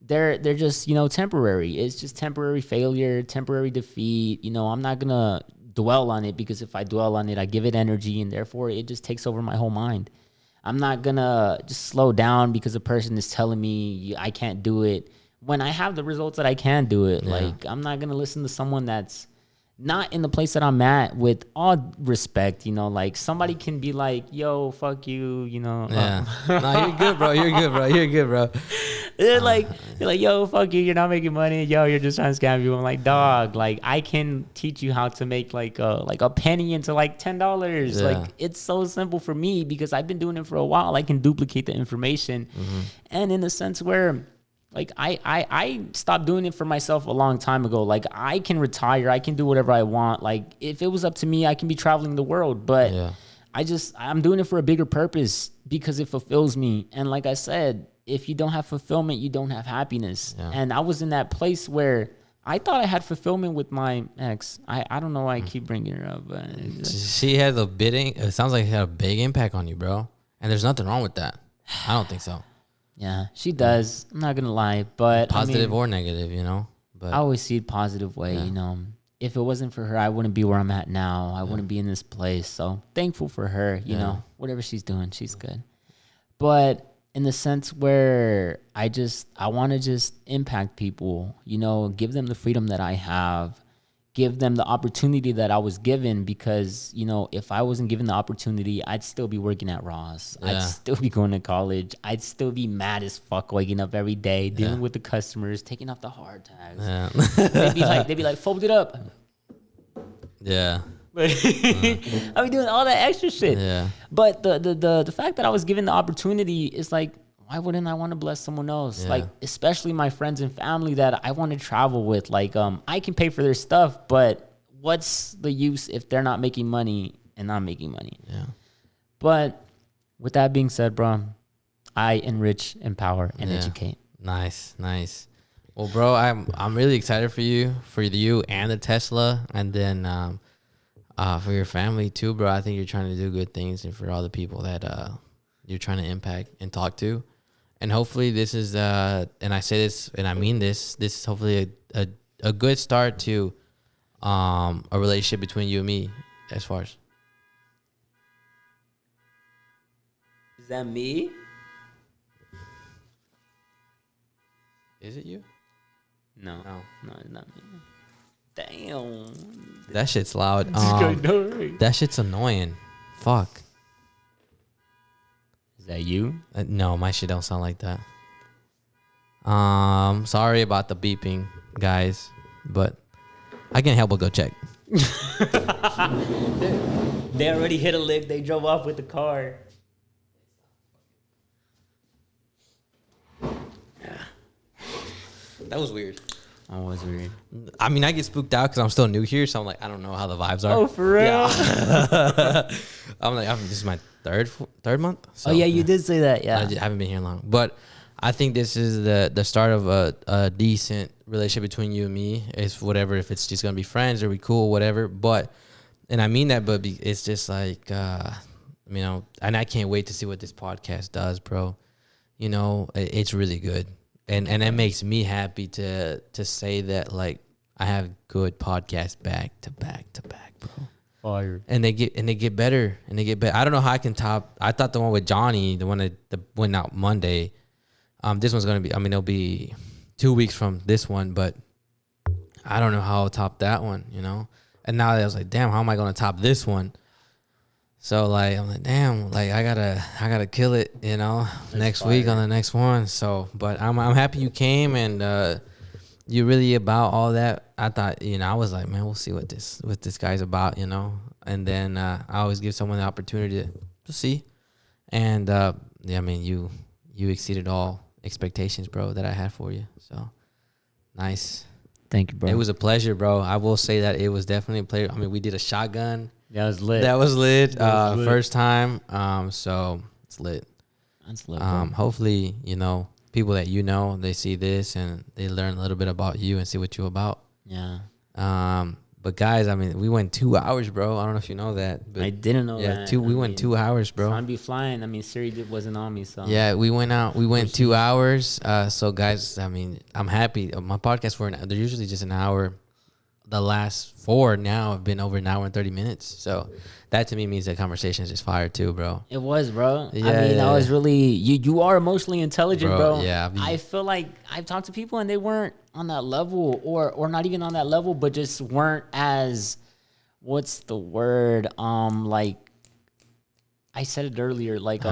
they're just, you know, temporary. It's just temporary failure, temporary defeat. You know, I'm not going to dwell on it, because if I dwell on it, I give it energy, and therefore it just takes over my whole mind. I'm not going to just slow down because a person is telling me I can't do it when I have the results that I can do it. Yeah. Like, I'm not going to listen to someone that's not in the place that I'm at, with all respect, you know, like somebody can be like, yo, fuck you, you know. Yeah. No, you're good, bro. You're good, bro. You're good, bro. They're like, yo, fuck you. You're not making money. Yo, you're just trying to scam you. I'm like, dog, like I can teach you how to make like a penny into like $10. Yeah. Like it's so simple for me, because I've been doing it for a while. I can duplicate the information. Mm-hmm. And in a sense where, like, I stopped doing it for myself a long time ago. Like, I can retire. I can do whatever I want. Like, if it was up to me, I can be traveling the world. But I'm doing it for a bigger purpose, because it fulfills me. And like I said, if you don't have fulfillment, you don't have happiness. Yeah. And I was in that place where I thought I had fulfillment with my ex. I don't know why I keep bringing her up. But she had it sounds like it had a big impact on you, bro. And there's nothing wrong with that. I don't think so. Yeah, she does. I'm not going to lie. But positive or negative, you know? But I always see it positive way, you know? If it wasn't for her, I wouldn't be where I'm at now. I wouldn't be in this place. So thankful for her, you know? Whatever she's doing, she's good. But in the sense where I want to just impact people, you know, give them the freedom that I have, give them the opportunity that I was given, because, you know, if I wasn't given the opportunity, I'd still be working at Ross. Yeah. I'd still be going to college. I'd still be mad as fuck waking up every day, dealing with the customers, taking off the hard tags. Yeah. they'd be like, fold it up. Yeah. I'd be doing all that extra shit. Yeah. But the fact that I was given the opportunity is like, why wouldn't I want to bless someone else? Yeah. Like, especially my friends and family that I want to travel with. Like, I can pay for their stuff, but what's the use if they're not making money and I'm making money? Yeah. But with that being said, bro, I enrich, empower, and educate. Nice. Well, bro, I'm really excited for you and the Tesla, and then for your family too, bro. I think you're trying to do good things, and for all the people that you're trying to impact and talk to. And hopefully this is, and I say this and I mean this is hopefully a good start to a relationship between you and me, as far as. Is that me? Is it you? No, it's not me. Damn. That shit's loud. That shit's annoying. Fuck. Is that you? No, my shit don't sound like that. Sorry about the beeping, guys, but I can't help but go check. They already hit a lick. They drove off with the car. That was weird. That was weird. I mean, I get spooked out because I'm still new here, so I'm like, I don't know how the vibes are. Oh, for real? Yeah. I'm like, this is my third month. So, you did say that. Yeah, I haven't been here long, but I think this is the start of a decent relationship between you and me. It's whatever, if it's just gonna be friends or we cool, whatever. But, and I mean that, but it's just like, you know, and I can't wait to see what this podcast does, bro. You know, it's really good. And it makes me happy to say that, like, I have good podcasts back to back, bro. Fire. And they get better. I don't know how I can top. I thought the one with Johnny, the one that went out Monday. This one's gonna be. I mean, it'll be 2 weeks from this one, but I don't know how I'll top that one. You know. And now I was like, damn, how am I gonna top this one? So like, I'm like, damn, like I gotta kill it, you know, next week on the next one. So, but I'm happy you came, and you really about all that. I thought, you know, I was like, man, we'll see what this guy's about, you know. And then I always give someone the opportunity to see. And yeah, I mean, you exceeded all expectations, bro, that I had for you. So nice. Thank you, bro. It was a pleasure, bro. I will say that it was definitely a pleasure. I mean, we did a shotgun. That was lit. First time. So it's lit. That's lit. Hopefully, you know, people that you know, they see this and they learn a little bit about you and see what you're about. Yeah. But guys, I mean, we went 2 hours, bro. I don't know if you know that. But I didn't know that. We went 2 hours, bro. Trying to be flying. I mean, Siri wasn't on me, so. Yeah, we went out. We went 2 hours. So guys, I mean, I'm happy. My podcasts they're usually just an hour. The last 4 now have been over an hour and 30 minutes. So that to me means that conversation is just fire too, bro. It was, bro. Yeah, I mean, I was really, you are emotionally intelligent, bro. Yeah. I feel like I've talked to people and they weren't on that level, or not even on that level, but just weren't as, what's the word? Like I said it earlier, like,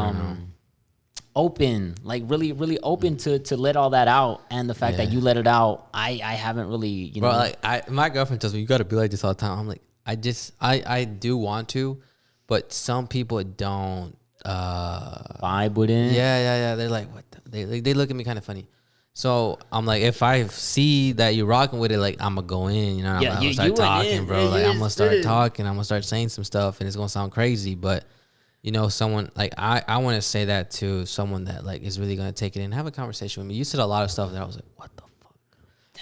open, like really, really open to let all that out. And the fact that you let it out, I haven't really, you know. Bro, like my girlfriend tells me, you got to be like this all the time. I'm like, I do want to, but some people don't vibe with it. Yeah. They're like, what? They look at me kind of funny. So I'm like, if I see that you're rocking with it, like I'm gonna go in, you know. I'm gonna start talking, bro. Like I'm gonna start talking. I'm gonna start saying some stuff, and it's gonna sound crazy, but you know, someone like I want to say that to someone that like is really gonna take it and have a conversation with me. You said a lot of stuff that I was like, what the fuck,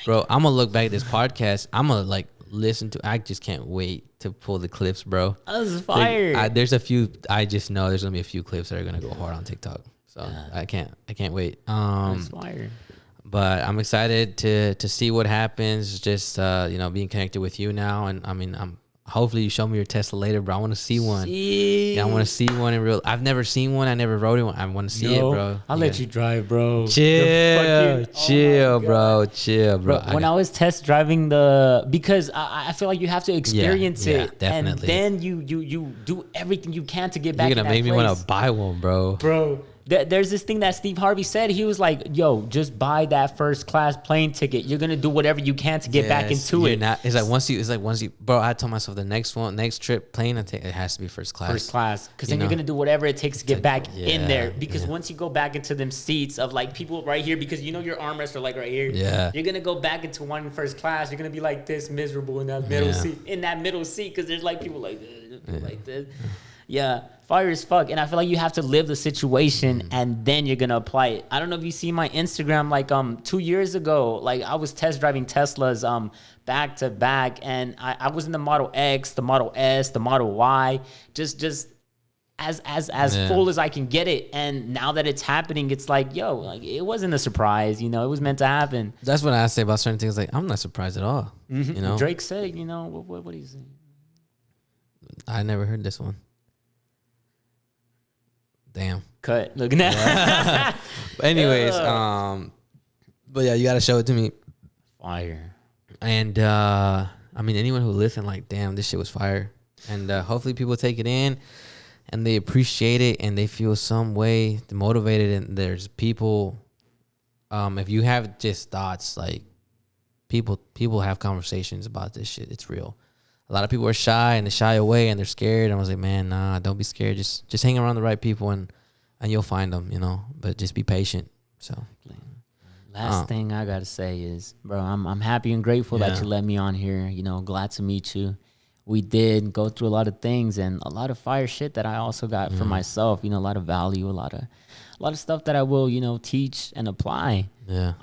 bro? I'm gonna look back at this podcast. I'm gonna like listen to. I just can't wait to pull the clips, bro. That was fire. There's a few. I just know there's gonna be a few clips that are gonna go hard on TikTok. So I can't wait. That's fire. But I'm excited to see what happens. Just you know, being connected with you now, and I mean, hopefully you show me your Tesla later, bro. I want to see one. Shit. Yeah, I want to see one in real. I've never seen one. I never rode it. I want to see it, bro. I'll let you drive, bro. Chill, chill, bro. Chill, bro. When I was test driving because I feel like you have to experience it, definitely. and then you do everything you can to get back. You're gonna make me want to buy one, bro. There's this thing that Steve Harvey said. He was like, "Yo, just buy that first class plane ticket. You're gonna do whatever you can to get back into it." It's like once you, bro. I told myself the next trip plane I take, it has to be first class. First class, because then you're gonna do whatever it takes to get back in there. Because once you go back into them seats of like people right here, because you know your armrests are like right here. Yeah. You're gonna go back into one in first class. You're gonna be like this miserable in that middle seat. In that middle seat, because there's like people like this, like this. Yeah, fire as fuck. And I feel like you have to live the situation and then you're gonna apply it. I don't know if you see my Instagram, like 2 years ago, like I was test driving Teslas back to back, and I was in the Model X, the Model S, the Model Y, just as full as I can get it. And now that it's happening, it's like, yo, like it wasn't a surprise, you know, it was meant to happen. That's what I say about certain things. Like, I'm not surprised at all. You know, Drake said, you know, what do you say? I never heard this one. Damn. Cut. Look at that. Anyways, but yeah, you gotta show it to me. Fire. And I mean, anyone who listened, like, damn, this shit was fire. And hopefully people take it in and they appreciate it and they feel some way motivated. And there's people, if you have just thoughts, like people have conversations about this shit. It's real. A lot of people are shy and they shy away and they're scared. And I was like, man, nah, don't be scared. Just hang around the right people and you'll find them, you know. But just be patient. So, last thing I gotta say is, bro, I'm happy and grateful that you let me on here. You know, glad to meet you. We did go through a lot of things and a lot of fire shit that I also got for myself. You know, a lot of value, a lot of stuff that I will, you know, teach and apply. Yeah.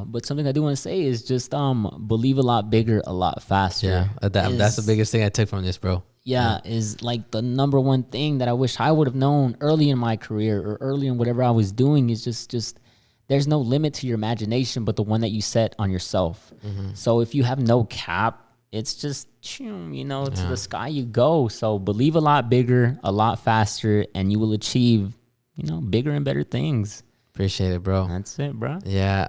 But something I do want to say is just believe a lot bigger, a lot faster. Yeah. That's the biggest thing I took from this, bro. Yeah, is like the number one thing that I wish I would have known early in my career or early in whatever I was doing is just there's no limit to your imagination, but the one that you set on yourself. So if you have no cap, it's just, you know, to the sky you go. So believe a lot bigger, a lot faster, and you will achieve, you know, bigger and better things. Appreciate it, bro. That's it, bro. Yeah.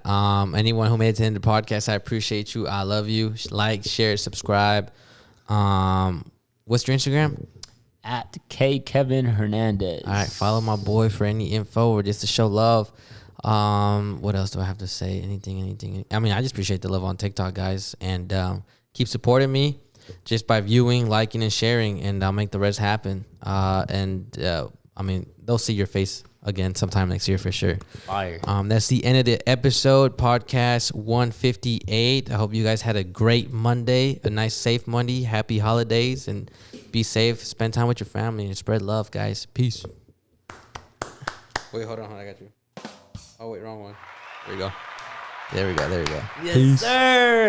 Anyone who made it to the end of the podcast, I appreciate you. I love you. Like, share, subscribe. What's your Instagram? At K Kevin Hernandez. All right. Follow my boy for any info or just to show love. What else do I have to say? Anything? I mean, I just appreciate the love on TikTok, guys, and keep supporting me just by viewing, liking, and sharing, and I'll make the rest happen. I mean, they'll see your face again sometime next year for sure. Fire. That's the end of the episode, podcast 158. I hope you guys had a great Monday, a nice, safe Monday. Happy holidays, and be safe. Spend time with your family and spread love, guys. Peace. Wait, hold on. I got you. Oh, wait, wrong one. There we go. Yes, Peace. sir.